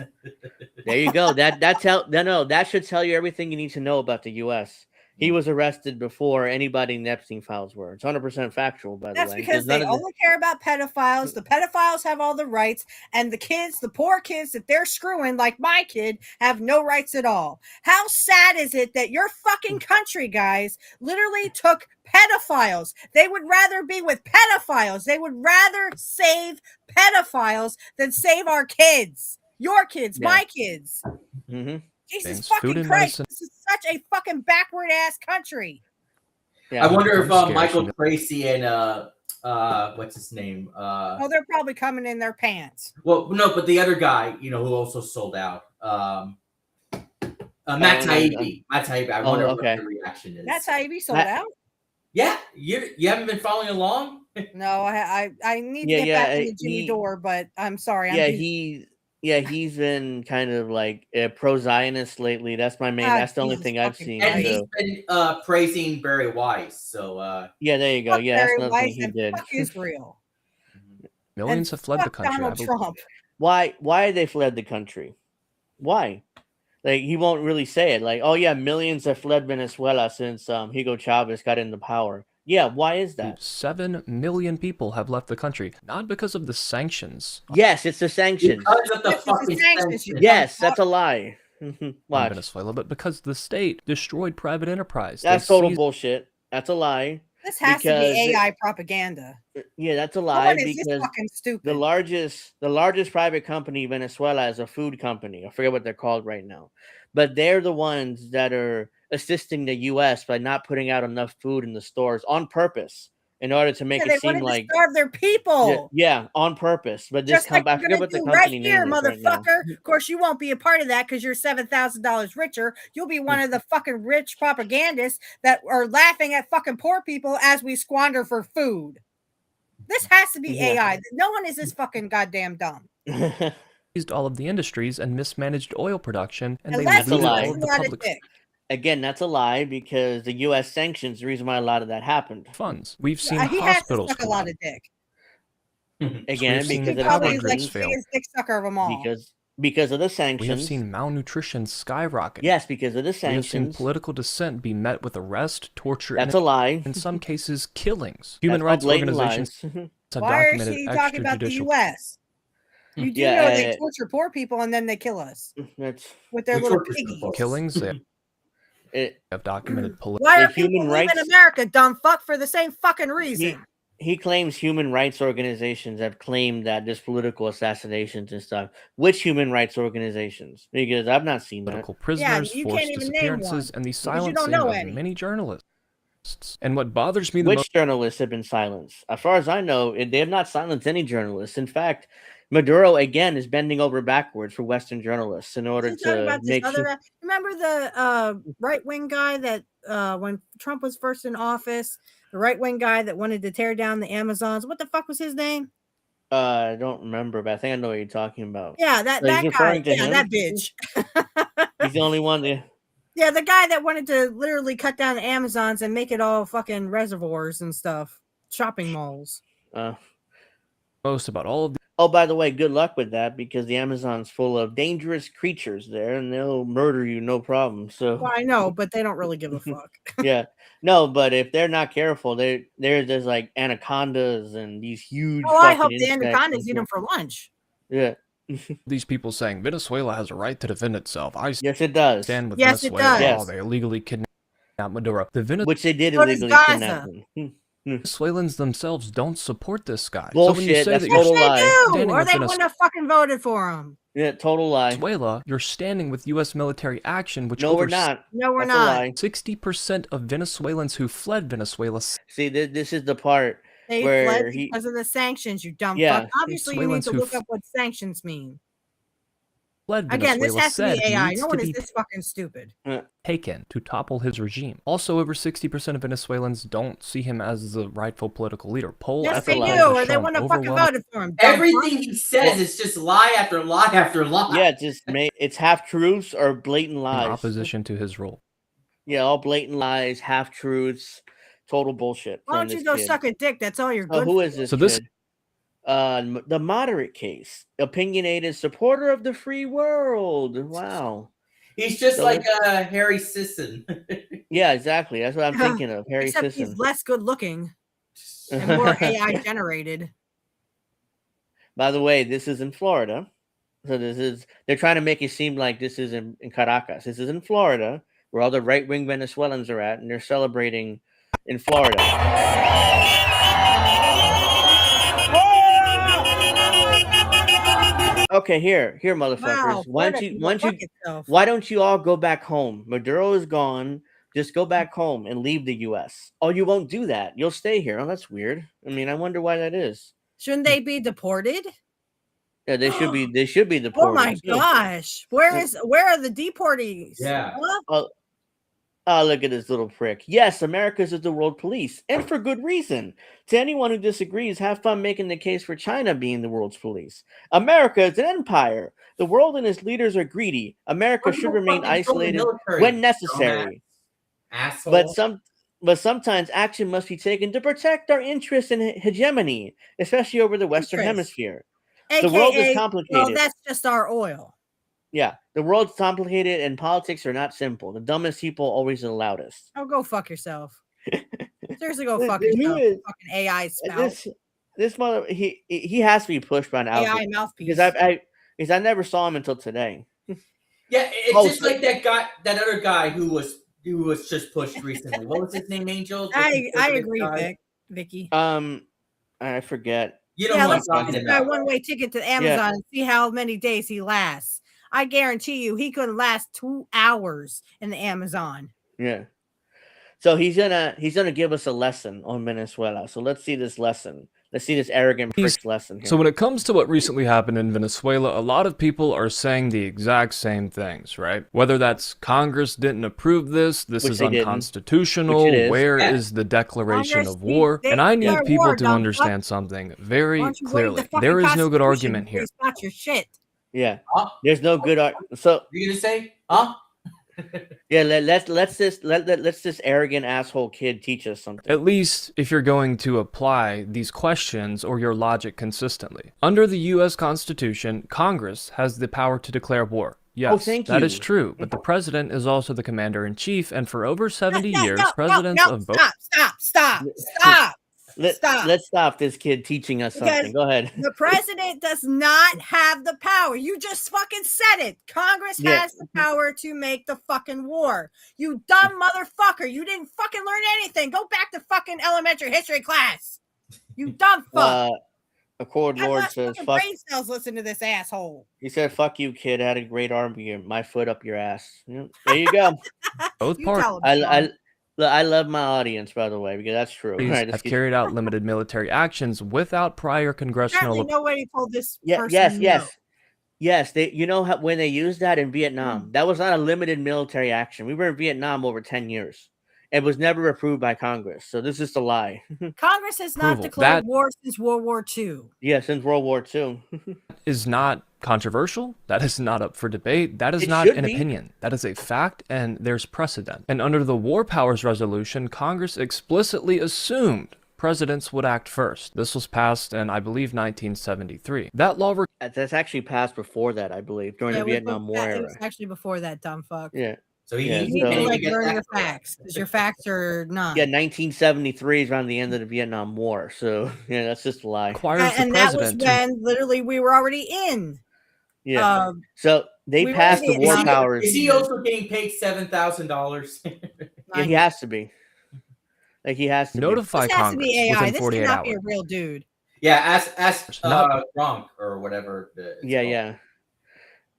There you go. That should tell you everything you need to know about the U.S. He was arrested before anybody in the Epstein files were. It's 100% factual, by the way. That's because they only care about pedophiles. The pedophiles have all the rights, and the kids, the poor kids that they're screwing, like my kid, have no rights at all. How sad is it that your fucking country, guys, literally took pedophiles? They would rather be with pedophiles. They would rather save pedophiles than save our kids. Your kids, my kids. Mm-hmm. Jesus fucking Christ, this is such a fucking backward ass country. Yeah, I wonder if Michael Tracy and what's his name? They're probably coming in their pants. Well, no, but the other guy, who also sold out. Matt Taibbi. Matt Taibbi. I wonder what the reaction is. Matt Taibbi sold out? Yeah. You haven't been following along? No, I need to get back to the Jimmy Dore, but I'm sorry. He's been kind of like a pro-Zionist lately. That's that's the only thing I've seen. And he's been praising Barry Weiss. So there you go. Fuck Yeah, Barry that's Weiss nothing he did. Fuck Israel. Millions have fled the country. Donald Trump. Why they fled the country? Why? Like, he won't really say it. Like, oh yeah, millions have fled Venezuela since Hugo Chavez got into power. Yeah, why is that? 7 million people have left the country, not because of the sanctions. Yes, it's the sanctions. Because of the fucking sanctions. Yes, that's a lie. Why? Venezuela, but because the state destroyed private enterprise. That's total bullshit. That's a lie. This has to be AI propaganda. Yeah, that's a lie, because fucking stupid. the largest private company in Venezuela is a food company. I forget what they're called right now, but they're the ones that are assisting the U.S. by not putting out enough food in the stores on purpose in order to make it seem like to starve their people. Yeah, on purpose. But this company, I forget what the company name is, motherfucker. Of course, you won't be a part of that because you're $7,000 richer. You'll be one of the fucking rich propagandists that are laughing at fucking poor people as we squander for food. This has to be AI. No one is this fucking goddamn dumb. Used all of the industries and mismanaged oil production, and that's they a lie. All of the public Again, that's a lie, because the U.S. sanctions the reason why a lot of that happened. Funds. We've seen he hospitals. Has to suck a lot of dick. Again, because he probably is like the biggest dick sucker of them all. Because of the sanctions. We have seen malnutrition skyrocket. Yes, because of the sanctions. We have seen political dissent be met with arrest, torture, that's a lie. In some cases, killings. Human rights organizations have documented extrajudicial. Why is he talking about the U.S.? You do know they torture poor people and then they kill us with their little piggies. Killings. Have documented political. Why are people leaving America, dumb fuck, for the same fucking reason? He claims human rights organizations have claimed that there's political assassinations and stuff. Which human rights organizations? Because I've not seen political prisoners, forced disappearances, and the silencing of many journalists. And what bothers me the most... Which journalists have been silenced? As far as I know, they have not silenced any journalists. In fact, Maduro, again, is bending over backwards for Western journalists in order to make sure... Remember the right-wing guy that when Trump was first in office, the right-wing guy that wanted to tear down the Amazons? What the fuck was his name? I don't remember, but I think I know what you're talking about. Yeah, that guy. Yeah, that bitch. He's the only one that... Yeah, the guy that wanted to literally cut down the Amazons and make it all fucking reservoirs and stuff. Shopping malls. Most about all of the... Oh, by the way, good luck with that, because the Amazon's full of dangerous creatures there, and they'll murder you, no problem. So well, I know, but they don't really give a fuck. Yeah, no, but if they're not careful, there's like anacondas and these huge. Oh, I hope the anacondas eat them for lunch. Yeah. These people saying Venezuela has a right to defend itself. Yes, it does. Stand with yes, Venezuela. It does. Oh, they illegally kidnapped Maduro. Which they did illegally kidnap him. Venezuelans themselves don't support this guy. Bullshit. So when you say that's total lie. They do, or they wouldn't have fucking voted for him. Yeah, total lie. Venezuela, you're standing with U.S. military action, which we're not. No, we're not. 60% of Venezuelans who fled Venezuela. See, this is the part They fled because of the sanctions, you dumb fuck. Obviously, you need to look up what sanctions mean. Again, this has to be AI. No one is this fucking stupid. Taken to topple his regime. Also, over 60% of Venezuelans don't see him as the rightful political leader. Yes, they do, or they wouldn't have fucking voted for him. Everything he says is just lie after lie after lie. Yeah, it's half truths or blatant lies. In opposition to his role. Yeah, all blatant lies, half truths, total bullshit. Why don't you go suck a dick? That's all you're good. Who is this? So this. The moderate case, opinionated supporter of the free world. Wow, he's just like Harry Sisson. Yeah, exactly. That's what I'm thinking of. Harry Except Sisson. He's less good looking and more AI generated. By the way, this is in Florida, so they're trying to make it seem like this is in Caracas. This is in Florida, where all the right-wing Venezuelans are at, and they're celebrating in Florida. Okay, here, motherfuckers. Wow, why don't you all go back home? Maduro is gone. Just go back home and leave the U.S. Oh, you won't do that. You'll stay here. Oh, that's weird. I mean, I wonder why that is. Shouldn't they be deported? Yeah, they should be. They should be deported. Oh my gosh, where are the deportees? Yeah. Oh, look at this little prick. Yes, America's is the world police, and for good reason. To anyone who disagrees, have fun making the case for China being the world's police. America is an empire. The world and its leaders are greedy. America should remain isolated when necessary. Asshole. But sometimes action must be taken to protect our interests and hegemony, especially over the Western Hemisphere. AKA, the world is complicated. Well, that's just our oil. Yeah, the world's complicated and politics are not simple. The dumbest people always the loudest. Oh, go fuck yourself. Seriously, go fuck yourself. Fucking AI spout. This mother, he has to be pushed by an AI mouthpiece. Because I never saw him until today. Yeah, it's just like that other guy who was just pushed recently. What was his name, Angel? I agree, Vicky. I forget. You know let's give this guy one-way ticket to Amazon and see how many days he lasts. I guarantee you he couldn't last 2 hours in the Amazon. Yeah. So he's gonna give us a lesson on Venezuela. So let's see this lesson. Let's see this arrogant prick's lesson here. So when it comes to what recently happened in Venezuela, a lot of people are saying the exact same things, right? Whether that's Congress didn't approve this is unconstitutional, where is the declaration of war? And I need people to understand something very clearly. There is no good argument here. Not your shit. Yeah. There's no good so you're gonna say, huh? Yeah, let's this arrogant asshole kid teach us something. At least if you're going to apply these questions or your logic consistently. Under the U.S. Constitution, Congress has the power to declare war. Yes, that is true, but the president is also the commander-in-chief, and for over 70 years, presidents of both... Stop! Let's stop this kid teaching us something. Go ahead. The president does not have the power. You just fucking said it. Congress has the power to make the fucking war. You dumb motherfucker. You didn't fucking learn anything. Go back to fucking elementary history class. You dumb fuck. Accord Lord says, fuck. Brain cells listen to this asshole. He said, fuck you, kid. I had a great army. My foot up your ass. There you go. Both parts. I love my audience, by the way, because that's true. Right, have carried out limited military actions without prior congressional. Apparently, nobody told this person. Yes. They, when they used that in Vietnam, that was not a limited military action. We were in Vietnam over 10 years. It was never approved by Congress, so this is a lie. Congress has not declared war since World War II. Yeah, since World War II. Is not controversial. That is not up for debate. That is not an opinion. That is a fact, and there's precedent. And under the War Powers Resolution, Congress explicitly assumed presidents would act first. This was passed in, I believe, 1973. That law... That's actually passed before that, I believe, during the Vietnam War era. It was actually before that, dumb fuck. Yeah. So you need to learn your facts, because your facts are not. Yeah, 1973 is around the end of the Vietnam War, so yeah, that's just a lie. And that was when literally we were already in. Yeah. So they passed the War Powers. Is he also getting paid $7,000? Yeah, he has to be. Like he has to notify Congress. This has to be AI. This cannot be a hours. real dude. Yeah, ask Gronk or whatever. Yeah.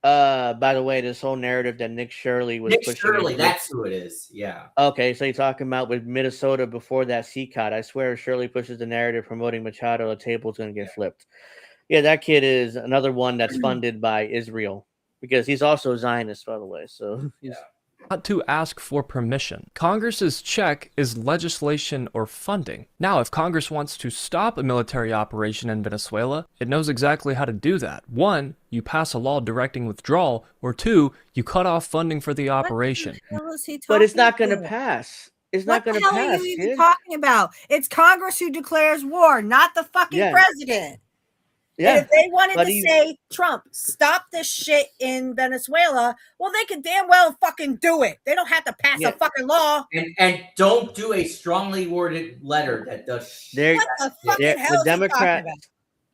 By the way, this whole narrative that Nick Shirley was pushing. Shirley, that's who it is. Yeah. Okay, so you're talking about with Minnesota before that CCOT. I swear Shirley pushes the narrative promoting Machado, the table's going to get flipped. Yeah, that kid is another one that's funded by Israel because he's also a Zionist, by the way. So he's... Not to ask for permission. Congress's check is legislation or funding. Now, if Congress wants to stop a military operation in Venezuela, it knows exactly how to do that. 1, you pass a law directing withdrawal, or 2, you cut off funding for the operation. But it's not going to pass. It's not going to pass. What the hell are you even talking about? It's Congress who declares war, not the fucking president. Yeah. And if they wanted to say, Trump, stop this shit in Venezuela, well, they could damn well fucking do it. They don't have to pass a fucking law. And don't do a strongly worded letter that does what the fucking hell the Democrats,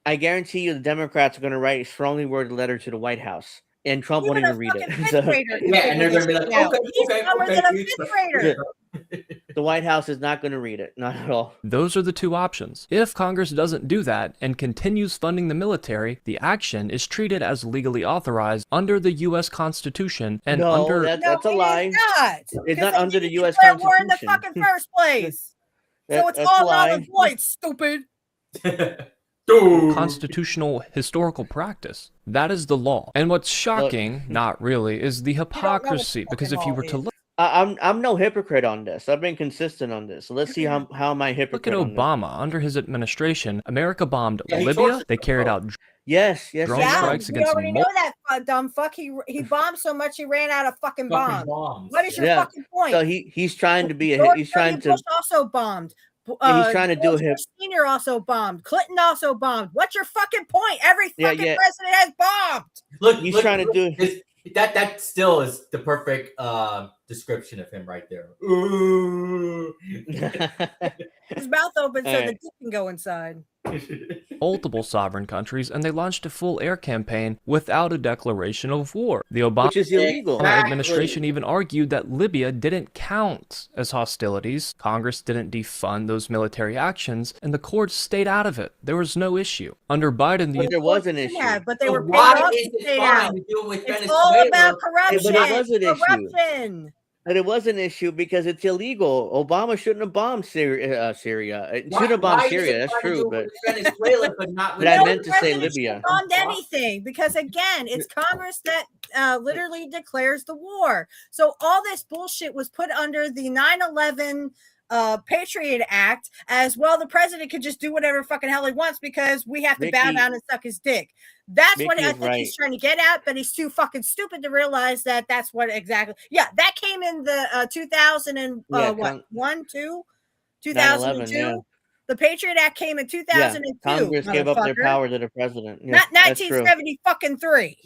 I guarantee you the Democrats are going to write a strongly worded letter to the White House. And Trump won't even read it. So, and they're going to be like, okay. The White House is not going to read it. Not at all. Those are the two options. If Congress doesn't do that and continues funding the military, the action is treated as legally authorized under the U.S. Constitution and under... That's a lie. It's not under the U.S. Constitution. War in the fucking first place. So it's all null and void, stupid. Constitutional historical practice. That is the law. And what's shocking, not really, is the hypocrisy. Because if you were to look, I'm no hypocrite on this. I've been consistent on this. So let's see how am I hypocrite. Look at Obama. Under his administration, America bombed Libya. They carried out drone strikes against. We already know that dumb fuck. He bombed so much he ran out of fucking bombs. What is your fucking point? So he's trying to be he's trying to. Bush also bombed. He's trying to do him. Senior also bombed. Clinton also bombed. What's your fucking point? Every fucking president has bombed. Look, he's trying to do that. Still is the perfect description of him right there. His mouth open so the dick can go inside. Multiple sovereign countries, and they launched a full air campaign without a declaration of war. The Obama administration even argued that Libya didn't count as hostilities. Congress didn't defund those military actions, and the courts stayed out of it. There was no issue. Under Biden, there was an issue. Yeah, but they were paid off to stay out. It's all about corruption. But it was an issue. But it was an issue because it's illegal. Obama shouldn't have bombed Syria. It should have bombed Syria. That's true. But Venezuela, but not. But I meant to say Libya. Bombed anything because again, it's Congress that literally declares the war. So all this bullshit was put under the 9/11 Patriot Act as well. The president could just do whatever fucking hell he wants because we have to bow down and suck his dick. That's what I think he's trying to get at, but he's too fucking stupid to realize that that's what exactly. Yeah, that came in the 2002. The Patriot Act came in 2002. Congress gave up their power to the president. Yeah, not 1970 fucking 3.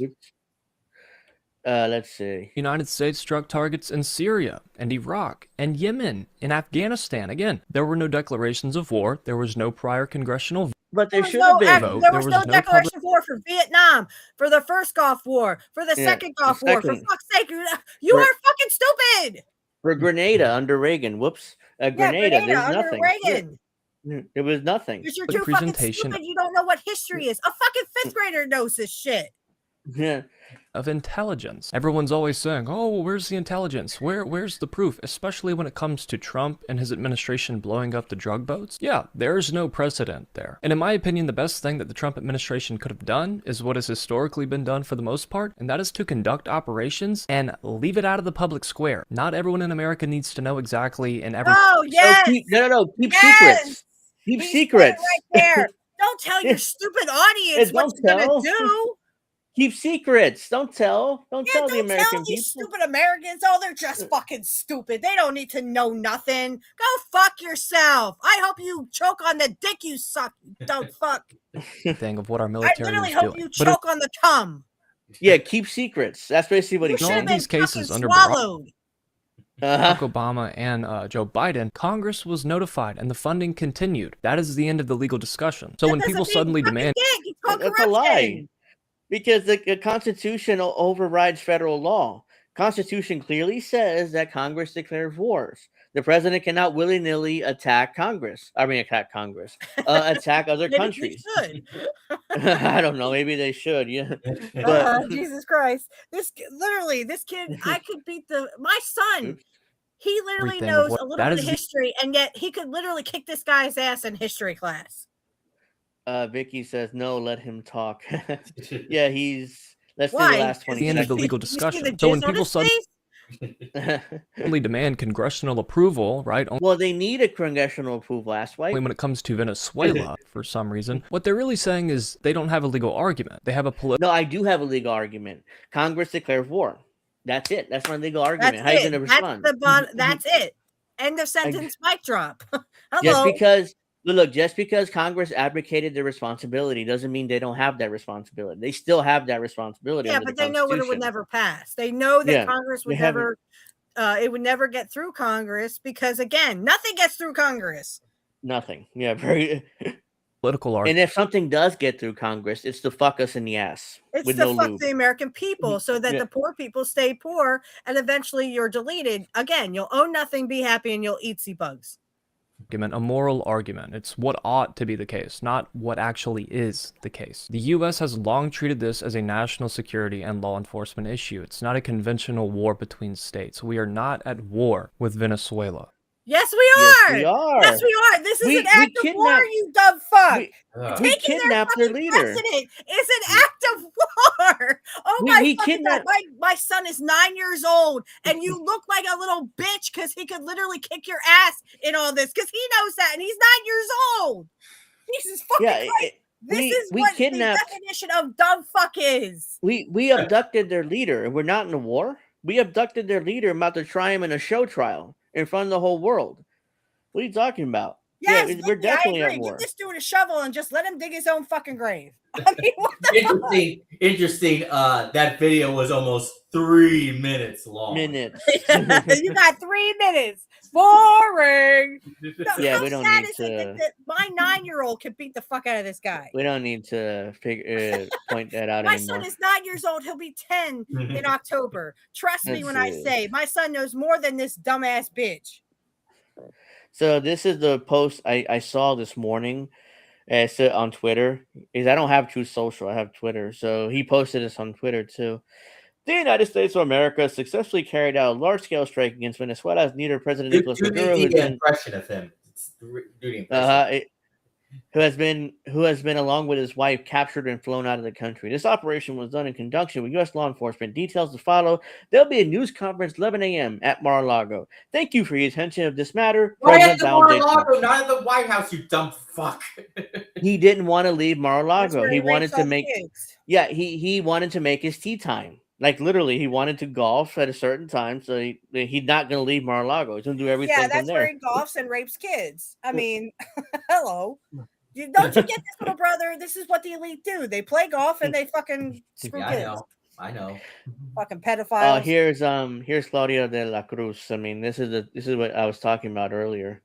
Let's see. The United States struck targets in Syria and Iraq and Yemen and Afghanistan. Again, there were no declarations of war. There was no prior congressional. But there should have been. There was no declaration of war for Vietnam, for the first Gulf War, for the second Gulf War. For fuck's sake, you are fucking stupid. For Grenada under Reagan. Whoops. Grenada, there's nothing. Reagan. There was nothing. Because you're too fucking stupid. You don't know what history is. A fucking 5th grader knows this shit. Yeah. Of intelligence. Everyone's always saying, oh, well, where's the intelligence? Where's the proof? Especially when it comes to Trump and his administration blowing up the drug boats. Yeah, there's no precedent there. And in my opinion, the best thing that the Trump administration could have done is what has historically been done for the most part, and that is to conduct operations and leave it out of the public square. Not everyone in America needs to know exactly and everything. Oh, yes! Keep secrets. Keep secrets. Right there. Don't tell your stupid audience what you're going to do. Keep secrets. Don't tell. Don't tell the American people. Stupid Americans. Oh, they're just fucking stupid. They don't need to know nothing. Go fuck yourself. I hope you choke on the dick you suck. Don't fuck. Thing of what our military is doing. I literally hope you choke on the cum. Yeah, keep secrets. That's basically what he's saying. In all these cases under Barack Obama and Joe Biden, Congress was notified and the funding continued. That is the end of the legal discussion. So when people suddenly demand, that's a lie. Because the Constitution overrides federal law. Constitution clearly says that Congress declares wars. The president cannot willy-nilly attack Congress. Attack other countries. I don't know. Maybe they should. Yeah. But Jesus Christ. This kid, I could beat my son. Oops. He literally knows a little bit of history, and yet he could literally kick this guy's ass in history class. Vicky says, no, let him talk. Yeah, let's do the Why? last 20 the end of the legal discussion. So when people suddenly demand congressional approval, right? Well, they need a congressional approval, Asswhite. When it comes to Venezuela, for some reason, what they're really saying is they don't have a legal argument. They have a political. No, I do have a legal argument. Congress declares war. That's it. That's my legal argument. How are you going to respond? That's it. End of sentence. Mic drop. Hello. Just because Congress abdicated their responsibility doesn't mean they don't have that responsibility. They still have that responsibility. Yeah, but they know it would never pass. They know that Congress would never. It would never get through Congress because, again, nothing gets through Congress. Nothing. Yeah, very political argument. And if something does get through Congress, it's to fuck us in the ass. It's to fuck the American people so that the poor people stay poor, and eventually you're deleted. Again, you'll own nothing, be happy, and you'll eat sea bugs. A moral argument. It's what ought to be the case, not what actually is the case. The U.S. has long treated this as a national security and law enforcement issue. It's not a conventional war between states. We are not at war with Venezuela. Yes, we are. Yes, we are. This is an act of war, you dumb fuck. We kidnapped their leader. President is an act of war. Oh my God. My son is 9 years old, and you look like a little bitch because he could literally kick your ass in all this because he knows that, and he's 9 years old. Jesus fucking Christ. This is what the definition of dumb fuck is. We abducted their leader, and we're not in a war. We abducted their leader, about to try him in a show trial in front of the whole world. What are you talking about? Yes, we're definitely at war. Give this dude a shovel and just let him dig his own fucking grave. I mean, what the interesting. That video was almost 3 minutes long. You got 3 minutes. Boring. Yeah, we don't need to. My 9-year-old can beat the fuck out of this guy. We don't need to point that out my anymore. My son is 9 years old. He'll be 10 in October. Trust me when I say my son knows more than this dumbass bitch. So this is the post I saw this morning on Twitter. I don't have Truth Social. I have Twitter. So he posted this on Twitter too. The United States of America successfully carried out a large-scale strike against Venezuela's leader, President Nicolas Maduro, impression of him. Who has been, along with his wife, captured and flown out of the country. This operation was done in conjunction with U.S. law enforcement. Details to follow. There'll be a news conference 11 a.m. at Mar-a-Lago. Thank you for your attention of this matter. Why at the Mar-a-Lago, not at the White House, you dumb fuck. He didn't want to leave Mar-a-Lago. He wanted to make he wanted to make his tea time. Like, literally, he wanted to golf at a certain time, so he's not going to leave Mar-a-Lago. He's going to do everything from there. Yeah, that's where he golfs and rapes kids. I mean, hello. Don't you get this, little brother? This is what the elite do. They play golf and they fucking screw kids. I know. Fucking pedophiles. Here's Claudia de la Cruz. I mean, this is what I was talking about earlier.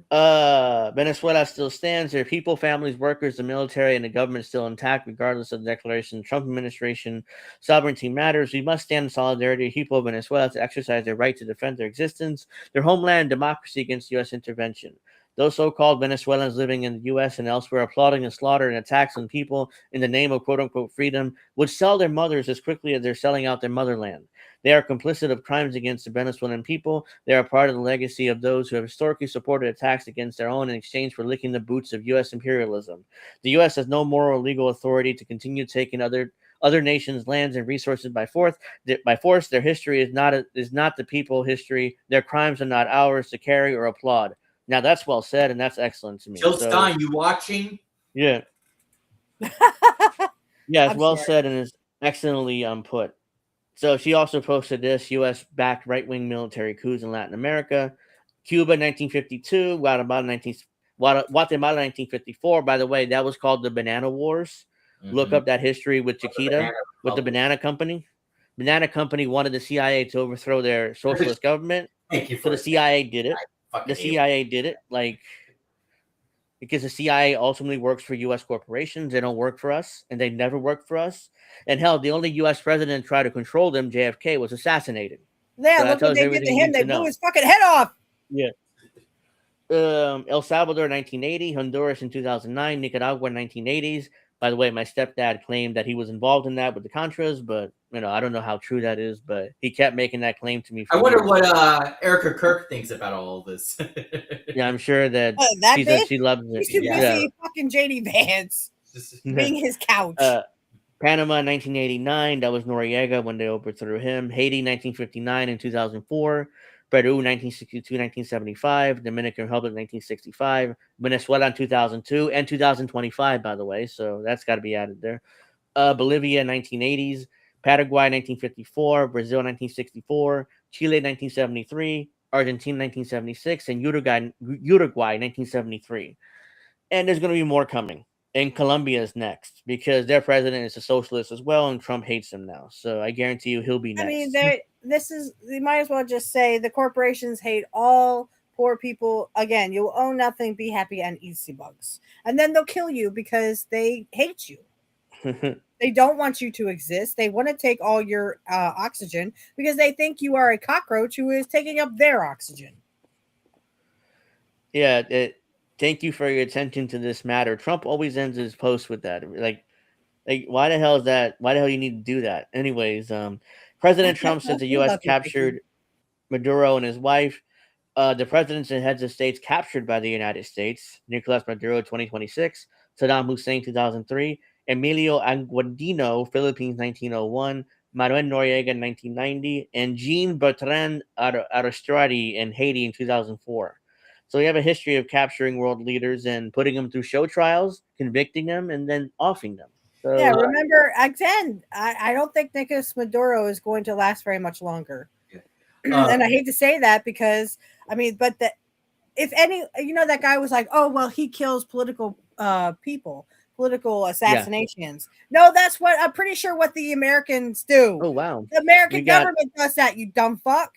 Venezuela still stands. Their people, families, workers, the military, and the government still intact, regardless of the declaration. Trump administration sovereignty matters. We must stand in solidarity with the people of Venezuela to exercise their right to defend their existence, their homeland, and democracy against U.S. intervention. Those so-called Venezuelans living in the U.S. and elsewhere applauding the slaughter and attacks on people in the name of quote-unquote freedom would sell their mothers as quickly as they're selling out their motherland. They are complicit of crimes against the Venezuelan people. They are part of the legacy of those who have historically supported attacks against their own in exchange for licking the boots of U.S. imperialism. The U.S. has no moral or legal authority to continue taking other nations' lands and resources by force. Their history is not the people's history. Their crimes are not ours to carry or applaud. Now that's well said, and that's excellent to me. Jill Stein, you watching? Yeah. Yeah, it's well said and it's excellently put. So she also posted this: U.S.-backed right-wing military coups in Latin America. Cuba, 1952. Guatemala, 1954. By the way, that was called the Banana Wars. Look up that history with Chiquita, with the Banana Company. Banana Company wanted the CIA to overthrow their socialist government. So the CIA did it. The CIA did it, because the CIA ultimately works for U.S. corporations. They don't work for us, and they never worked for us. And hell, the only U.S. president tried to control them, JFK, was assassinated. Yeah, so look what they did to him. They blew his fucking head off. Yeah. El Salvador 1980, Honduras in 2009, Nicaragua 1980s. By the way, my stepdad claimed that he was involved in that with the Contras, but I don't know how true that is. But he kept making that claim to me. I wonder what Erica Kirk thinks about all this. Yeah, I'm sure that that she says she loves it. He's too busy fucking JD Vance being his couch. Panama 1989, that was Noriega when they overthrew him. Haiti 1959 and 2004. Peru 1962, 1975. Dominican Republic 1965. Venezuela in 2002 and 2025, by the way. So that's got to be added there. Bolivia 1980s. Paraguay 1954. Brazil 1964. Chile 1973. Argentina 1976. And Uruguay 1973. And there's going to be more coming. And Colombia is next because their president is a socialist as well, and Trump hates him now. So I guarantee you he'll be next. I mean, you might as well just say the corporations hate all poor people. Again, you'll own nothing, be happy, and eat sea bugs. And then they'll kill you because they hate you. They don't want you to exist. They want to take all your oxygen because they think you are a cockroach who is taking up their oxygen. Yeah, thank you for your attention to this matter. Trump always ends his post with that. Like why the hell is that? Why the hell you need to do that? Anyways, President Trump says the U.S. captured Maduro and his wife. The presidents and heads of states captured by the United States: Nicolas Maduro, 2026; Saddam Hussein, 2003; Emilio Aguadino, Philippines, 1901; Manuel Noriega, 1990; and Jean Bertrand Aristide in Haiti in 2004. So we have a history of capturing world leaders and putting them through show trials, convicting them, and then offing them. So, yeah, remember, again, I don't think Nicolas Maduro is going to last very much longer. And I hate to say that because, but if any, that guy was like, oh, well, he kills political people, political assassinations. Yeah. No, that's what I'm pretty sure what the Americans do. Oh, wow. The American government does that, you dumb fuck.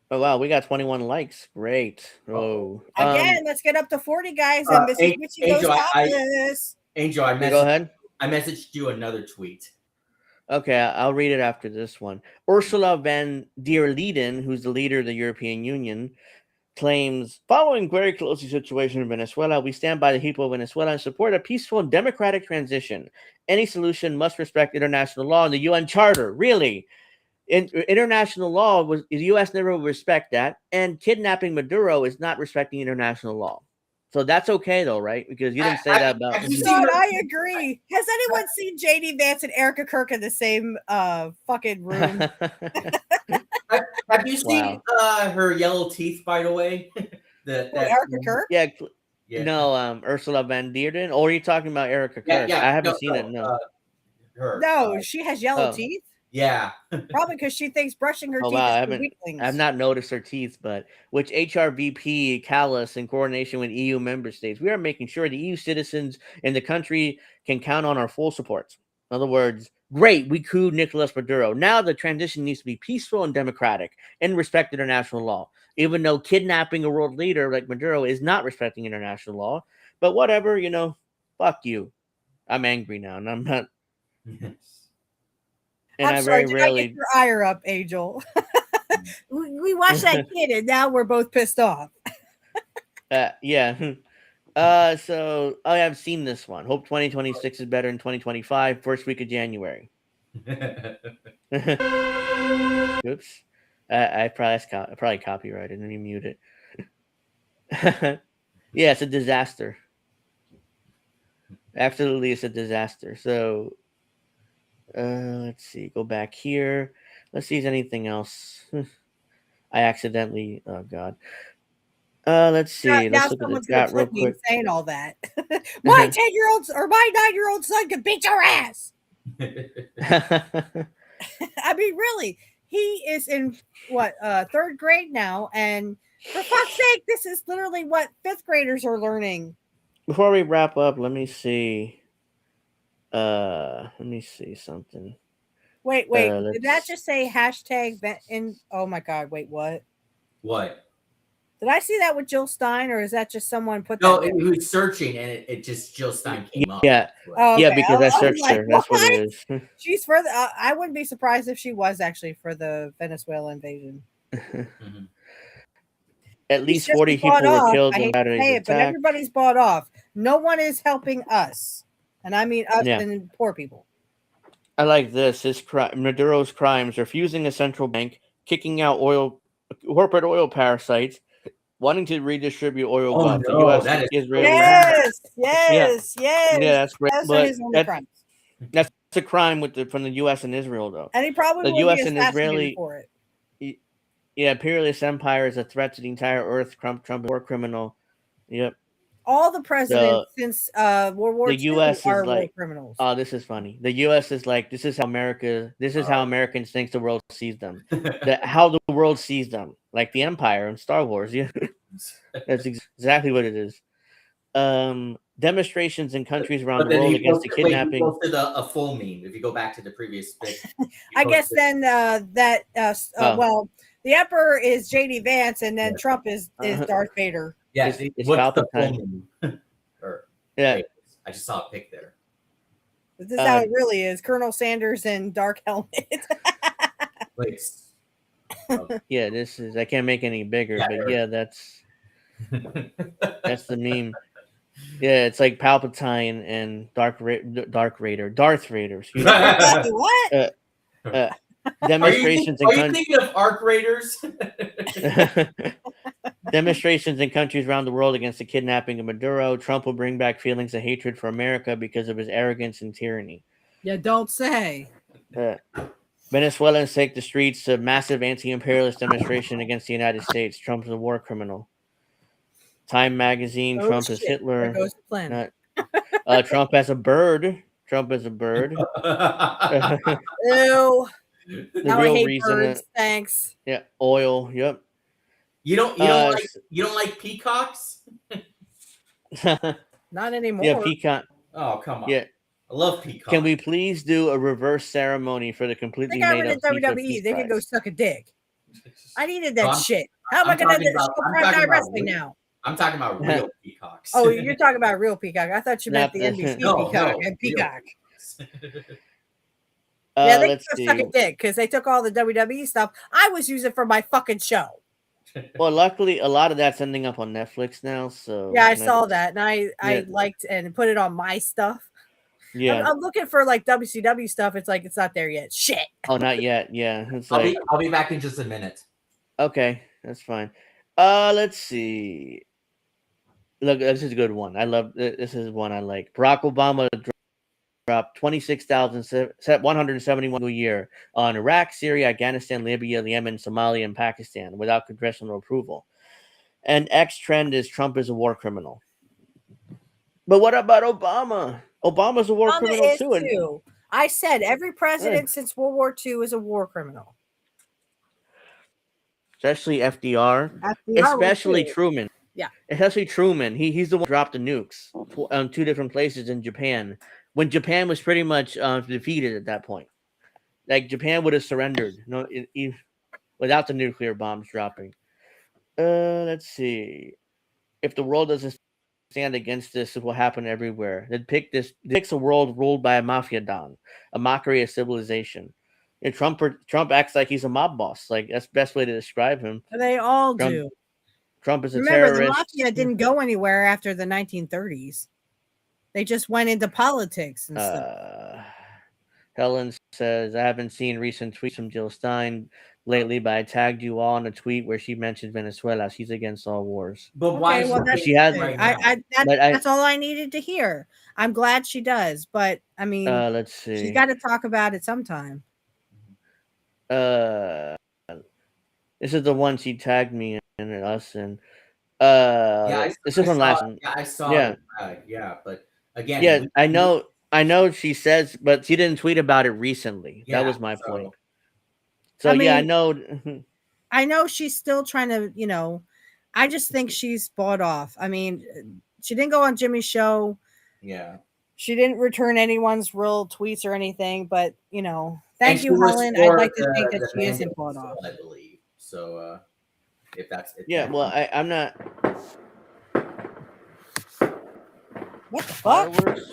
Oh, wow. We got 21 likes. Great. Oh. Again, let's get up to 40, guys. And Mrs. Richie goes topless. Angel, go ahead. I messaged you another tweet. Okay, I'll read it after this one. Ursula von der Leyen, who's the leader of the European Union, claims, following very closely situation in Venezuela, we stand by the people of Venezuela and support a peaceful and democratic transition. Any solution must respect international law and the UN Charter. Really? International law, the U.S. never will respect that, and kidnapping Maduro is not respecting international law. So that's okay, though, right? Because you didn't say that about... Sean, I agree. Has anyone seen J.D. Vance and Erica Kirk in the same fucking room? Have you seen her yellow teeth, by the way? Erica Kirk? Yeah. No, Ursula von der Leyen? Or are you talking about Erica Kirk? I haven't seen it, no. No, she has yellow teeth? Yeah. Probably because she thinks brushing her teeth is for weaklings. I've not noticed her teeth, but which HRVP Callas in coordination with EU member states, we are making sure the EU citizens in the country can count on our full support. In other words, great, we coup Nicolas Maduro. Now the transition needs to be peaceful and democratic and respect international law, even though kidnapping a world leader like Maduro is not respecting international law. But whatever, fuck you. I'm angry now, and I'm not... And I'm sorry, did I get your ire up, Angel? we watched that kid, and now we're both pissed off. Yeah. So I have seen this one. Hope 2026 is better than 2025. First week of January. Oops. I probably copyrighted. Let me mute it. Yeah, it's a disaster. Absolutely, it's a disaster. So... let's see. Go back here. Let's see if there's anything else. I accidentally. Oh God. Let's see. Let's look at the chat real quick. Saying all that. My 10-year-old or my 9-year-old son can beat your ass. I mean, really, he is in what 3rd grade now, and for fuck's sake, this is literally what 5th graders are learning. Before we wrap up, let me see. Let me see something. Wait. Did that just say hashtag in? Oh my God! Wait, what? What? Did I see that with Jill Stein, or is that just someone put? No, he was searching, and it just Jill Stein came up. Yeah, yeah, because I searched her. That's what it is. She's for the. I wouldn't be surprised if she was actually for the Venezuela invasion. At least 40 people were killed in Saturday's attack. But everybody's bought off. No one is helping us, and I mean us and poor people. I like this. Maduro's crimes: refusing a central bank, kicking out corporate oil parasites, wanting to redistribute oil wealth. No, the U.S. that is Israel. Yes. Yeah, that's great. But that's a crime from the U.S. and Israel, though. And he probably the U.S. and Israeli for it. Yeah, imperialist empire is a threat to the entire earth. Trump is a war criminal. Yep. All the presidents since World War II are war criminals. Oh, this is funny. The U.S. is like, this is how Americans think the world sees them. How the world sees them, like the Empire in Star Wars. Yeah, that's exactly what it is. Demonstrations in countries around the world against the kidnapping. You posted a full meme. If you go back to the previous pic, I guess then well, the Emperor is J.D. Vance, and then Trump is Darth Vader. Yeah, it's what's the full meme? Wait, I just saw a pic there. This is how it really is: Colonel Sanders and dark helmet. Wait. Yeah, this is. I can't make any bigger, but yeah, that's the meme. Yeah, it's like Palpatine and Darth Vader. Excuse me. What? Demonstrations. Are you thinking of Arc Raiders? Demonstrations in countries around the world against the kidnapping of Maduro. Trump will bring back feelings of hatred for America because of his arrogance and tyranny. Yeah, don't say. Venezuelans take the streets. A massive anti-imperialist demonstration against the United States. Trump is a war criminal. Time magazine. Trump is Hitler. There goes the plan. Trump as a bird. Trump as a bird. Ew. Now I hate birds. Thanks. Yeah, oil. Yep. You don't like peacocks? Not anymore. Yeah, peacock. Oh, come on. Yeah. I love peacocks. Can we please do a reverse ceremony for the completely made up WWE? They can go suck a dick. I needed that shit. How am I going to do Prime Time Wrestling now? I'm talking about real peacocks. Oh, you're talking about real peacock. I thought you meant the NBC peacock and peacock. Yeah, they can go suck a dick because they took all the WWE stuff I was using for my fucking show. Well, luckily, a lot of that's ending up on Netflix now. So yeah, I saw that, and I liked and put it on my stuff. Yeah, I'm looking for like WCW stuff. It's like it's not there yet. Shit. Oh, not yet. Yeah, it's I'll be back in just a minute. Okay, that's fine. Let's see. Look, this is a good one. I love this. Is one I like. Barack Obama dropped 26,171 a year on Iraq, Syria, Afghanistan, Libya, Yemen, Somalia, and Pakistan without congressional approval. And X trend is Trump is a war criminal. But what about Obama? Obama's a war criminal too. I said every president since World War II is a war criminal. Especially FDR especially Truman. Yeah, especially Truman. He's the one who dropped the nukes on 2 different places in Japan when Japan was pretty much defeated at that point. Like Japan would have surrendered, without the nuclear bombs dropping. Let's see. If the world doesn't stand against this, it will happen everywhere. It picks a world ruled by a mafia don, a mockery of civilization. And Trump acts like he's a mob boss. Like that's the best way to describe him. They all do. Trump is a terrorist. The mafia didn't go anywhere after the 1930s. They just went into politics and stuff. Helen says, I haven't seen recent tweets from Jill Stein lately, but I tagged you all in a tweet where she mentioned Venezuela. She's against all wars. But why? Well, she has. That's all I needed to hear. I'm glad she does, but I mean, let's see. She's got to talk about it sometime. This is the one she tagged me in and us and this is from last. Yeah, I saw. Yeah, but again, yeah, I know. She says, but she didn't tweet about it recently. Yeah, that was my point. So I mean, I know. I know she's still trying to, I just think she's bought off. I mean, she didn't go on Jimmy's show. Yeah. She didn't return anyone's real tweets or anything, but thank you, Helen. I'd like to think that she isn't bought off. I believe so. If that's well, I'm not. What the fuck? Fireworks?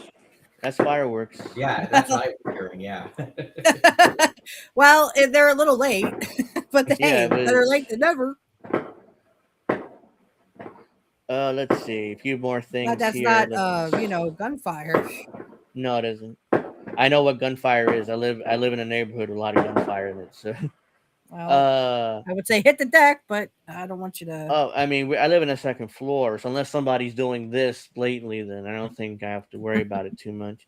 That's fireworks. Yeah, that's what I'm hearing. Yeah. Well, they're a little late, but better late than never. Let's see. A few more things But that's here. not, gunfire. No, it isn't. I know what gunfire is. I live in a neighborhood with a lot of gunfire in it. So, well, I would say hit the deck, but I don't want you to. Oh, I mean, I live in a second floor, so unless somebody's doing this blatantly, then I don't think I have to worry about it too much.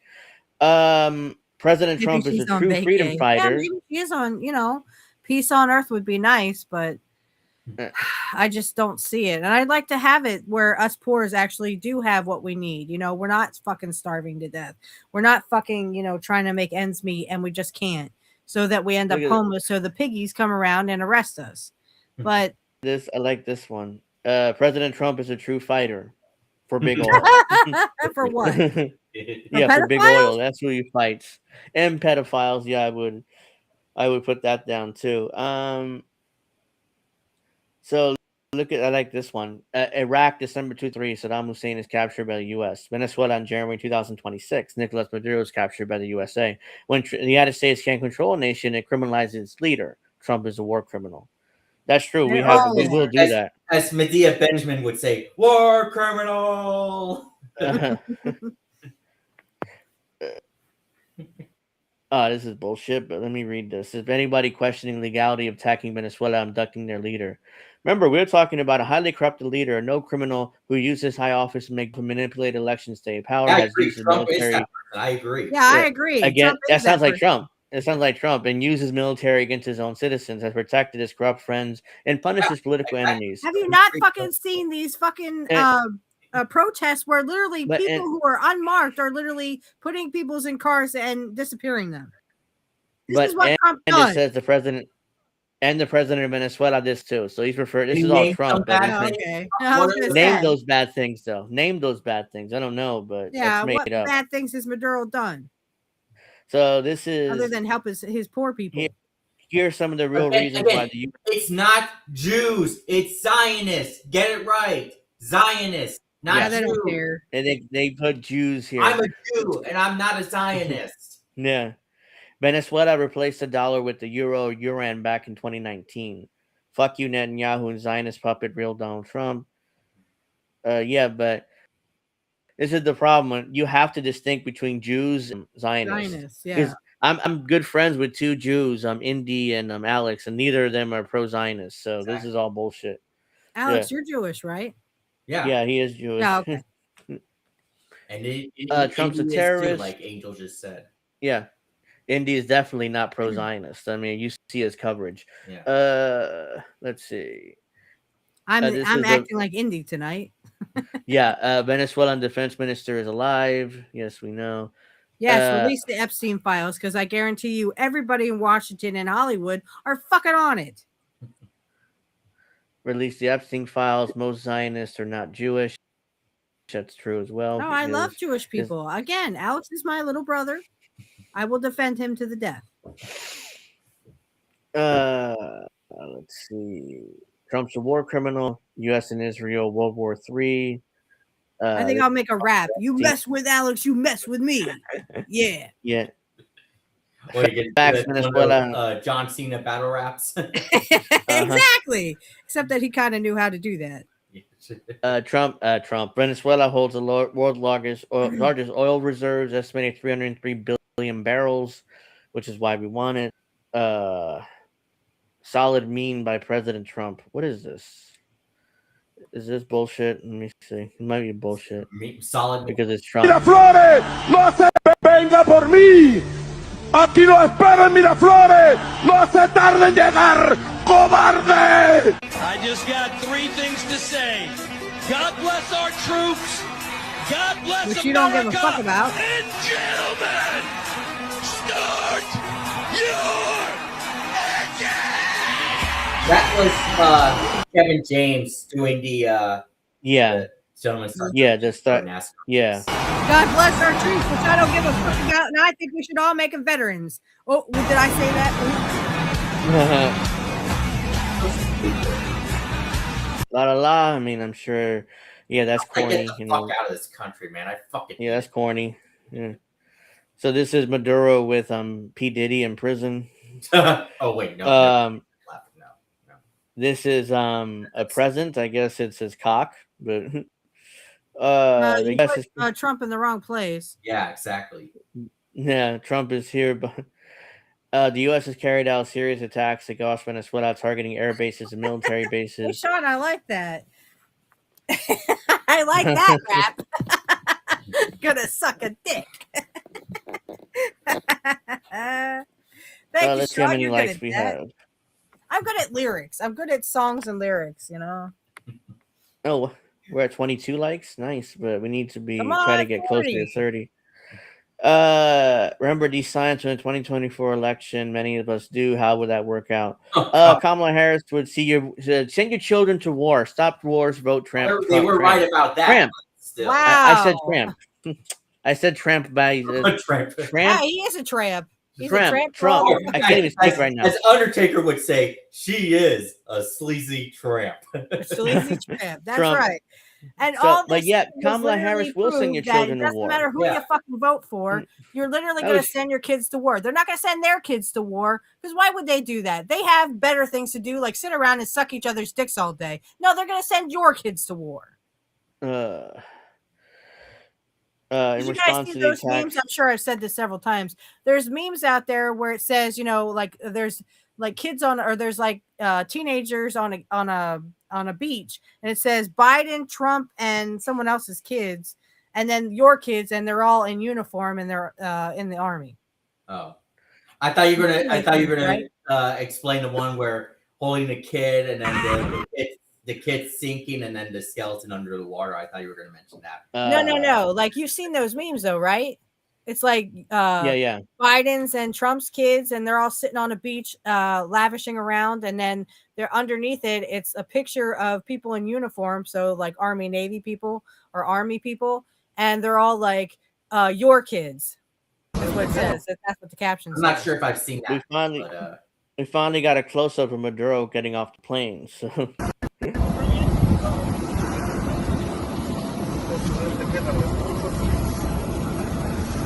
President Trump is a true freedom fighter. Yeah, maybe she is on. Peace on earth would be nice, but I just don't see it. And I'd like to have it where us poors actually do have what we need. We're not fucking starving to death. We're not fucking, trying to make ends meet and we just can't. So that we end up homeless. So the piggies come around and arrest us. But I like this one. President Trump is a true fighter for big oil. For what? For big oil. That's who he fights. And pedophiles. Yeah, I would put that down too. So I like this one. Iraq, December 2023, Saddam Hussein is captured by the U.S. Venezuela in January 2026, Nicolas Maduro is captured by the USA. When the United States can't control a nation, it criminalizes its leader. Trump is a war criminal. That's true. We will do that. As Medea Benjamin would say, war criminal. This is bullshit, but let me read this. If anybody questioning legality of attacking Venezuela, abducting their leader. Remember, we're talking about a highly corrupted leader, no criminal who uses high office to manipulate elections, stay power, has used his military. I agree. Yeah, I agree. Again, that sounds like Trump. It sounds like Trump, and uses military against his own citizens, has protected his corrupt friends, and punishes political enemies. Have you not fucking seen these fucking protests where literally people who are unmarked are literally putting people's in cars and disappearing them? This is what Trump does. It says the president and the president of Venezuela this too. So he's referred. This is all Trump. Okay. Name those bad things, though. Name those bad things. I don't know, but yeah, let's make what it up. bad things has Maduro done? So this is other than help his poor people. Here's some of the real reasons why the it's not Jews, it's Zionists. Get it right, Zionists, not they Jews. don't care. And they put Jews here. I'm a Jew, and I'm not a Zionist. Yeah. Venezuela replaced the dollar with the euro or yuan back in 2019. Fuck you, Netanyahu and Zionist puppet, real Donald Trump. Yeah, but this is the problem. You have to distinct between Jews and Zionists. Yeah. I'm good friends with two Jews, Indy and Alex, and neither of them are pro-Zionist. So this is all bullshit. Alex, you're Jewish, right? Yeah. Yeah, he is Jewish. Oh, okay. And Trump's a terrorist, too, like Angel just said. Yeah. Indy is definitely not pro-Zionist. I mean, you see his coverage. Yeah. Let's see. I'm acting like Indy tonight. Yeah. Venezuelan defense minister is alive. Yes, we know. Yes, release the Epstein files, because I guarantee you everybody in Washington and Hollywood are fucking on it. Release the Epstein files. Most Zionists are not Jewish. That's true as well. No, I love Jewish people. Again, Alex is my little brother. I will defend him to the death. Let's see. Trump's a war criminal. U.S. and Israel, World War III. I think I'll make a rap. You mess with Alex, you mess with me. Yeah. Yeah. Or you get Venezuela, John Cena battle raps. Exactly. Except that he kind of knew how to do that. Trump. Venezuela holds the world's largest oil reserves, estimated 303 billion barrels, which is why we want it. Solid meme by President Trump. What is this? Is this bullshit? Let me see. It might be bullshit. Solid because it's Trump. Miraflores, no se venga por mí. Aquí lo espero en Miraflores. No se tarde en llegar, cobarde. I just got three things to say. God bless our troops. God bless Which America. you don't give a fuck about. And gentlemen, start your engine. That was Kevin James doing the gentleman start. Yeah, just start. Yeah. God bless our troops, which I don't give a fuck about, and I think we should all make them veterans. Oh, did I say that? La la la. I mean, I'm sure. Yeah, that's corny. Get the fuck out of this country, man. I fucking. Yeah, that's corny. Yeah. So this is Maduro with P. Diddy in prison. Oh wait, no. This is a present. I guess it's his cock. but you the US put Trump in the wrong place. Yeah, exactly. Yeah, Trump is here, but the U.S. has carried out serious attacks across Venezuela, targeting air bases and military Hey, bases. Sean, I like that. I like that rap. Gonna suck a dick. Thank you, Let's see how Sean. many You're likes good we at that. have. I'm good at lyrics. I'm good at songs and lyrics, you know. Oh, we're at 22 likes. Nice, but we need to try to get 40. closer to 30. Remember these signs from the 2024 election. Many of us do. How would that work out? Kamala Harris would send your children to war. Stop wars. Vote Trump. They were Trump. right about that. Tramp. Still. Wow. I said tramp. I said tramp by Tramp. Ah, he is a tramp. He's a tramp. Trump. I can't even speak right now. As Undertaker would say, she is a sleazy tramp. A sleazy tramp. That's Trump. right. And So, all this but yet was Kamala Harris will send your children it to doesn't war. matter who you fucking vote for. You're literally going to send your kids to war. They're not going to send their kids to war because why would they do that? They have better things to do, like sit around and suck each other's dicks all day. No, they're going to send your kids to war. In you guys see those memes? I'm sure I've said this several times. There's memes out there where it says, you know, like there's like kids on, or there's like teenagers on a beach, and it says Biden, Trump, and someone else's kids, and then your kids, and they're all in uniform and they're in the army. Oh, I thought you were gonna explain the one where holding the kid and then the kid sinking and then the skeleton under the water. I thought you were going to mention that. No. Like you've seen those memes though, right? It's like yeah. Biden's and Trump's kids, and they're all sitting on a beach, lavishing around, and then they're underneath it. It's a picture of people in uniform, so like Army, Navy people or Army people, and they're all like your kids. That's what it says. That's what the caption says. I'm not sure if I've seen that. We finally got a close up of Maduro getting off the plane. So.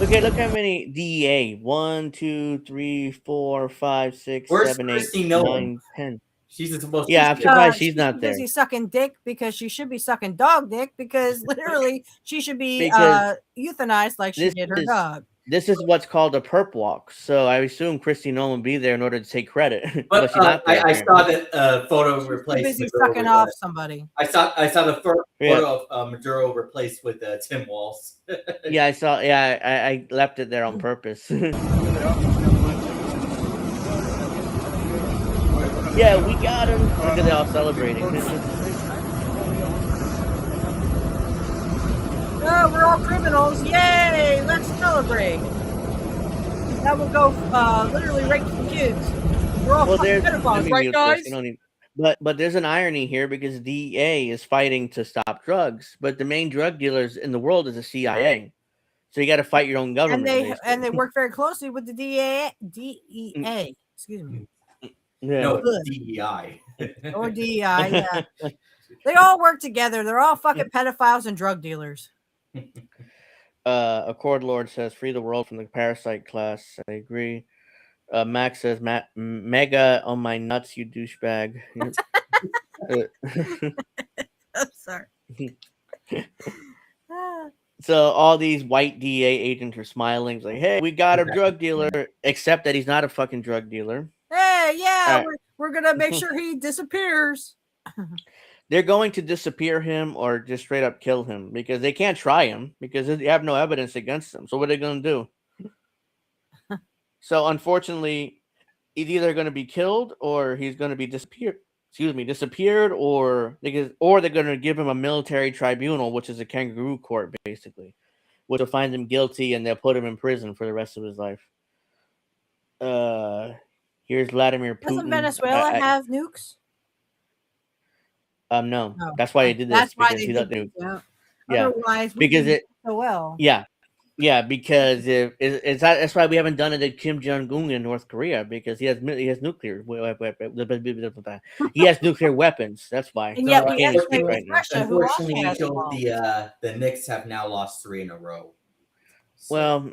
Look how many DEA. 1, 2, 3, 4, 5, 6, Where's 7, 8, Christy 9, 10. She's supposed to. Yeah, I'm surprised she's not there. Busy sucking dick because she should be sucking dog dick because literally she should be euthanized like she did her dog. This is what's called a perp walk. So I assume Christy Nolan will be there in order to take credit. But she's not there, I saw that photo replaced. Busy sucking off somebody. I saw the photo of Maduro replaced with Tim Walz. Yeah, I saw. Yeah, I left it there on purpose. Yeah, we got him. Look at they all celebrating. Oh, we're all criminals. Yay! Let's celebrate. That will go literally right to the kids. We're all pedophiles, right, guys? But there's an irony here because DEA is fighting to stop drugs, but the main drug dealers in the world is the CIA. So you got to fight your own government. And they work very closely with the DEA. Excuse me. Yeah. No, DEI. Or DEI, yeah. They all work together. They're all fucking pedophiles and drug dealers. Accord Lord says, free the world from the parasite class. I agree. Max says, mega on my nuts, you douchebag. I'm sorry. So all these white DEA agents are smiling. It's like, hey, we got a drug dealer, except that he's not a fucking drug dealer. Hey, yeah, we're going to make sure he disappears. They're going to disappear him or just straight up kill him because they can't try him because they have no evidence against him. So what are they going to do? So unfortunately, he's either going to be killed or he's going to be disappeared, or they're going to give him a military tribunal, which is a kangaroo court, basically, which will find him guilty and they'll put him in prison for the rest of his life. Here's Vladimir Putin. Doesn't Venezuela have nukes? No. That's why they did this. That's why because they did this. Yeah. Otherwise, because it so well. Yeah, because that's why we haven't done it at Kim Jong-un in North Korea because he has nuclear he has nuclear weapons. That's why. And yet we actually right Russia, unfortunately, the Knicks have now lost 3 in a row. So. Well,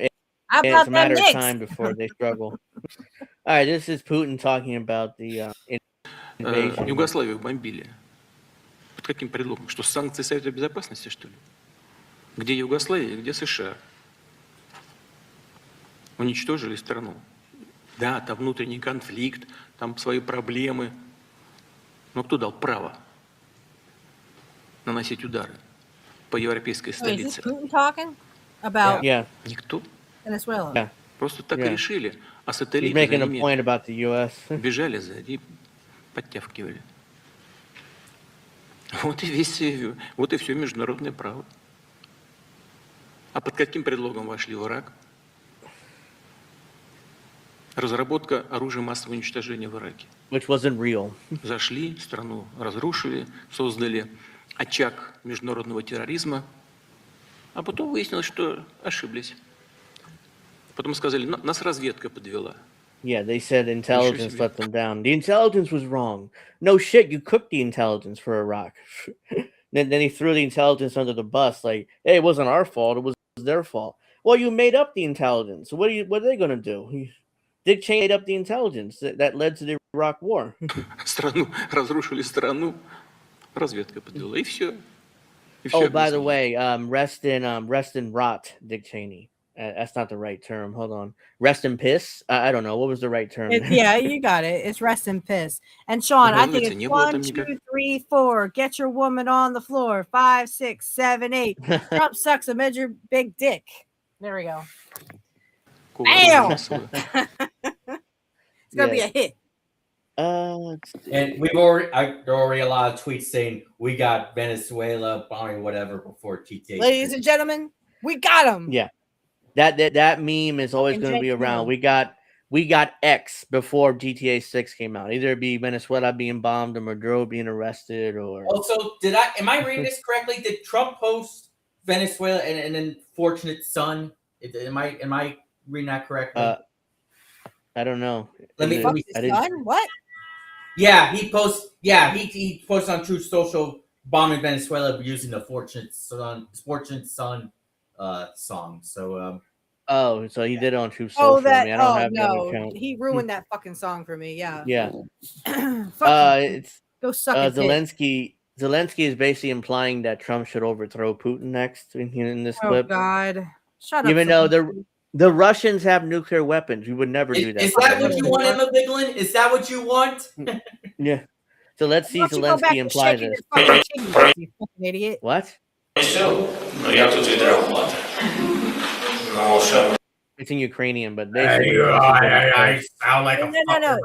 it's a matter of time before they struggle. All right, this is Putin talking about the invasion. Югославию бомбили. каким предлогом? Что санкции Совета Безопасности, что ли? Где Югославия, где США? Уничтожили страну. Да, там внутренний конфликт, там свои проблемы. Но кто дал право наносить удары по европейской столице? Никто. Venezuela. Просто так и решили. А сателлиты за ними бежали сзади, подтягивали. Вот и все международное право. А под каким предлогом вошли в Ирак? Разработка оружия массового уничтожения в Ираке. Which wasn't real. Зашли, страну разрушили, создали очаг международного терроризма, а потом выяснилось, что ошиблись. Потом сказали, нас разведка подвела. Yeah, they said intelligence let them down. The intelligence was wrong. No shit, you cooked the intelligence for Iraq. then he threw the intelligence under the bus, like, hey, it wasn't our fault, it was their fault. Well, you made up the intelligence. So what are they gonna do? Dick Cheney made up the intelligence that led to the Iraq War. Разрушили страну, разведка подвела, и все. Oh, by the way, rest in rot, Dick Cheney. That's not the right term. Hold on. Rest in piss? I don't know. What was the right term? Yeah, you got it. It's rest in piss. And Sean, I think it's 1, 2, 3, 4. Get your woman on the floor. 5, 6, 7, 8. Trump sucks a major big dick. There we go. Bam! It's gonna be a hit. And there are already a lot of tweets saying we got Venezuela bombing whatever before GTA. Ladies and gentlemen, we got them. Yeah. That meme is always going to be around. We got X before GTA 6 came out. Either it be Venezuela being bombed or Maduro being arrested, or also am I reading this correctly? Did Trump post Venezuela and then Fortunate Son? Am I reading that correctly? I don't know. Let me what? Yeah, he posts. Yeah, he posts on Truth Social bombing Venezuela using the Fortunate Son song. So so he did it on Truth Social. That. I don't have no, that account. he ruined that fucking song for me. Yeah. Yeah. It's go suck it. Zelensky is basically implying that Trump should overthrow Putin next in this clip. Oh God! Shut up. Even though the Russians have nuclear weapons, we would never do that. Is that what you want, Emma Biglin? Is that what you want? Yeah. So let's see Zelensky imply this. You fucking idiot. What? It's in Ukrainian, but basically, I sound like a no.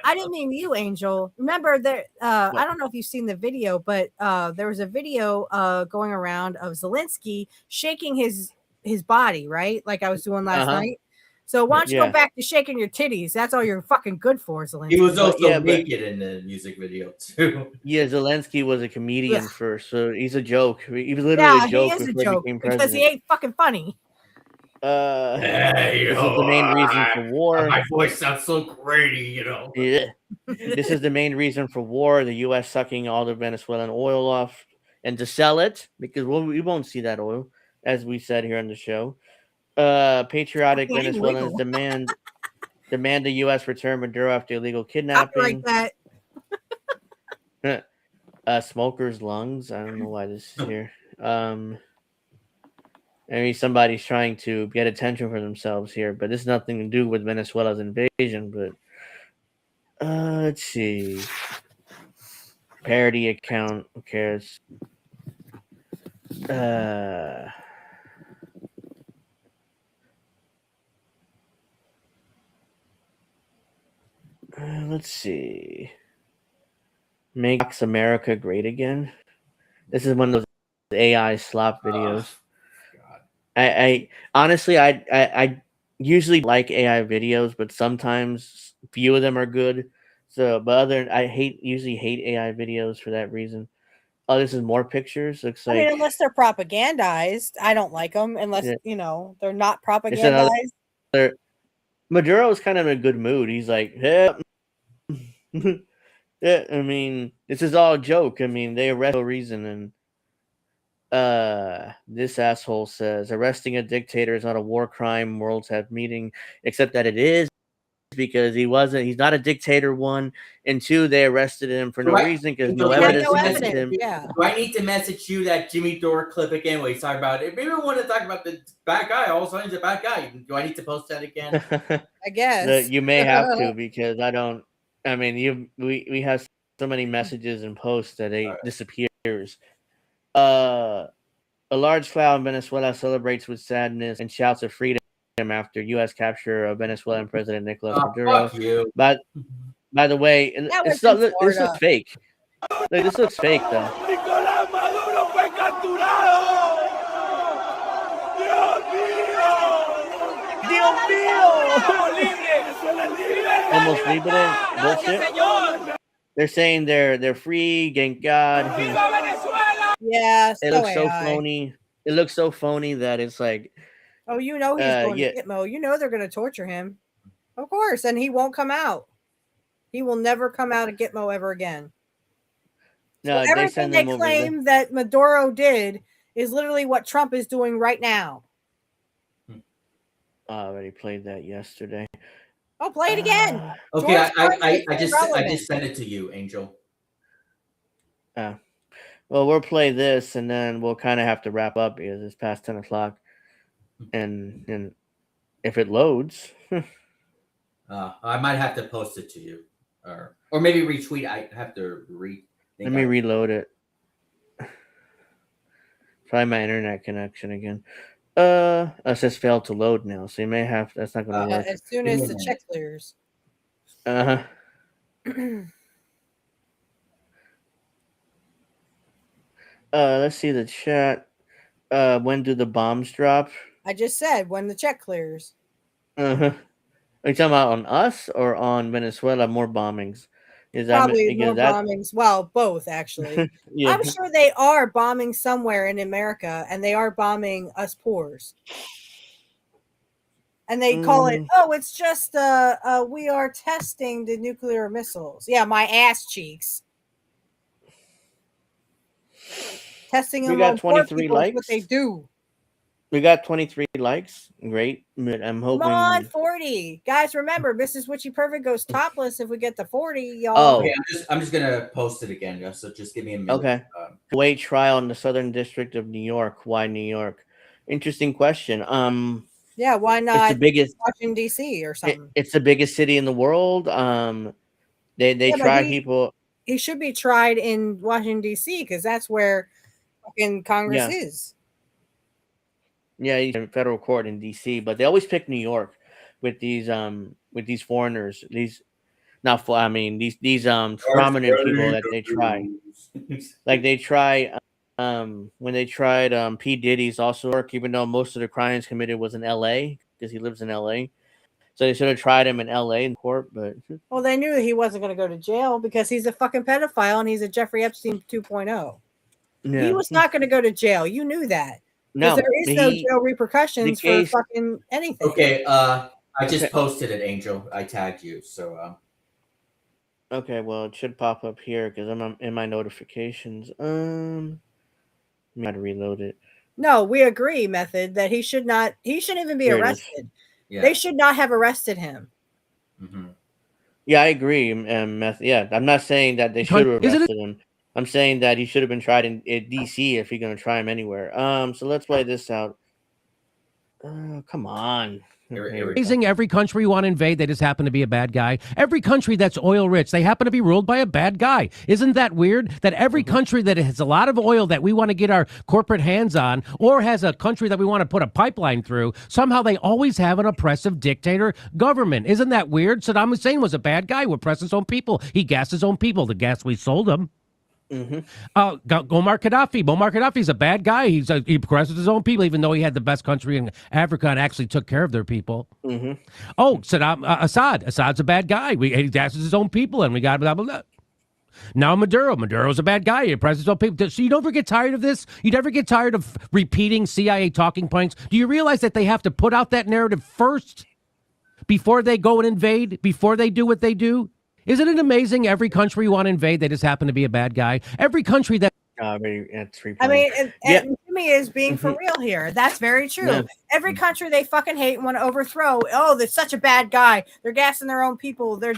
I didn't mean you, Angel. Remember there? I don't know if you've seen the video, but there was a video going around of Zelensky shaking his body, right? Like I was doing last night. So why don't you go back to shaking your titties? That's all you're fucking good for, Zelensky. He was also naked in the music video too. Yeah, Zelensky was a comedian first, so he's a joke. He was literally a joke he is before a joke he became president. because he ain't fucking funny. This is the main reason for war. My voice sounds so grainy, Yeah. This is the main reason for war. The U.S. sucking all the Venezuelan oil off and to sell it because we won't see that oil, as we said here on the show. Patriotic Venezuelans demand the U.S. return Maduro after illegal kidnapping. Like that. Smoker's lungs. I don't know why this is here. Maybe somebody's trying to get attention for themselves here, but this has nothing to do with Venezuela's invasion. But let's see. Parody account. Who cares? Let's see. Makes America Great Again. This is one of those AI slop videos. I honestly, I usually like AI videos, but sometimes few of them are good. So, but usually hate AI videos for that reason. Oh, this is more pictures. Looks like. I mean, unless they're propagandized, I don't like them. Unless they're not propagandized. Maduro is kind of in a good mood. He's like, yeah. Yeah, I mean, this is all a joke. I mean, they arrest for no reason, and this asshole says arresting a dictator is not a war crime. Worlds have meaning, except that it is because he's not a dictator, one, and two, they arrested him for no reason because no evidence against him. Yeah. Do I need to message you that Jimmy Dore clip again where he's talking about it? Maybe I want to talk about the bad guy. All of a sudden he's a bad guy. Do I need to post that again? I guess. You may have to because we have so many messages and posts that it disappears. A large crowd in Venezuela celebrates with sadness and shouts of freedom after U.S. capture of Venezuelan President Nicolas Maduro. Fuck you. By the way, this looks fake. Like, this looks fake, though. Nicolás Maduro fue capturado. Dios mío. Almost libre bullshit. They're saying they're free, thank God. Yes. It looks so phony. It looks so phony that it's like, oh, he's going to Gitmo. They're going to torture him. Of course. And he won't come out. He will never come out of Gitmo ever again. No, so everything they claim that Maduro did is literally what Trump is doing right now. I already played that yesterday. Oh, play it again. Okay, I just sent it to you, Angel. Well, we'll play this, and then we'll kind of have to wrap up because it's past 10 o'clock. And if it loads... I might have to post it to you. Or maybe retweet. I have to Let me reload it. Try my internet connection again. It says failed to load now, so you may have... That's not going to work. As soon as the check clears. Let's see the chat. When do the bombs drop? I just said when the check clears. Are you talking about on us or on Venezuela? More bombings. Probably more bombings. Well, both actually. Yeah. I'm sure they are bombing somewhere in America, and they are bombing us poors. And they call it, it's just we are testing the nuclear missiles. Yeah, my ass cheeks. Testing them on 23 likes. What they do. We got 23 likes. Great. I'm hoping. Come on, 40 guys. Remember, Mrs. Witchy Perfect goes topless if we get to 40, y'all. Oh, okay, I'm just gonna post it again, so just give me a minute. Okay. Kuwait trial in the Southern District of New York. Why New York? Interesting question. Yeah, why not? It's the biggest Washington D.C. or something. It's the biggest city in the world. They try people. He should be tried in Washington D.C. because that's where fucking Congress is. Yeah, he's in federal court in D.C., but they always pick New York with these foreigners. These prominent people that they try. Like they try when they tried P. Diddy's also work, even though most of the crimes committed was in L.A. because he lives in L.A. So they should have tried him in L.A. in court, but well, they knew he wasn't going to go to jail because he's a fucking pedophile and he's a Jeffrey Epstein 2.0. Yeah. He was not going to go to jail. You knew that. No, there is no jail repercussions for fucking anything. Okay, I just posted it, Angel. I tagged you, so. Okay, well, it should pop up here because I'm in my notifications. I got to reload it. No, we agree, Method, that he shouldn't even be arrested. Yeah. They should not have arrested him. Mm-hmm. Yeah, I agree, Method. Yeah, I'm not saying that they should have arrested him. I'm saying that he should have been tried in D.C. if you're going to try him anywhere. So let's play this out. Come on. Amazing. Every country you want to invade, they just happen to be a bad guy. Every country that's oil rich, they happen to be ruled by a bad guy. Isn't that weird? That every country that has a lot of oil that we want to get our corporate hands on, or has a country that we want to put a pipeline through, somehow they always have an oppressive dictator government. Isn't that weird? Saddam Hussein was a bad guy who oppressed his own people. He gassed his own people. The gas we sold him. Mm-hmm. Muammar Gaddafi. Muammar Gaddafi's a bad guy. He oppresses his own people, even though he had the best country in Africa and actually took care of their people. Mm-hmm. Oh, Assad. Assad's a bad guy. He gasses his own people, and we got blah, blah, blah. Now Maduro. Maduro's a bad guy. He oppresses his own people. So you never get tired of this? You never get tired of repeating CIA talking points? Do you realize that they have to put out that narrative first before they go and invade, before they do what they do? Isn't it amazing? Every country you want to invade, they just happen to be a bad guy. Every country that It's free. I mean, and Jimmy is being for real here. That's very true. Yeah. Every country they fucking hate and want to overthrow. Oh, they're such a bad guy. They're gassing their own people. They're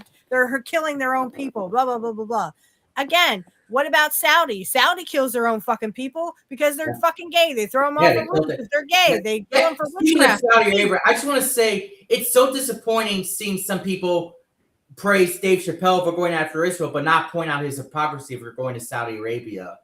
killing their own people. Blah blah blah blah blah. Again, what about Saudi? Saudi kills their own fucking people because they're fucking gay. They throw them off the roof because they're gay. They kill them for witchcraft. Saudi Arabia, I just want to say it's so disappointing seeing some people praise Dave Chappelle for going after Israel, but not point out his hypocrisy for going to Saudi Arabia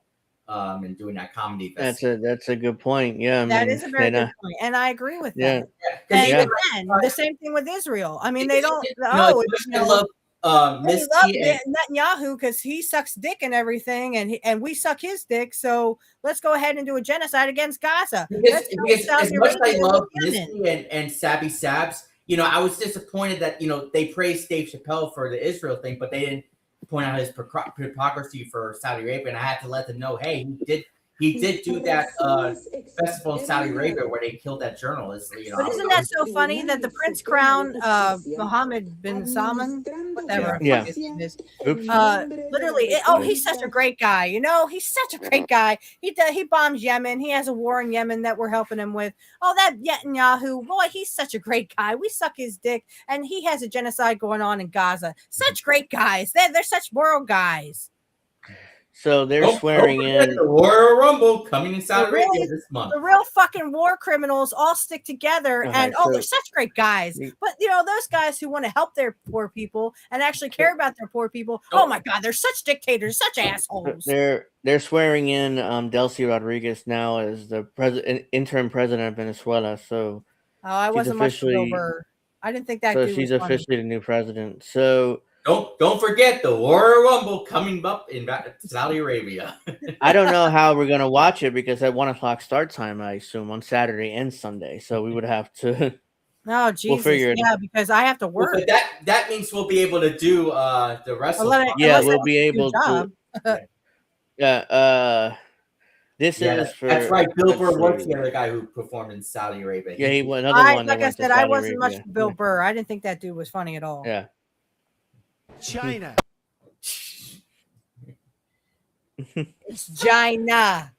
and doing that comedy festival. That's a good point. Yeah, that is a very good point, and I agree with that. And again, the same thing with Israel. I mean, they don't. I love they love Netanyahu because he sucks dick and everything, and we suck his dick. So let's go ahead and do a genocide against Gaza. Because as much as I love Misty and Sabby Sabs, I was disappointed that they praised Dave Chappelle for the Israel thing, but they didn't point out his hypocrisy for Saudi Arabia. And I had to let them know, hey, he did do that festival in Saudi Arabia where they killed that journalist. But isn't that so funny that the Prince Crown, Mohammed bin Salman, whatever, literally, he's such a great guy. He's such a great guy. He bombs Yemen. He has a war in Yemen that we're helping him with. Oh, that Netanyahu, boy, he's such a great guy. We suck his dick, and he has a genocide going on in Gaza. Such great guys. They're such moral guys. So they're swearing in the Royal Rumble coming in Saudi Arabia this month. The real fucking war criminals all stick together, and they're such great guys. But those guys who want to help their poor people and actually care about their poor people, oh my God, they're such dictators, such assholes. They're swearing in Delcy Rodriguez now as the interim president of Venezuela. So I wasn't much over. I didn't think that. So she's officially the new president. So. Don't forget the Royal Rumble coming up in Saudi Arabia. I don't know how we're gonna watch it because at 1:00 start time, I assume on Saturday and Sunday. So we would have to. Oh Jesus! We'll because I have to work. But that means we'll be able to do the wrestling. We'll be able to. This is for. That's right. Bill Burr was the other guy who performed in Saudi Arabia. Yeah, he was another one. Like I said, I wasn't much for Bill Burr. I didn't think that dude was funny at all. Yeah. China. It's China.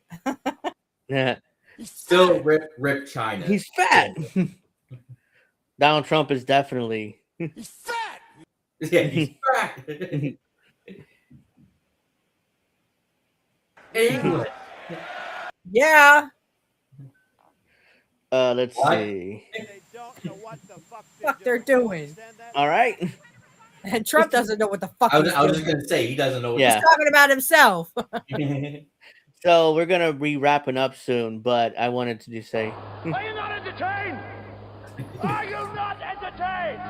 Yeah. Still rip China. He's fat. Donald Trump is definitely. He's fat. Yeah, he's fat. England. Yeah. Let's see. They don't know what the fuck they're doing. All right. And Trump doesn't know what the fuck I was just going to say, he doesn't know what he's talking about himself. So we're going to be wrapping up soon, but I wanted to just say. Are you not entertained? Are you not entertained?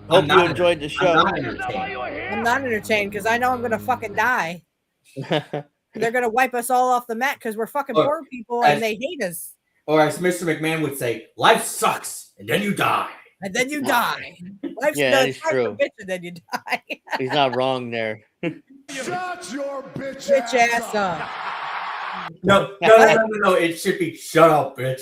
Hope you enjoyed the show. I'm not entertained because I know I'm going to fucking die. They're going to wipe us all off the mat because we're fucking poor people and they hate us. Or as Mr. McMahon would say, life sucks and then you die. And then you die. Life's that is true. Bitch, and then you die. He's not wrong there. Shut your bitch ass up. No. It should be shut up, bitch.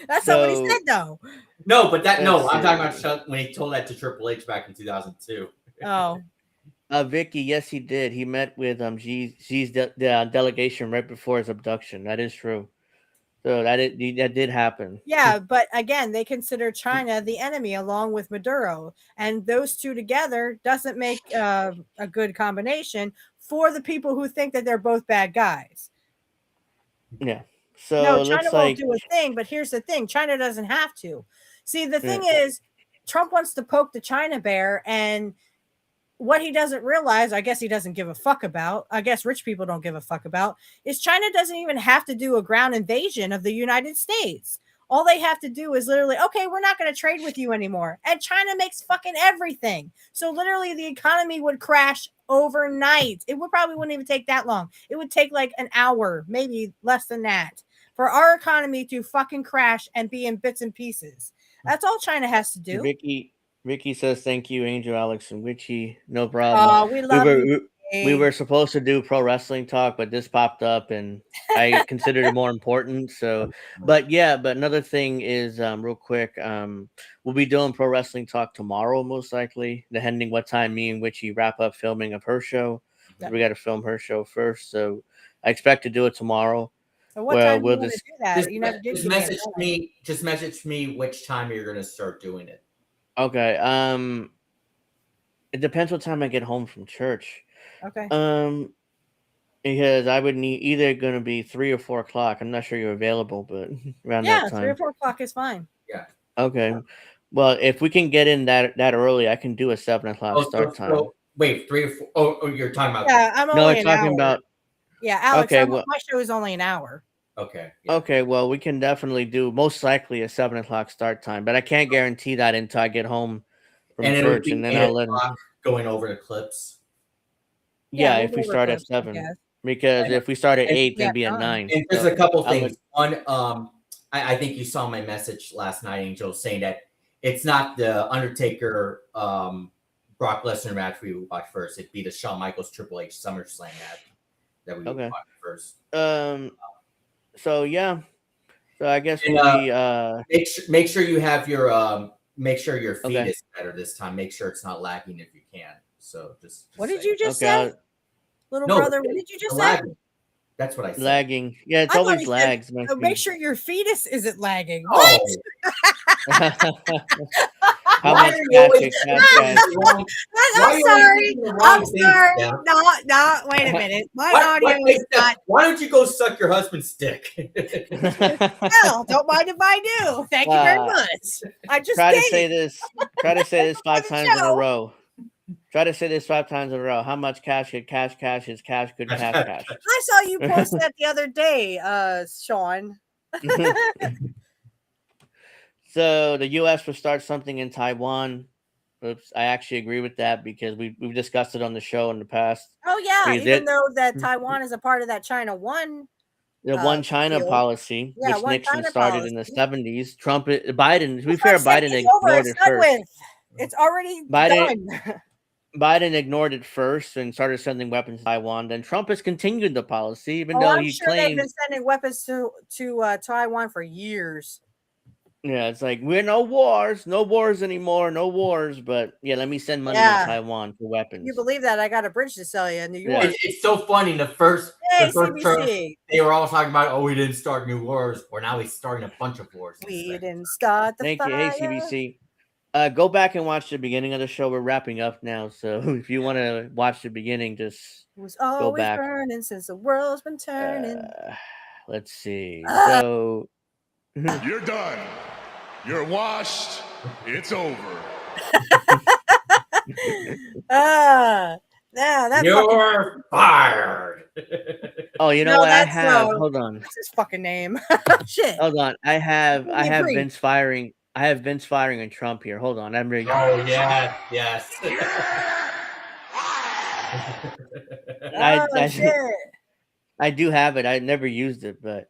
That's not what he said, though. No, but I'm talking about when he told that to Triple H back in 2002. Oh. Vicky, yes, he did. He met with Xi's delegation right before his abduction. That is true. So that did happen. Yeah, but again, they consider China the enemy along with Maduro, and those two together doesn't make a good combination for the people who think that they're both bad guys. Yeah. So no, China won't do a thing, but here's the thing: China doesn't have to. See, the thing is, Trump wants to poke the China bear, and what he doesn't realize, I guess he doesn't give a fuck about, I guess rich people don't give a fuck about, is China doesn't even have to do a ground invasion of the United States. All they have to do is literally, okay, we're not going to trade with you anymore. And China makes fucking everything. So literally the economy would crash overnight. It wouldn't even take that long. It would take like an hour, maybe less than that, for our economy to fucking crash and be in bits and pieces. That's all China has to do. Ricky says, thank you, Angel, Alex, and Witchy. No problem. Oh, we love you. We were supposed to do pro wrestling talk, but this popped up and I considered it more important. So, but another thing is real quick. We'll be doing pro wrestling talk tomorrow, most likely, depending what time me and Witchy wrap up filming of her show. Yeah. We got to film her show first, so I expect to do it tomorrow. So what time do you want to do that? You never did. Just message me which time you're going to start doing it. Okay. It depends what time I get home from church. Okay. Because I would need either going to be 3 or 4 o'clock. I'm not sure you're available, but around that time. 3 or 4 o'clock is fine. Yeah. Okay. Well, if we can get in that early, I can do a 7 o'clock start time. Wait, 3 or 4? Oh, you're talking about? Yeah, I'm only talking about. Yeah, Alex. Okay, my show is only an hour. Okay. Yeah. Okay. Well, we can definitely do most likely a 7 o'clock start time, but I can't guarantee that until I get home from church, and then I'll let them going over the clips. Yeah, if we start at 7, because if we start at 8, then be at 9. And there's a couple things. One, I think you saw my message last night, Angel, saying that it's not the Undertaker Brock Lesnar match we would watch first. It'd be the Shawn Michaels Triple H SummerSlam match that we would watch first. So yeah. So I guess make sure you have your make sure your feed is better this time. Make sure it's not lagging if you can. So just what did you just say? Little brother, what did you just say? That's what I said. Lagging. Yeah, it's always lags. So make sure your fetus isn't lagging. Oh. What? How much cash? I'm sorry. I'm sorry. No, wait a minute. My audio is not. Why don't you go suck your husband's dick? Well, don't mind if I do. Thank you very much. I just try to say this 5 times in a row. Try to say this 5 times in a row. How much cash is cash? Cash is cash. Good cash. Cash. I saw you post that the other day, Sean. So the U.S. will start something in Taiwan. Oops, I actually agree with that because we've discussed it on the show in the past. Oh yeah, even though that Taiwan is a part of that China One. The one China policy, which Nixon started in the 70s. Biden. To be fair, Biden ignored it first. It's already done. Biden ignored it first and started sending weapons to Taiwan. Then Trump has continued the policy, even though he claimed they've been sending weapons to Taiwan for years. Yeah, it's like we're no wars anymore, no wars. But yeah, let me send money to Taiwan for weapons. You believe that? I got a bridge to sell you in New York. Yeah. It's so funny. The first term, they were all talking about, we didn't start new wars, or now he's starting a bunch of wars. We didn't start the fire. Thank you, hey CBC. Go back and watch the beginning of the show. We're wrapping up now, so if you want to watch the beginning, just it was always go back. Burning since the world's been turning. Let's see. So you're done. You're washed. It's over. You're fired. Oh, you know what? I have. Hold on. What's his fucking name? Shit. Hold on. I have Vince firing. I have Vince firing on Trump here. Hold on. I'm ready. Oh yeah. Yes. I do have it. I never used it, but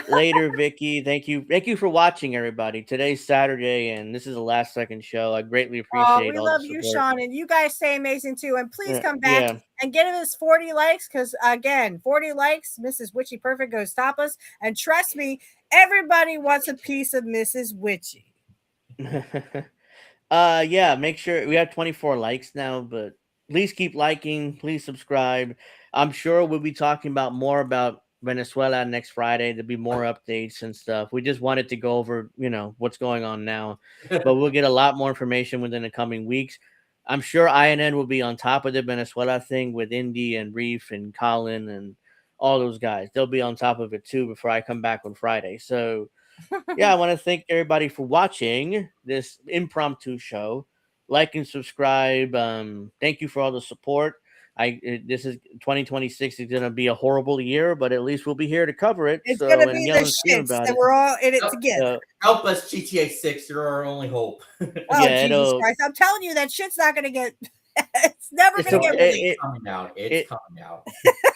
later, Vicky. Thank you for watching, everybody. Today's Saturday, and this is the last second show. I greatly appreciate. We love you, Sean, and you guys stay amazing too. And please come back and get us 40 likes, because again, 40 likes, Mrs. Witchy Perfect goes stop us. And trust me, everybody wants a piece of Mrs. Witchy. Yeah. Make sure we have 24 likes now, but please keep liking. Please subscribe. I'm sure we'll be talking about more about Venezuela next Friday. There'll be more updates and stuff. We just wanted to go over, what's going on now, but we'll get a lot more information within the coming weeks. I'm sure INN will be on top of the Venezuela thing with Indy and Reef and Colin and all those guys. They'll be on top of it too before I come back on Friday. So yeah, I want to thank everybody for watching this impromptu show. Like and subscribe. Thank you for all the support. This is 2026 is going to be a horrible year, but at least we'll be here to cover it. It's going to be the shits that we're all in it together. Help us, GTA 6. You're our only hope. Jesus Christ. I'm telling you, that shit's not going to get... It's never going to get released. It's coming out. It's coming out.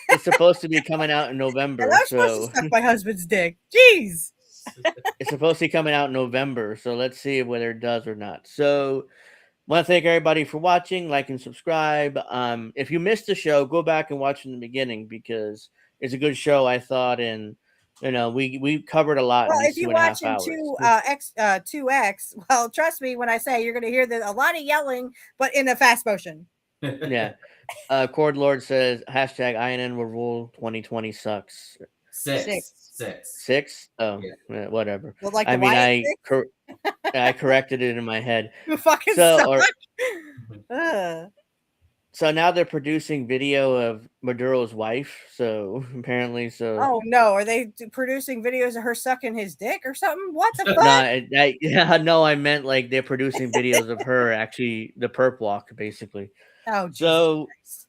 It's supposed to be coming out in November. And I'm supposed to suck my husband's dick. Jeez. It's supposed to be coming out in November, so let's see whether it does or not. So I want to thank everybody for watching, like and subscribe. If you missed the show, go back and watch from the beginning because it's a good show, I thought, and we covered a lot. Well, if you watch in 2x, well, trust me when I say you're going to hear a lot of yelling, but in a fast motion. Yeah, Cord Lord says hashtag INN will rule 2020 sucks. Six? Oh, yeah, whatever. Well, like I mean, I corrected it in my head. You fucking suck. So now they're producing video of Maduro's wife. So apparently, Oh no, are they producing videos of her sucking his dick or something? What the fuck? No, I meant like they're producing videos of her actually the perp walk, basically. Oh, Jesus so Christ.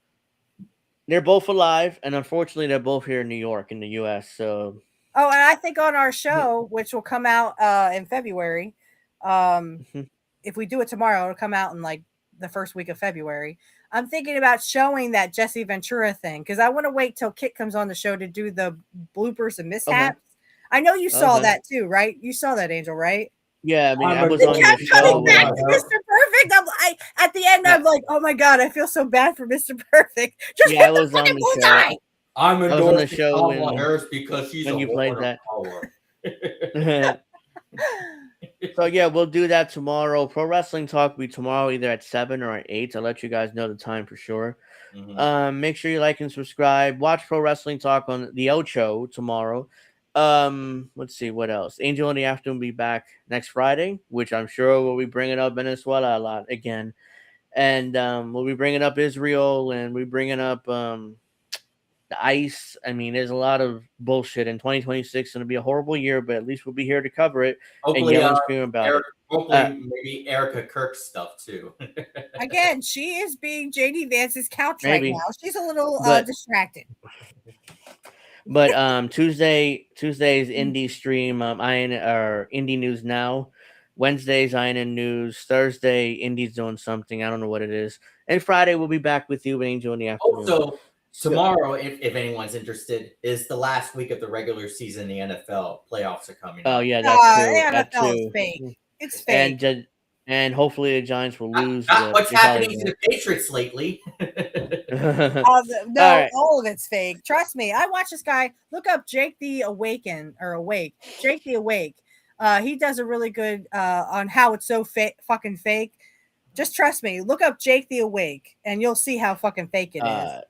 They're both alive, and unfortunately, they're both here in New York, in the U.S. So. Oh, and I think on our show, which will come out in February, if we do it tomorrow, it'll come out in like the first week of February. I'm thinking about showing that Jesse Ventura thing because I want to wait till Kit comes on the show to do the bloopers and mishaps. I know you saw that too, right? You saw that, Angel, right? Yeah, I mean, I was on the show. Back to Mr. Perfect. At the end, I'm like, oh my god, I feel so bad for Mr. Perfect. Just I was on the show. I'm on the show when Harris because she's when you played that. So So yeah, we'll do that tomorrow. Pro Wrestling Talk will be tomorrow, either at 7 or at 8. I'll let you guys know the time for sure. Make sure you like and subscribe. Watch Pro Wrestling Talk on the Ocho tomorrow. Let's see what else. Angel in the Afternoon will be back next Friday, which I'm sure we'll be bringing up Venezuela a lot again, and we'll be bringing up Israel, and we're bringing up the ICE. I mean, there's a lot of bullshit, and 2026 is going to be a horrible year, but at least we'll be here to cover it and yell and scream about it. Hopefully, maybe Erica Kirk's stuff too. Again, she is being JD Vance's couch right now. She's a little distracted. But Tuesday's indie stream, Indie News Now. Wednesday's INN News. Thursday, Indie's doing something. I don't know what it is. And Friday, we'll be back with you, Angel, in the afternoon. Also, tomorrow, if anyone's interested, is the last week of the regular season. The NFL playoffs are coming. Oh yeah, that's true. That is fake. It's fake. And hopefully the Giants will lose. What's happening to the Patriots lately? All of it's fake. Trust me. I watch this guy. Look up Jake the Awake. Jake the Awake. He does a really good on how it's so fucking fake. Just trust me. Look up Jake the Awake, and you'll see how fucking fake it is.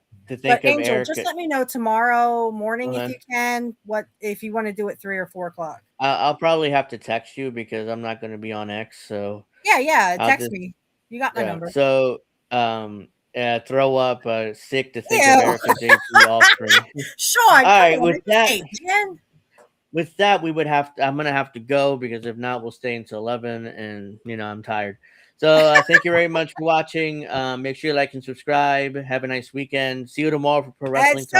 But Angel, Erica, just let me know tomorrow morning if you can. What if you want to do it 3 or 4 o'clock? I'll probably have to text you because I'm not going to be on X. So yeah, text me. You got my number. So throw up sick to think of Erica JP offspring. Sure. All right. With that, we would have to. I'm gonna have to go because if not, we'll stay until 11, and I'm tired. So thank you very much for watching. Make sure you like and subscribe. Have a nice weekend. See you tomorrow for Pro Wrestling Talk.